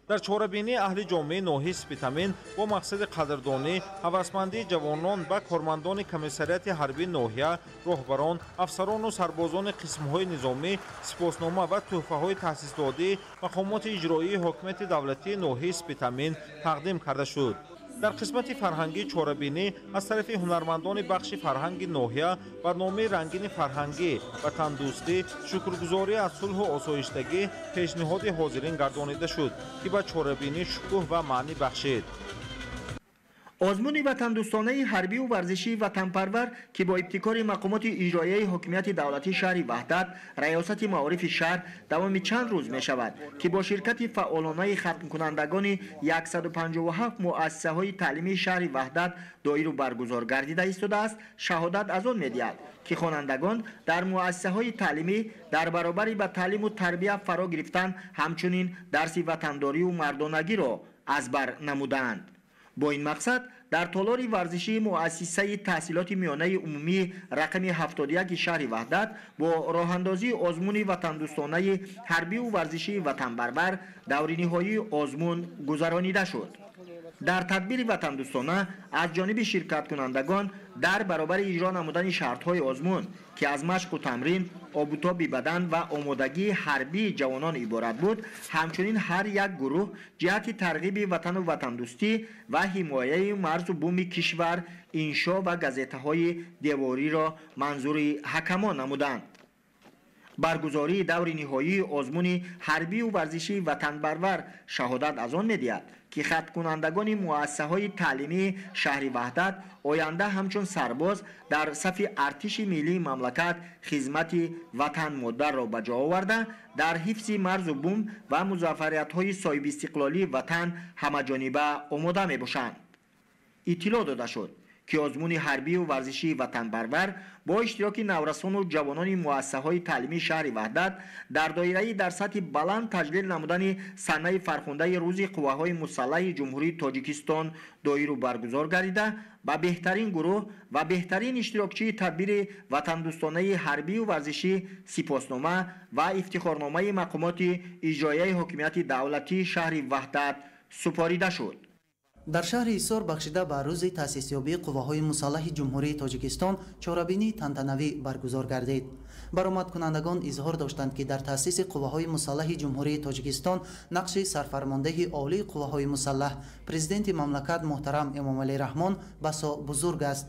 در چاره‌بینی اهل جامعه ناحیه سپیتامین با مقصد قدردانی هوسمندی جوانان و کارمندان کمیسریت حربی ناحیه، راهبران، افسران و سربازان قسم‌های نظامی سپاسنامه و تحفه‌های تأسیس داده مقامات اجرایی حکومت دولتی ناحیه سپیتامین تقدیم کرده شد. در قسمت فرهنگی چاره‌بینی از طرف هنرمندان بخش فرهنگ ناحیه برنامه رنگین فرهنگی و تندوستی شکرگزاری از صلح و آسایشتگی پیشنهاد حاضرین گردانیده شد که به چاره‌بینی شکوه و معنی بخشید. آزمون وطندوستانه حربی و ورزشی وطنپرور که با ابتکار مقامات اجرایی حکومت دولتی شهر وحدت ریاست معارف شهر دوام چند روز می شود که با شرکت فعالانه ختم کنندگان 157 مؤسسه های تعلیمی شهر وحدت دایر و برگزار گردیده ایستاده است. شهادت از آن می دهد که خوانندگان در مؤسسه های تعلیمی در برابر به تعلیم و تربیت فرا گرفتن همچنین درس وطنداری و مردانگی را از بر نمودند. با این مقصد در تالار ورزشی مؤسسه تحصیلات میانه عمومی رقم 71 شهر وحدت با راه اندازی آزمون وطندوستانه حربی و ورزشی وطنپرور دور نهایی آزمون گذرانیده شد. در تدبیر وطندوستانه از جانب شرکت کنندگان در برابر اجرا نمودن شرط‌های آزمون که از مشق و تمرین، آب و تاب بدن و آمادگی حربی جوانان عبارت بود، همچنین هر یک گروه جهت ترغیب وطن و وطندوستی و حمایه مرز و بوم کشور انشا و گزیته‌های دیواری را منظور حکمان نمودند. برگزاری دور نهایی آزمون حربی و ورزشی وطنپرور شهادت از آن می‌دهد که ختم کنندگان مؤسسه‌های تعلیمی شهر وحدت آینده همچون سرباز در صف ارتش ملی مملکت خدمت وطن مادر را به جا آورده در حفظ مرز و بوم و مظفریت‌های صاحب استقلالی وطن همه‌جانبه آماده می‌باشند. اطلاع داده شد که آزمون حربی و ورزشی وطنپرور با اشتراک نورسان و جوانان مؤسسه‌های تعلیمی شهر وحدت در دایره در سطح بلند تجلیل نمودن سنه فرخنده روز قواهای مسلح جمهوری تاجیکستان دایر و برگزار گردیده و بهترین گروه و بهترین اشتراکچی تدبیر وطندوستانه حربی و ورزشی سپاسنامه و افتخارنامه مقامات اجرایی حکومت دولتی شهر وحدت سپاریده شد. در شهر ایسار بخشیده به روز تأسیسیابی قواهای مسلح جمهوری تاجیکستان چاره‌بینی تنتنوی برگزار گردید. برآمد کنندگان اظهار داشتند که در تأسیس قواهای مسلح جمهوری تاجیکستان نقش سرفرمانده عالی قواهای مسلح پرزیدنت مملکت محترم امامعلی رحمان بسا بزرگ است.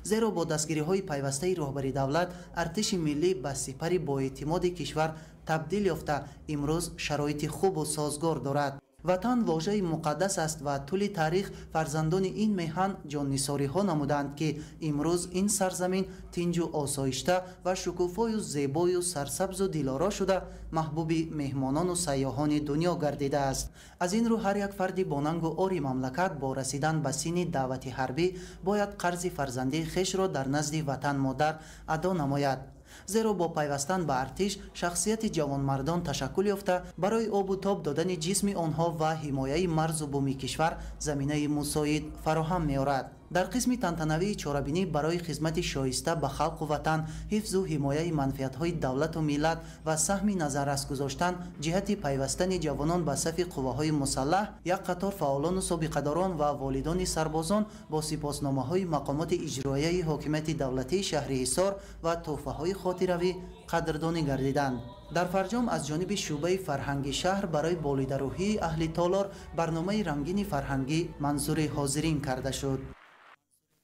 زیرا با دستگیری‌های پیوسته رهبری دولت ارتش ملی به سپری با اعتماد کشور تبدیل یافته امروز شرایط خوب و سازگار دارد. وطن واژه مقدس است و طول تاریخ فرزندان این میهن جان‌نثاری ها نمودند که امروز این سرزمین تنج و آسایشته و شکوفای و زیبای و سرسبز و دلارا شده محبوب مهمانان و سیاحان دنیا گردیده است. از این رو هر یک فرد باننگ و آری مملکت با رسیدن به سن دعوت حربی باید قرض فرزندی خویش را در نزد وطن مادر ادا نماید. زیرا با پیوستن به ارتش شخصیت جوانمردان تشکل یافته برای آب و تاب دادن جسم آنها و حمایه مرز و بوم کشور زمینه مساعد فراهم می‌آورد. در قسم تنتنوی چاره‌بینی برای خدمت شایسته به خلق و وطن، حفظ و حمایه منفعت‌های دولت و ملت و سهم نظررس گذاشتن جهت پیوستن جوانان به صف قواهای مسلح، یک قطار فعالان و سابقه‌داران و والدان سربازان با سپاسنامه‌های مقامات اجرایی حکومت دولتی شهر ایسار و تحفه‌های خاطروی قدردانی گردیدند. در فرجام از جانب شعبه فرهنگی شهر برای بالیدروهی اهل تالار برنامه رنگین فرهنگی منظور حاضرین کرده شد.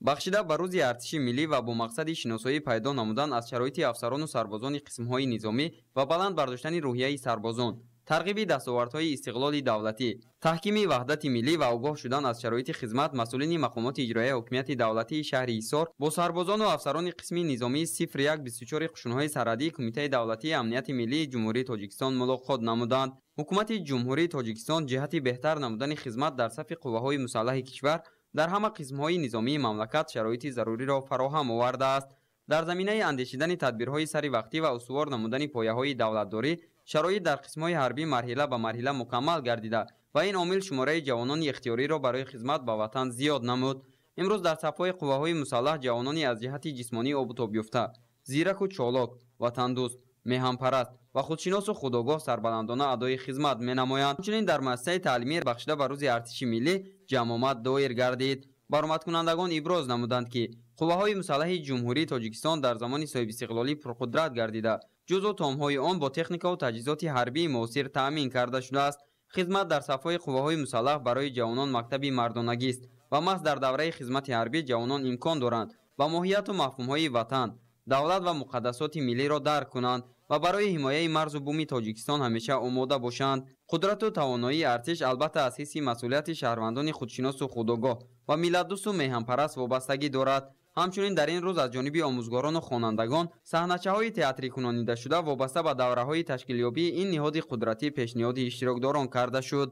бахшида ба рӯзи артиши миллӣ ва бо мақсади шиносоӣ пайдо намудан аз шароити афсарону сарбозони қисмҳои низомӣ ва баланд бардоштани рӯҳияи сарбозон, тарғиби дастовардҳои истиқлоли давлатӣ, таҳкими ваҳдати миллӣ ва огоҳ шудан аз шароити хизмат, масъулини мақомоти иҷроияи ҳокимияти давлатии шаҳри Ҳисор бо сарбозону афсарони қисми низомии 0124 қушунҳои сарҳадии Кумитаи давлатии амнияти миллии Ҷумҳурии Тоҷикистон мулоқот намуданд. ҳукумати Ҷумҳурии Тоҷикистон ҷиҳати беҳтар намудани хизмат дар сафи қувваҳои мусаллаҳи кишвар дар ҳама қисмҳои низомии мамлакат шароити заруриро фароҳам овардааст. дар заминаи андешидани тадбирҳои саривақтӣ ва устувор намудани пояҳои давлатдорӣ шароит дар қисмҳои ҳарбӣ марҳила ба марҳила мукаммал гардида ва ин омил шумораи ҷавонони ихтиёриро барои хизмат ба ватан зиёд намуд. имрӯз дар сафҳои қувваҳои мусаллаҳ ҷавонони аз ҷиҳати ҷисмонӣ обутобёфта, зираку чолок, ватандӯст, меҳанпараст ва худшиносу худогоҳ сарбаландона адои хизмат менамоянд. ҳамчунин дар муассисаи таълимӣ бахшида ба рӯзи артиши миллӣ ҷамъомад доир гардид. баромадкунандагон иброз намуданд ки қувваҳои мусаллаҳи ҷумҳурии Тоҷикистон дар замони соҳибистиқлолӣ пурқудрат гардида ҷузъу томҳои он бо техникаву таҷҳизоти ҳарбии муосир таъмин карда шудааст. хизмат дар сафҳои қувваҳои мусаллаҳ барои ҷавонон мактаби мардонагист ва маҳз дар давраи хизмати ҳарбӣ ҷавонон имкон доранд ба моҳияту мафҳумҳои ватан, давлат ва муқаддасоти миллиро дарк кунанд ва барои ҳимояи марзу буми Тоҷикистон ҳамеша омода бошанд. қудрату тавоноии артиш албатта аз ҳисси масъулияти шаҳрвандони худшиносу худогоҳ ва миллатдӯсту меҳанпараст вобастагӣ дорад. ҳамчунин дар ин рӯз аз ҷониби омӯзгорону хонандагон саҳначаҳои театрӣ кунонидашуда вобаста ба давраҳои ташкилёбии ин ниҳоди қудратӣ пешниҳоди иштирокдорон карда шуд.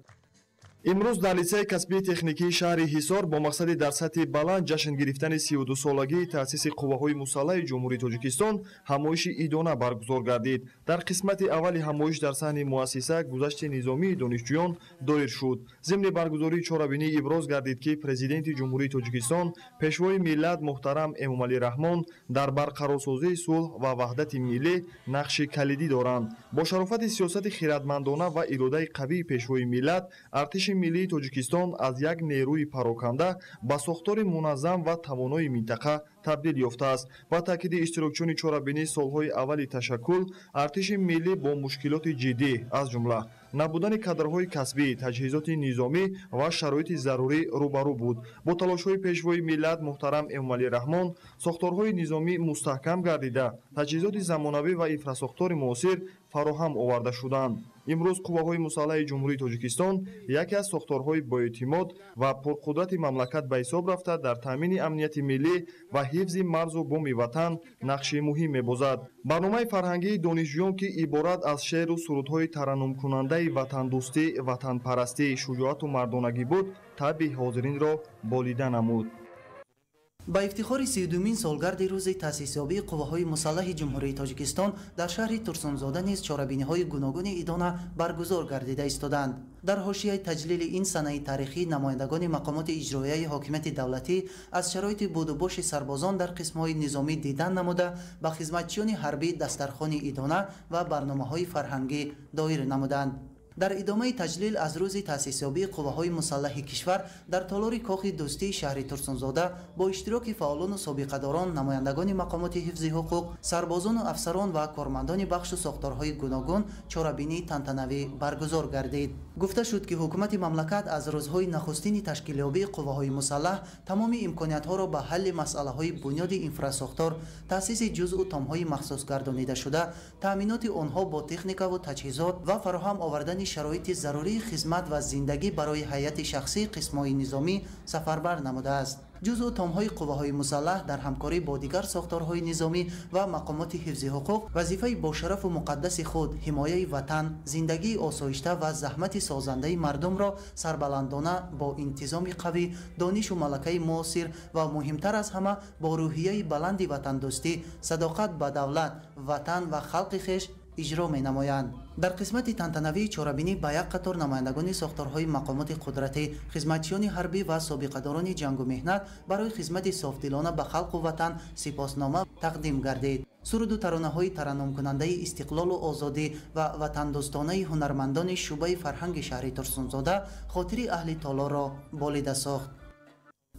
имрӯз дар лицеи касбии техникии шаҳри Ҳисор бо мақсади дар сатҳи баланд ҷашн гирифтани 32-солагии таъсиси қувваҳои мусаллаҳи Ҷумҳурии Тоҷикистон ҳамоиши идона баргузор гардид. дар қисмати аввали ҳамоиш дар саҳни муассиса гузашти низомии донишҷӯён доир шуд. зимни баргузории чорабинӣ иброз гардид ки президенти Ҷумҳурии Тоҷикистон пешвои миллат муҳтарам Эмомалӣ Раҳмон дар барқарорсозии сулҳ ва ваҳдати миллӣ нақши калидӣ доранд. бо шарофати сиёсати хиратмандона ва иродаи қавии пешвои миллат, артиши миллии Тоҷикистон аз як нерӯи пароканда ба сохтори муназзам ва тавонои минтақа табдил ёфтааст. ба таъкиди иштирокчиёни чорабинӣ солҳои аввали ташаккул, артиши миллӣ бо мушкилоти ҷиддӣ аз ҷумла набудани кадрҳои касбӣ, таҷҳизоти низомӣ ва шароити зарурӣ рӯбарӯ буд. бо талошҳои пешвои миллат муҳтарам Эмомалӣ Раҳмон сохторҳои низомӣ мустаҳкам гардида, таҷҳизоти замонавӣ ва инфрасохтори муосир фароҳам оварда шуданд. имрӯз қувваҳои мусаллаҳи Ҷумҳурии Тоҷикистон яке аз сохторҳои боэътимод ва пурқудрати мамлакат ба ҳисоб рафта дар таъмини амнияти миллӣ ва ҳифзи марзу буми ватан нақши муҳим мебозад. барномаи фарҳангии донишҷӯён ки иборат аз шеъру сурудҳои тараннумкунандаи ватандӯстӣ, ватанпарастӣ, шуҷоату мардонагӣ буд, табъи ҳозиринро болида намуд. با افتخار 32مین سالگرد روز تأسیسیابی قواهای مسلح جمهوری تاجیکستان در شهر ترسونزاده نیز چاره‌بینی‌های گوناگون ایدانه برگزار گردیده ایستادند. در حاشیه تجلیل این سنه تاریخی نمایندگان مقامات اجرایی حاکمیت دولتی از شرایط بود و باش سربازان در قسم‌های نظامی دیدن نموده به خدمتچیان حربی دسترخوان ایدانه و برنامه‌های فرهنگی دایر نمودند. در ادامه تجلیل از روز تأسیسیابی قواهای مسلح کشور در تالار کاخ دوستی شهر ترسونزاده با اشتراک فعالان و سابقه‌داران، نمایندگان مقامات حفظ حقوق، سربازان و افسران و کارمندان بخش و ساختارهای گوناگون چاره‌بینی تنتنوی برگزار گردید. گفته شد که حکومت مملکت از روزهای نخستین تشکیلیابی قواهای مسلح تمام امکانیت‌ها را به حل مسائل‌های بنیادی انفراساختار، تأسیس جزء و تام‌های مخصوص گردانیده شده، تأمینات آنها با تکنیک و تجهیزات و فراهم آوردن شرایط ضروری خدمت و زندگی برای حیات شخصی قسم‌های نظامی سفربر نموده است. جزء تام‌های قواهای مسلح در همکاری با دیگر ساختارهای نظامی و مقامات حفظ حقوق وظیفه با شرف و مقدس خود حمایت وطن، زندگی آسایشته و زحمت سازنده مردم را سربلندانه با انتظام قوی، دانش و ملکه معاصر و مهمتر از همه با روحیه بلند وطن دوستی، صداقت به دولت، وطن و خلق خویش اجرا می نمایند. در قسمت تنتنوی چاره‌بینی با یک قطار نمایندگان ساختارهای مقامات قدرتی، خدمتچیان حربی و سابقه‌داران جنگ و مهنت برای خدمت صافدلانه به خلق و وطن سپاسنامه تقدیم گردید. سرود و ترانه‌های ترنم کننده استقلال و آزادی و وطن دوستانه هنرمندان شعبه فرهنگ شهر ترسونزاده خاطر اهل تالار را بالیده ساخت.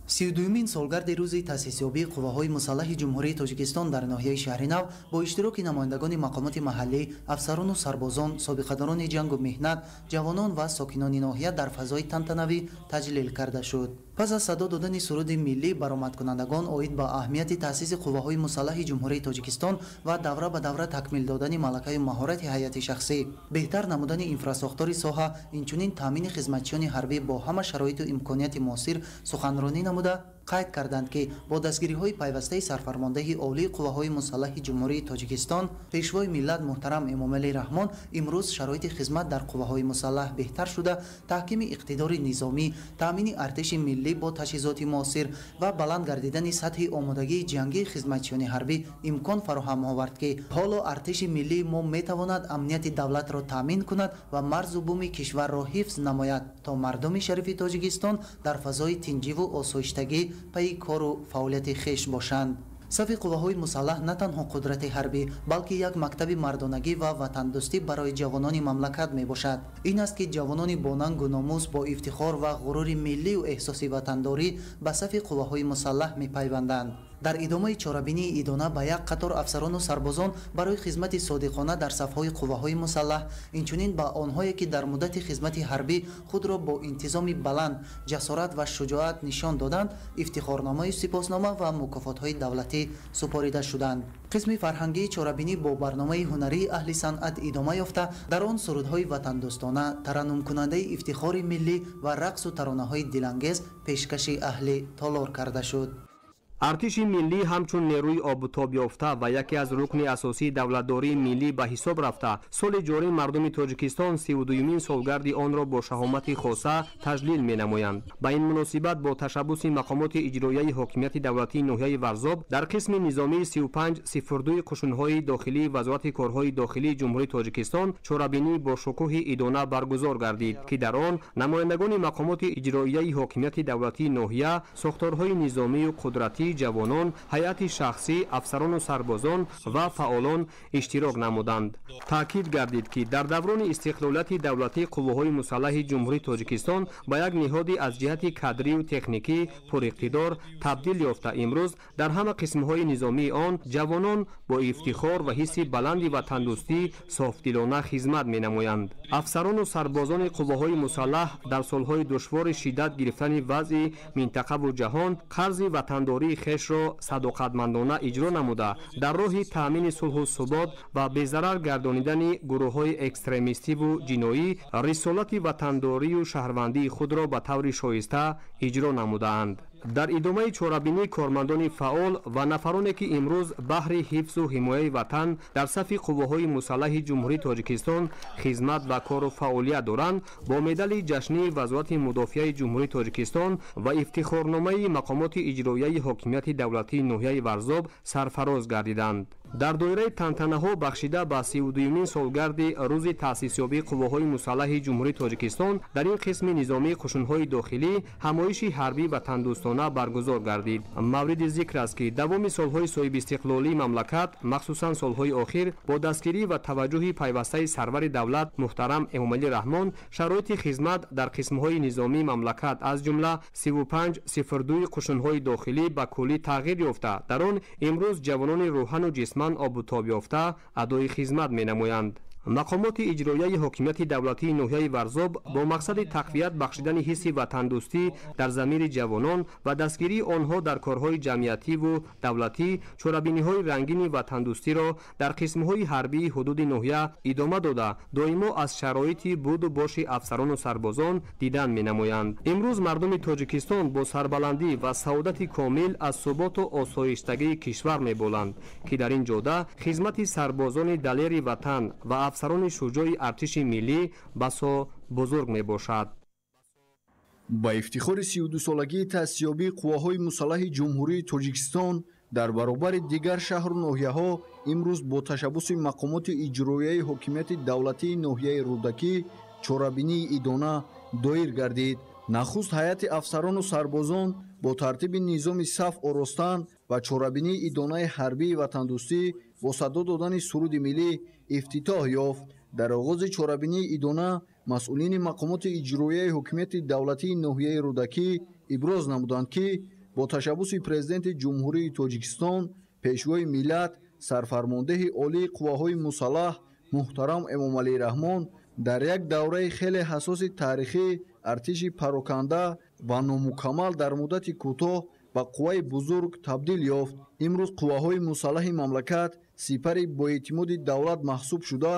32مین سالگرد روز تأسیسیابی قواهای مسلح جمهوری تاجیکستان در ناحیه شهرنو با اشتراک نمایندگان مقامات محلی، افسران و سربازان، سابقه‌داران جنگ و مهنت، جوانان و ساکنان ناحیه در فضای تنتنوی تجلیل کرده شد. پس از صدا دادن سرود ملی برآمدکنندگان اوید با اهمیت تأسیس قواهای مسلح جمهوری تاجیکستان و دوره به دوره تکمیل دادن ملکه مهارت هیئت شخصی، بهتر نمودن اینفراستراکچور ساحه، اینچنین تامین خدمتچیان حربی با همه شرایط و امکانات موثر سخنرانی نموده قید کردند که با دستگیری‌های پیوسته سرفرمانده اولی قواهای مسلح جمهوری تاجیکستان پیشوای ملت محترم امامعلی رحمان امروز شرایط خدمت در قواهای مسلح بهتر شده، تحکیم اقتدار نظامی، تامین ارتش ملی با تجهیزات موثر و بلند گردیدن سطح آمادگی جنگی خدمتچیان حربی امکان فراهم آورد که حالا ارتش ملی ما میتواند امنیت دولت را تامین کند و مرز و بوم کشور را حفظ نماید تا مردم شریف تاجیکستان در فضای تنظیم و آسایشتگی پی کار و فعالیت خویش باشند. صف قواهای مسلح نه تنها قدرت حربی بلکه یک مکتب مردانگی و وطن دوستی برای جوانان مملکت می باشد. این است که جوانان با ننگ و ناموس با افتخار و غرور ملی و احساس وطنداری به صف قواهای مسلح می پیوندند. در ادامه چاره‌بینی ایدانه به یک قطار افسران و سربازان برای خدمت صادقانه در صف‌های قواهای مسلح، اینچنین به آنهایی که در مدت خدمت حربی خود را با انتظام بلند، جسارت و شجاعت نشان دادند، افتخارنامه، سپاسنامه و مکافات‌های دولتی سپاریده شدند. قسم فرهنگی چاره‌بینی با برنامه هنری اهل صنعت ادامه یافته، در آن سرودهای وطن‌دوستانه، ترنم کننده افتخار ملی و رقص و ترانه‌های دلانگیز پیشکش اهل تالار کرده شد. ارتش ملی همچون نیروی آبوتاب یافته و یکی از رکن اساسی دولتداری ملی به حساب رفته، سال جاری مردم تاجیکستان 32مین سالگرد آن را با شهامت خاصه تجلیل می‌نمایند. به این مناسبت با تشبث مقامات اجرایی حاکمیت دولتی ناحیه ورزاب در قسم نظامی 3502 قشون‌های داخلی وزارت کارهای داخلی جمهوری تاجیکستان چاره‌بینی با شکوه ایدانه برگزار گردید که در آن نمایندگان مقامات اجرایی حاکمیت دولتی ناحیه، ساختارهای نظامی و قدرتی، جوانان، هیئت شخصی، افسران و سربازان و فعالان اشتراک نمودند. تاکید گردید که در دوران استقلالیت دولتی قواهای مسلح جمهوری تاجیکستان به یک نهاد از جهت کادری و تکنیکی پراقتدار تبدیل یافته، امروز در همه قسم‌های نظامی آن جوانان با افتخار و حس بلند وطن دوستی صافدلانه خدمت می‌نمایند. افسران و سربازان قواهای مسلح در سال‌های دشوار شدت گرفتن وضع منطقه و جهان قرض وطنداری خیش را صداقتمندانه اجرا نموده در راه تامین صلح و ثبات و بی‌ضرر گردانیدن گروه‌های اکستریمیستی و جنایی رسالت وطنداری و شهروندی خود را به طور شایسته اجرا نموده‌اند. در ادامه چاره‌بینی کارمندان فعال و نفرانی که امروز بهر حفظ و حمایت وطن در صف قواهای مسلح جمهوری تاجیکستان خدمت و کار و فعالیت دارند، با مدال جشنی وزارت مدافع جمهوری تاجیکستان و افتخارنامه مقامات اجرایی حاکمیت دولتی ناحیه ورزاب سرفراز گردیدند. در دایره تنتنه‌ها بخشیده به 32مین سالگرد روز تأسیسیابی قواهای مسلح جمهوری تاجیکستان در این قسم نظامی قشون‌های داخلی همایش حربی و تندوستانه برگزار گردید. مورد ذکر است که دوام سالهای صاحب استقلالی مملکت، مخصوصاً سالهای اخیر، با دستگیری و توجه پیوسته سرور دولت محترم امامعلی رحمان، شرایط خدمت در قسم‌های نظامی مملکت از جمله 3502 قشون‌های داخلی به کلی تغییر یافته، در آن امروز جوانان روحان و جسم آبوتاب یافته ادای خدمت می‌نمایند. مقامات اجرایی حاکمیت دولتی ناحیه ورزاب با مقصد تقویت بخشیدن حس وطندوستی در ضمیر جوانان و دستگیری آنها در کارهای جمعیتی و دولتی، چاره‌بینی‌های رنگین وطندوستی را در قسم‌های حربی حدود ناحیه ادامه داده، دائما از شرایط بود و باش افسران و سربازان دیدن می‌نمایند. امروز مردم تاجیکستان با سربلندی و سعادت کامل از ثبات و آسایشتگی کشور می‌بولند که در این جاده خدمت سربازان دلیر وطن و افسران شجاع ارتش ملی بسا بزرگ می باشد. با افتخار 32 سالگی تأسیسیابی قواهای مسلح جمهوری تاجیکستان در برابر دیگر شهر و ناحیه‌ها امروز با تشبث مقامات اجرایی حاکمیت دولتی ناحیه رودکی چاره‌بینی ایدانه دایر گردید. نخست هیئت افسران و سربازان با ترتیب نظام صف آراستن و چاره‌بینی ایدانه حربی وطندوستی با صدا دادن سرود ملی افتتاح یافت. در آغاز چاره‌بینی ایدانه مسئولین مقامات اجرایی حکومت دولتی ناحیه رودکی ابراز نمودند که با تشبث پرزیدنت جمهوری تاجیکستان، پیشوای ملت، سرفرمانده عالی قواهای مسلح محترم امامعلی رحمان در یک دوره خیلی حساس تاریخی артиши пароканда ва номукаммал дар муддати кӯтоҳ ба қувваи бузург табдил ёфт. имрӯз қувваҳои мусаллаҳи мамлакат сипари боэътимоди давлат маҳсуб шуда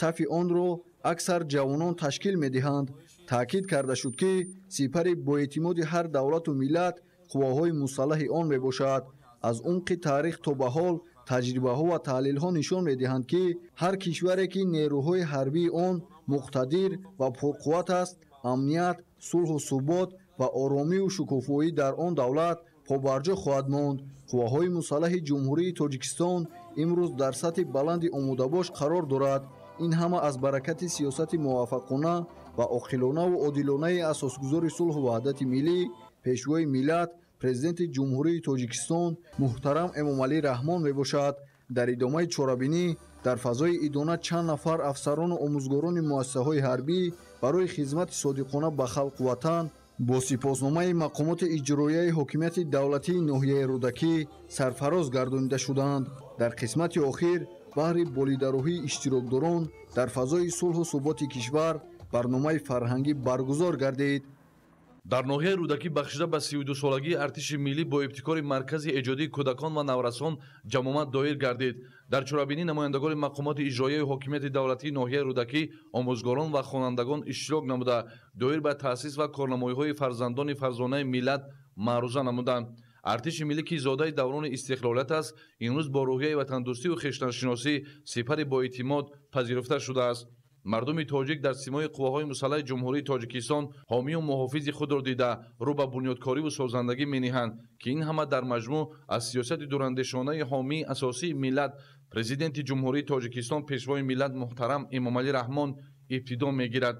сафи онро аксар ҷавонон ташкил медиҳанд. таъкид карда шуд ки сипари боэътимоди ҳар давлату миллат қувваҳои мусаллаҳи он мебошад. аз умқи таърих то ба ҳол таҷрибаҳо ва таҳлилҳо нишон медиҳанд ки ҳар кишваре ки нерӯҳои ҳарбии он муқтадир ва пурқувват аст, амният, сулҳу субот ва оромию шукуфоӣ дар он давлат побарҷо хоҳад монд. қувваҳои мусаллаҳи ҷумҳурии тоҷикистон имрӯз дар сатҳи баланди омодабош қарор дорад. ин ҳама аз баракати сиёсати муваффақона ва оқилонаву одилонаи асосгузори сулҳу ваҳдати миллӣ пешвои миллат президенти ҷумҳурии тоҷикистон муҳтарам эмомалӣ раҳмон мебошад. дар идомаи чорабинӣ дар фазои идона чанд нафар афсарону омӯзгорони муассисаҳои ҳарбӣ барои хизмати содиқона ба халқу ватан бо сипосномаи мақомоти иҷроияи ҳокимияти давлатии ноҳияи рӯдакӣ сарфароз гардонида шуданд. дар қисмати охир баҳри болидароҳии иштирокдорон дар фазои сулҳу суботи кишвар барномаи фарҳангӣ баргузор гардид. дар ноҳияи рӯдакӣ бахшида ба 32-солагии артиши миллӣ бо ибтикори маркази эҷодии кӯдакон ва наврасон ҷамомат доир гардид. дар чорабинӣ намояндагони мақомоти иҷроияи ҳокимияти давлатии ноҳияи рӯдакӣ, омӯзгорон ва хонандагон иштирок намуда доир ба таъсис ва корнамоиҳои фарзандони фарзонаи миллат маъруза намуданд. артиши миллӣ ки зодаи даврони истиқлолият аст, имрӯз бо рӯҳияи ватандӯстиву хештаншиносӣ сипари боэътимод пазируфта шудааст. мардуми тоҷик дар симои қувваҳои мусаллаҳи ҷумҳурии тоҷикистон ҳомию муҳофизи худро дида рӯ ба бунёдкориву созандагӣ мениҳанд ки ин ҳама дар маҷмӯъ аз сиёсати дурандешонаи ҳомии асосии миллат президенти ҷумҳурии тоҷикистон пешвои миллат муҳтарам эмомалӣ раҳмон ибтидо мегирад.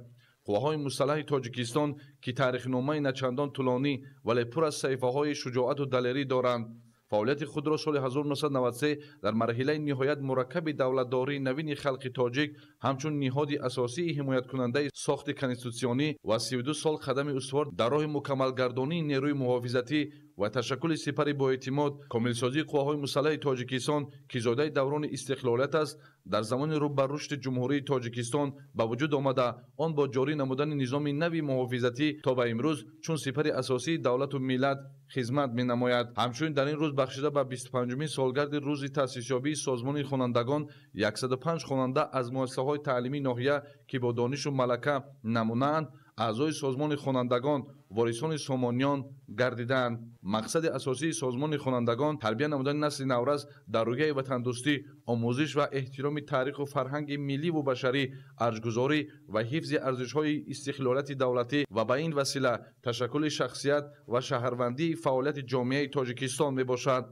қувваҳои мусаллаҳи тоҷикистон ки таърихномаи начандон тӯлонӣ вале пур аз саҳифаҳои шуҷоату далерӣ доранд, фаъолияти худро соли 1993 дар марҳилаи ниҳоят мураккаби давлатдории навини халқи тоҷик ҳамчун ниҳоди асосии ҳимояткунандаи сохти конститутсионӣ ва 32 сол қадами устувор дар роҳи мукаммалгардонии нерӯи муҳофизатӣ ва ташаккули сипари боэътимод, комилсозии қувваҳои мусаллаҳи тоҷикистон ки зодаи даврони истиқлолият аст, дар замони рӯ ба рушди ҷумҳурии тоҷикистон ба вуҷуд омада, он бо ҷорӣ намудани низоми нави муҳофизатӣ то ба имрӯз чун сипари асосии давлату миллат хизмат менамояд. ҳамчунин дар ин рӯз бахшида ба 25-умин солгарди рӯзи таъсисёбии созмони хонандагон 105 хонанда аз муассисаҳои таълимии ноҳия ки бо донишу малака намунаанд, аъзои созмони хонандагон ворисони сомониён гардиданд. мақсади асосии созмони хонандагон тарбия намудани насли наврас дар рӯҳияи ватандӯстӣ, омӯзиш ва эҳтироми таъриху фарҳанги милливу башарӣ, арҷгузорӣ ва ҳифзи арзишҳои истиқлолияти давлатӣ ва ба ин васила ташаккули шахсият ва шаҳрвандии фаъолияти ҷомеаи тоҷикистон мебошад.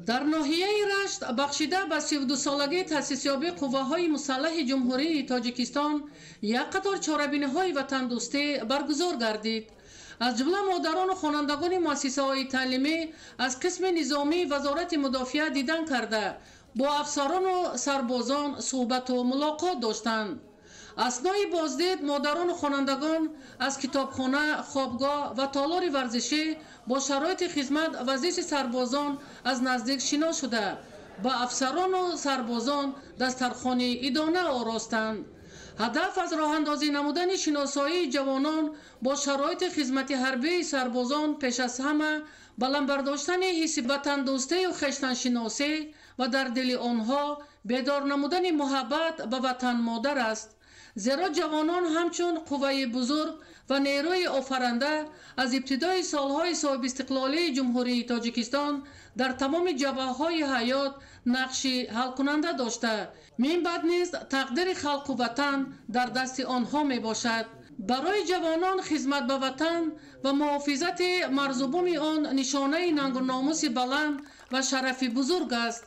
дар ноҳияи рашт бахшида ба 32-солагии таъсисёбии қувваҳои мусаллаҳи ҷумҳурии тоҷикистон як қатор чорабиниҳои ватандӯстӣ баргузор гардид. аз ҷумла модарону хонандагони муассисаҳои таълимӣ аз қисми низомии вазорати мудофиа дидан карда бо афсарону сарбозон суҳбату мулоқот доштанд. аснои боздид модарону хонандагон аз китобхона, хобгоҳ ва толори варзишӣ бо шароити хизмат ва зисти сарбозон аз наздик шинос шуда ба афсарону сарбозон дастархони идона оростанд. ҳадаф аз роҳандозӣ намудани шиносоии ҷавонон бо шароити хизмати ҳарбии сарбозон пеш аз ҳама баландбардоштани ҳисси ватандӯстию хештаншиносӣ ва дар дили онҳо бедор намудани муҳаббат ба ватан модар аст. зеро ҷавонон ҳамчун қувваи бузург ва нерӯи офаранда аз ибтидои солҳои соҳибистиқлолии ҷумҳурии тоҷикистон дар тамоми ҷабҳаҳои ҳаёт нақши ҳалкунанда дошта, минбаъд низ тақдири халқу ватан дар дасти онҳо мебошад. барои ҷавонон хизмат ба ватан ва муҳофизати марзубуми он нишонаи нангу номуси баланд ва шарафи бузург аст.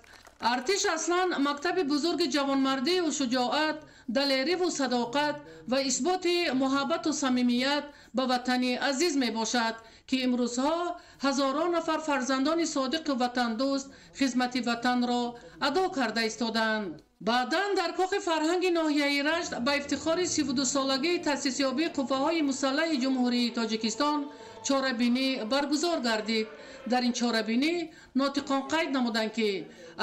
артиш аслан мактаби бузурги ҷавонмардию шуҷоат, далериву садоқат ва исботи муҳаббату самимият ба ватани азиз мебошад ки имрӯзҳо ҳазорон нафар фарзандони содиқу ватандӯст хизмати ватанро адо карда истодаанд. баъдан дар кохи фарҳанги ноҳияи рашт ба ифтихори 32 солагии таъсисёбии қувваҳои мусаллаҳи ҷумҳурии тоҷикистон чорабинӣ баргузор гардид. дар ин чорабинӣ нотиқон қайд намуданд ки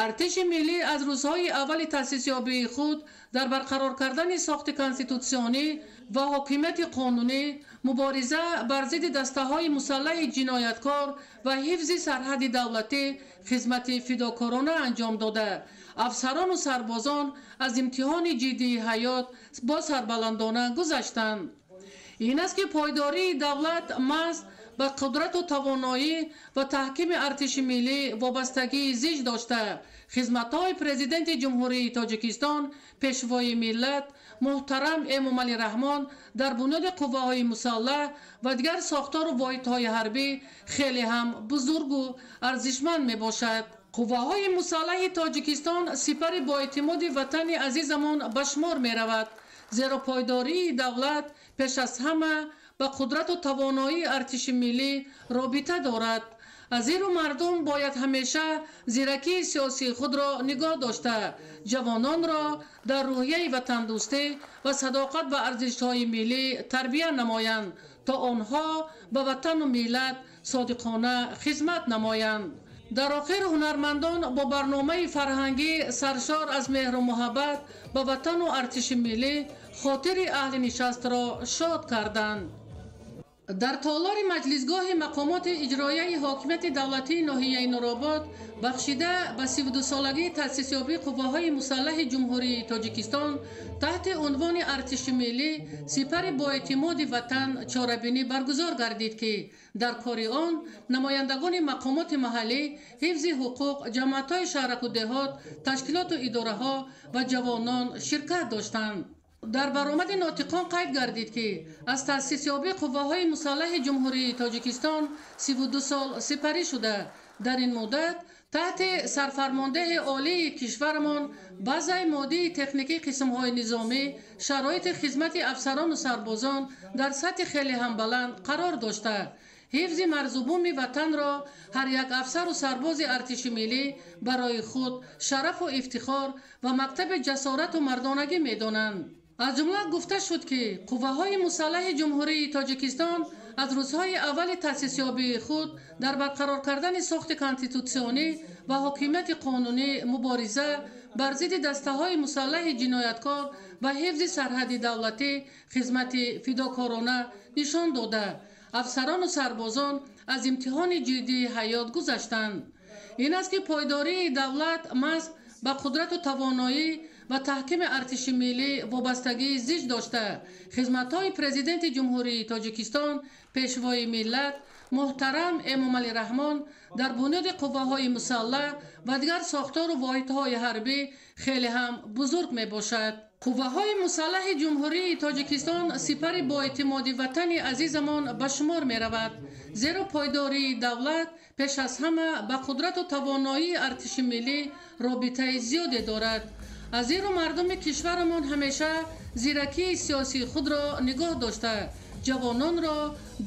артиши миллӣ аз рӯзҳои аввали таъсисёбии худ дар барқарор кардани сохти конститутсионӣ ва ҳокимияти қонунӣ, мубориза бар зидди дастаҳои мусаллаҳи ҷинояткор ва ҳифзи сарҳади давлатӣ хизмати фидокорона анҷом дода, афсарону сарбозон аз имтиҳони ҷиддии ҳаёт бо сарбаландона гузаштанд. ин аст ки пойдории давлат маҳз ба қудрату тавоноӣ ва таҳкими артиши миллӣ вобастагии зич дошта, хизматҳои президенти ҷумҳурии тоҷикистон, пешвои миллат муҳтарам Эмомалӣ Раҳмон дар бунёди қувваҳои мусаллаҳ ва дигар сохтору воҳидҳои ҳарбӣ хеле ҳам бузургу арзишманд мебошад. қувваҳои мусаллаҳи тоҷикистон сипари боэътимоди ватани азизамон ба шумор меравад, зеро пойдории давлат пеш аз ҳама ба қудрату тавоноии артиши миллӣ робита дорад. аз иру мардум бояд ҳамеша зиракии сиёсии худро нигоҳ дошта, ҷавононро дар рӯҳияи ватандӯстӣ ва садоқат ба арзишҳои миллӣ тарбия намоянд, то онҳо ба ватану миллат содиқона хизмат намоянд. дар охир ҳунармандон бо барномаи фарҳангӣ саршор аз меҳру муҳаббат ба ватану артиши миллӣ хотири аҳли нишастро шод карданд. дар толори маҷлисгоҳи мақомоти иҷроияи ҳокимияти давлатии ноҳияи Нуробод бахшида ба 32-солагии таъсисёбии қувваҳои мусаллаҳи ҷумҳурии тоҷикистон таҳти унвони артиши миллӣ сипари боэътимоди ватан чорабинӣ баргузор гардид ки дар кори он намояндагони мақомоти маҳаллӣ, ҳифзи ҳуқуқ, ҷамъиятҳои шаҳраку деҳот, ташкилоту идораҳо ва ҷавонон ширкат доштанд. дар баромади нотиқон қайд гардид ки аз таъсисёбии қувваҳои мусаллаҳи ҷумҳурии тоҷикистон 32 сол сипарӣ шуда, дар ин муддат таҳти сарфармондеҳи олии кишварамон базаи моддии техникии қисмҳои низомӣ, шароити хизмати афсарону сарбозон дар сатҳи хеле ҳам баланд қарор дошта, ҳифзи марзубуми ватанро ҳар як афсару сарбози артиши миллӣ барои худ шарафу ифтихор ва мактаби ҷасорату мардонагӣ медонанд. аз ҷумла гуфта шуд ки қувваҳои мусаллаҳи ҷумҳурии тоҷикистон аз рӯзҳои аввали таъсисёбии худ дар барқарор кардани сохти конститутсионӣ ва ҳокимияти қонунӣ мубориза бар зидди дастаҳои мусаллаҳи ҷинояткор ва ҳифзи сарҳади давлатӣ хизмати фидокорона нишон дода, афсарону сарбозон аз имтиҳони ҷиддии ҳаёт гузаштанд. ин аст ки пойдории давлат маҳз ба қудрату тавоноӣ ва таҳкими артиши миллӣ вобастагии зич дошта, хизматҳои президенти ҷумҳурии тоҷикистон, пешвои миллат муҳтарам Эмомалӣ Раҳмон дар бунёди қувваҳои мусаллаҳ ва дигар сохтору воҳидҳои ҳарбӣ хеле ҳам бузург мебошад. қувваҳои мусаллаҳи ҷумҳурии тоҷикистон сипари боэътимоди ватани азизамон ба шумор меравад, зеро пойдории давлат пеш аз ҳама ба қудрату тавоноии артиши миллӣ робитаи зиёде дорад. аз иру мардуми кишварамон ҳамеша зиракии сиёсии худро нигоҳ дошта, ҷавононро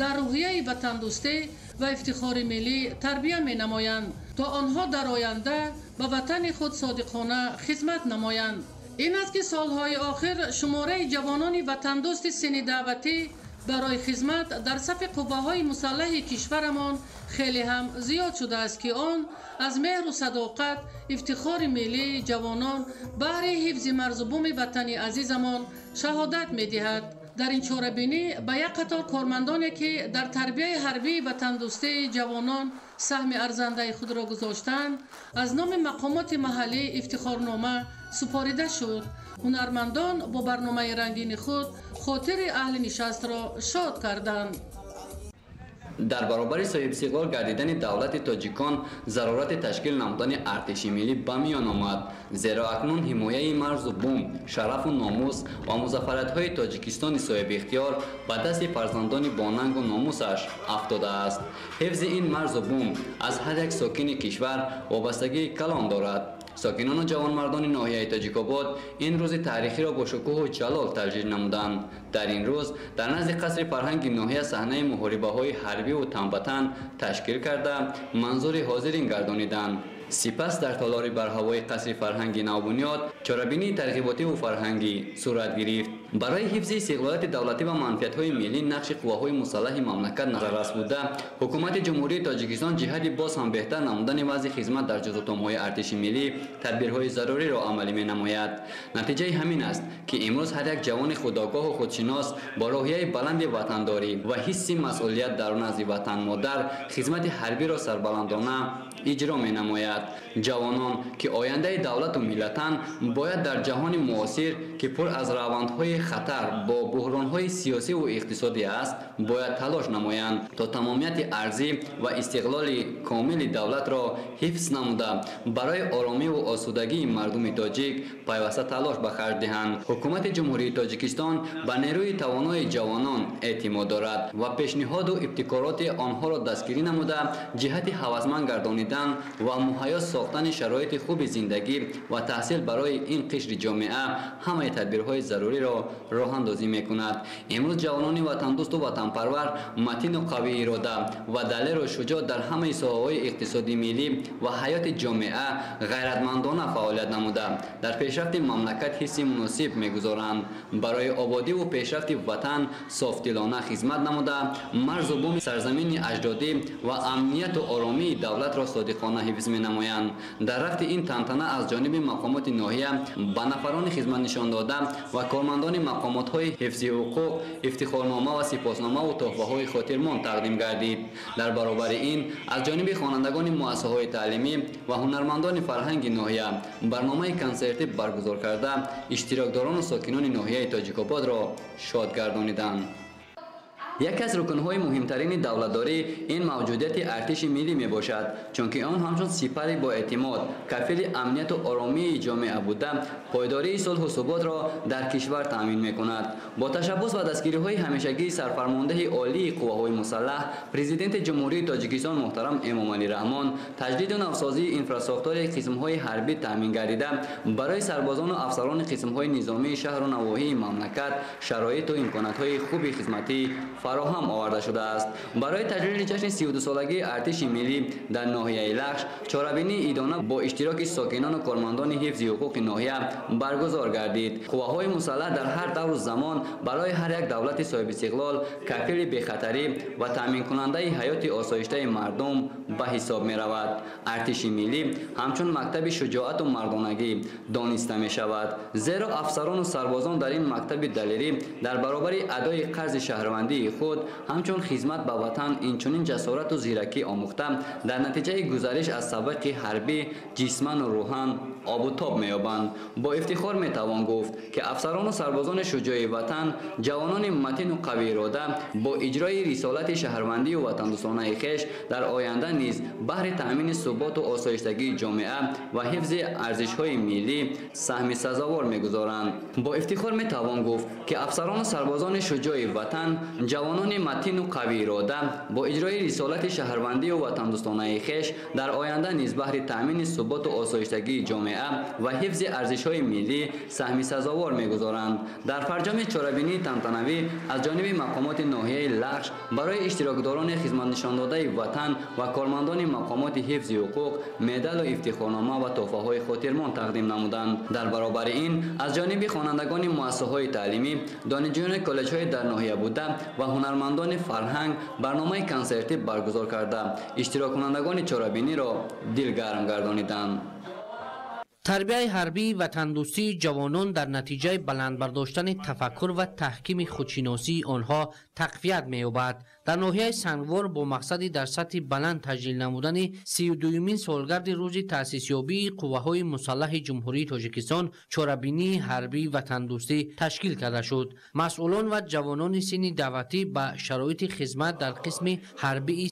дар рӯҳияи ватандӯстӣ ва ифтихори миллӣ тарбия менамоянд, то онҳо дар оянда ба ватани худ содиқона хизмат намоянд. ин аст ки солҳои охир шумораи ҷавонони ватандӯсти синни даъватӣ барои хизмат дар сафи қувваҳои мусаллаҳи кишварамон хеле ҳам зиёд шудааст ки он аз меҳру садоқат ифтихори миллии ҷавонон баҳри ҳифзи марзубуми ватани азизамон шаҳодат медиҳад. дар ин чорабинӣ ба як қатор кормандоне ки дар тарбияи ҳарбии ватандӯстии ҷавонон саҳми арзандаи худро гузоштанд, аз номи мақомоти маҳаллӣ ифтихорнома супорида шуд. ҳунармандон бо барномаи рангини худ хотири аҳли нишастро шод карданд. дар баробари соҳибистиқлол гардидани давлати тоҷикон зарурати ташкил намудани артиши миллӣ ба миён омад, зеро акнун ҳимояи марзу бум, шарафу номус ва музаффариятҳои тоҷикистони соҳибихтиёр ба дасти фарзандони бонангу номусаш афтодааст. ҳифзи ин марзу бум аз ҳар як сокини кишвар вобастагии калон дорад. сокинону ҷавонмардони ноҳияи Тоҷикобод ин рӯзи таърихиро бо шукӯҳу ҷалол таҷлил намуданд. дар ин рӯз дар назди қасри фарҳанги ноҳия саҳнаи муҳорибаҳои ҳарбиву танбатан ташкил карда манзури ҳозирин гардониданд. سپس در تالار برهوای قصر فرهنگی نوبنیاد چاره‌بینی ترغیباتی و فرهنگی صورت گرفت. برای حفظ استقلالیت دولتی و منفعت‌های ملی نقش قواهای مسلح مملکت نظررس بوده، حکومت جمهوری تاجیکستان جهت باز هم بهتر نمودن وضع خدمت در جزء ارتش ملی تدبیرهای ضروری را عملی می‌نماید. نتیجه همین است که امروز هر یک جوان خودآگاه و خودشناس با روحیه بلند وطنداری و حس مسئولیت درون از وطن مادر خدمت حربی را سربلندانه اجرا می‌نماید. جوانان که آینده دولت و ملتند باید در جهان معاصر که پر از روندهای خطر با بحران‌های سیاسی و اقتصادی است باید تلاش نمایند تا تمامیت ارضی و استقلال کامل دولت را حفظ نموده برای آرامی و آسودگی مردم تاجیک پیوسته تلاش به خرج دهند. حکومت جمهوری تاجیکستان به نیروی توانای جوانان اعتماد دارد و پیشنهاد و ابتکارات آنها را دستگیری نموده جهت هوسمند گردانیدن و مهیا ساختن شرایط خوب زندگی و تحصیل برای این قشر جامعه همه تدبیرهای ضروری را راه اندازی می‌کند. امروز جوانان وطن دوست و وطن پرور متین و قوی اراده و دلیر و شجاع در همه ساحه‌های اقتصادی ملی و حیات جامعه غیرتمندانه فعالیت نموده در پیشرفت مملکت حس مناسب می‌گذارند. برای آبادی و پیشرفت وطن صافدلانه خدمت نموده مرز و بوم سرزمین اجدادی و امنیت و آرامی دولت را صادقانه حفظ می‌نمایند. در رفت این تنتنه از جانب مقامات ناحیه به نفران خدمت نشان داده و کارمندان مقامات‌های حفظ حقوق افتخارنامه و سپاسنامه و تحفه‌های خاطرماند تقدیم گردید. در برابر این از جانب خوانندگان مؤسسه‌های تعلیمی و هنرمندان فرهنگ ناحیه برنامه کنسرتی برگزار کرده اشتراکداران و ساکنان ناحیه تاجیک‌آباد را شاد گردانیدند. یکی از رکن‌های مهمترین دولتداری این موجودیت ارتش ملی می باشد، چون که آن همچون سپری با اعتماد کفیل امنیت و آرامی جامعه بوده پایداری صلح و ثبات را در کشور تامین می کند. با تشبث و دستگیری‌های همیشگی سرفرمانده عالی قواهای مسلح پرزیدنت جمهوری تاجیکستان محترم امامعلی رحمان تجدید و نوسازی اینفراساختور قسم‌های حربی تامین گردیده برای سربازان و افسران قسم‌های نظامی شهر و نواحی مملکت شرایط و امکانات‌های خوب خدمتی فراهم آورده شده است. برای تجلیل جشن 32 سالگی ارتش ملی در ناحیه لخش چاره‌بینی ایدانه با اشتراک ساکنان و کارمندان حفظ حقوق ناحیه برگزار گردید. قواهای مسلح در هر دور زمان برای هر یک دولت صاحب استقلال کفیل بی‌خطری و تامین کننده حیات آسایشته مردم به حساب می رود. ارتش ملی همچون مکتب شجاعت و مردانگی دانسته می شود، زیرا افسران و سربازان در این مکتب دلیری در برابر ادای قرض شهروندی خود همچون خدمت به وطن اینچنین جسارت و زیرکی آموخته در نتیجه گذشت از سبق حربی جسماً و روحاً آب و تاب می‌یابند. با افتخار میتوان گفت که افسران و سربازان شجاع وطن جوانان متین و قوی اراده با اجرای رسالت شهروندی و وطن دوستانه خویش در آینده نیز بهر تأمین ثبات و آسایشتگی جامعه و حفظ ارزش‌های ملی سهم سزاوار می‌گذارند. با افتخار میتوان گفت که افسران و سربازان شجاع وطن جوانان متین و قوی اراده با اجرای رسالت شهروندی و وطن دوستانه خویش در آینده نیز بهر تأمین ثبات و آسایشتگی جامعه و حفظ ارزش‌های ملی سهم سزاوار می‌گذارند. در فرجام چاره‌بینی تنتنوی از جانب مقامات ناحیه لخش برای اشتراکداران خدمت نشان داده وطن و کارمندان مقامات حفظ حقوق مدال و افتخارنامه و تحفه‌های خاطرماند تقدیم نمودند. در برابر این از جانب خوانندگان مؤسسه‌های تعلیمی، دانشجویان کالج‌های در ناحیه بوده و هنرمندان فرهنگ برنامه کنسرتی برگزار کرده اشتراک کنندگان چاره‌بینی را دلگرم گردانیدند. تربیه حربی و تندرستی جوانان در نتیجه بلند برداشتن تفکر و تحکیم خودشناسی آنها تقویت می‌یابد. در ناحیه سنگوار با مقصد در سطح بلند تجلیل نمودن 32مین سالگرد روز تأسیسیابی قواهای مسلح جمهوری تاجیکستان چاره‌بینی حربی و تندرستی تشکیل کرده شد. مسئولان و جوانان سن دعوتی به شرایط خدمت در قسم حربی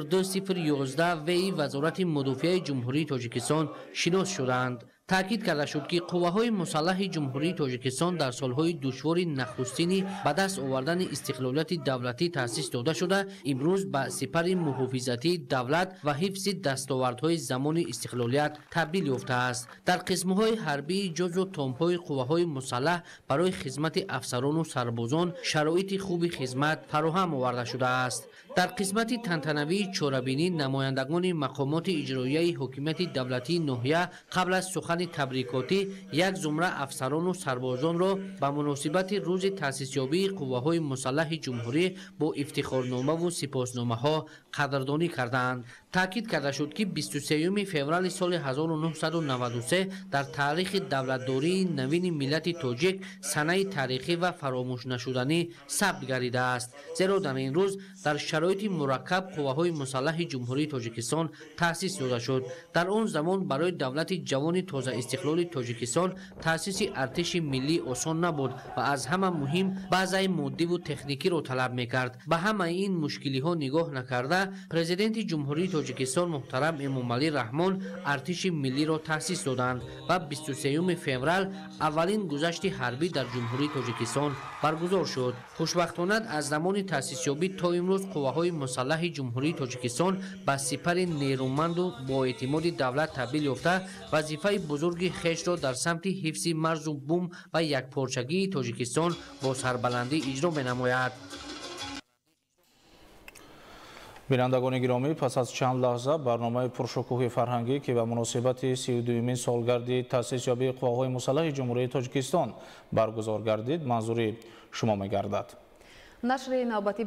02011 وی وزارت مدافع جمهوری تاجیکستان شناس شدند. تاکید کرده شد که قوه‌های مسلح جمهوری تاجیکستان در سالهای دشوار نخستین به دست آوردن استقلالیت دولتی تأسیس داده شده امروز به سپر محافظتی دولت و حفظ دستاوردهای زمان استقلالیت تبدیل یافته است. در قسم‌های حربی جزو تام‌های قوه‌های مسلح برای خدمت افسران و سربازان شرایط خوب خدمت فراهم آورده شده است. در قسمت تنتنوی چوربینی نمایندگان مقامات اجرایی حکومت دولتی ناحیه قبل از سخن تبریکاتی یک زمره افسران و سربازان را به مناسبت روز تأسیسیابی قوه‌های مسلح جمهوری با افتخارنامه و سپاسنامه‌ها قدردانی کردند. تاکید کرده شد که 23 فوریه سال 1993 در تاریخ دولتداری نوین ملت تاجیک سنه تاریخی و فراموش نشدنی ثبت گردیده است، زیرا در این روز در شرایط مرکب قوه‌های مسلح جمهوری تاجیکستان تأسیس داده شد. در آن زمان برای دولت جوان تازه استقلال تاجیکستان تأسیس ارتش ملی آسان نبود و از همه مهم بعضی مادی و تکنیکی را طلب می‌کرد. به همه این مشکل‌ها نگاه نکرده پرزیدنت جمهوری تاجیکستان محترم امامعلی رحمان ارتش ملی را تأسیس دادند و 23 فوریه اولین گذشت حربی در جمهوری تاجیکستان برگزار شد. خوشبختانه از زمان تأسیسیابی تا امروز قوه‌های مسلح جمهوری تاجیکستان به سپر نیرومند و با اعتماد دولت تبدیل یافته وظیفه بزرگ خویش را در سمت حفظ مرز و بوم و یکپارچگی تاجیکستان با سربلندی اجرا می‌نماید. بینندگان گرامی، پس از چند لحظه برنامه پرشکوه فرهنگی که به مناسبت 32مین سالگرد تأسیس یابی قوه‌های مسلح جمهوری تاجیکستان برگزار گردید منظور شما می‌گردد. نشر نوبتی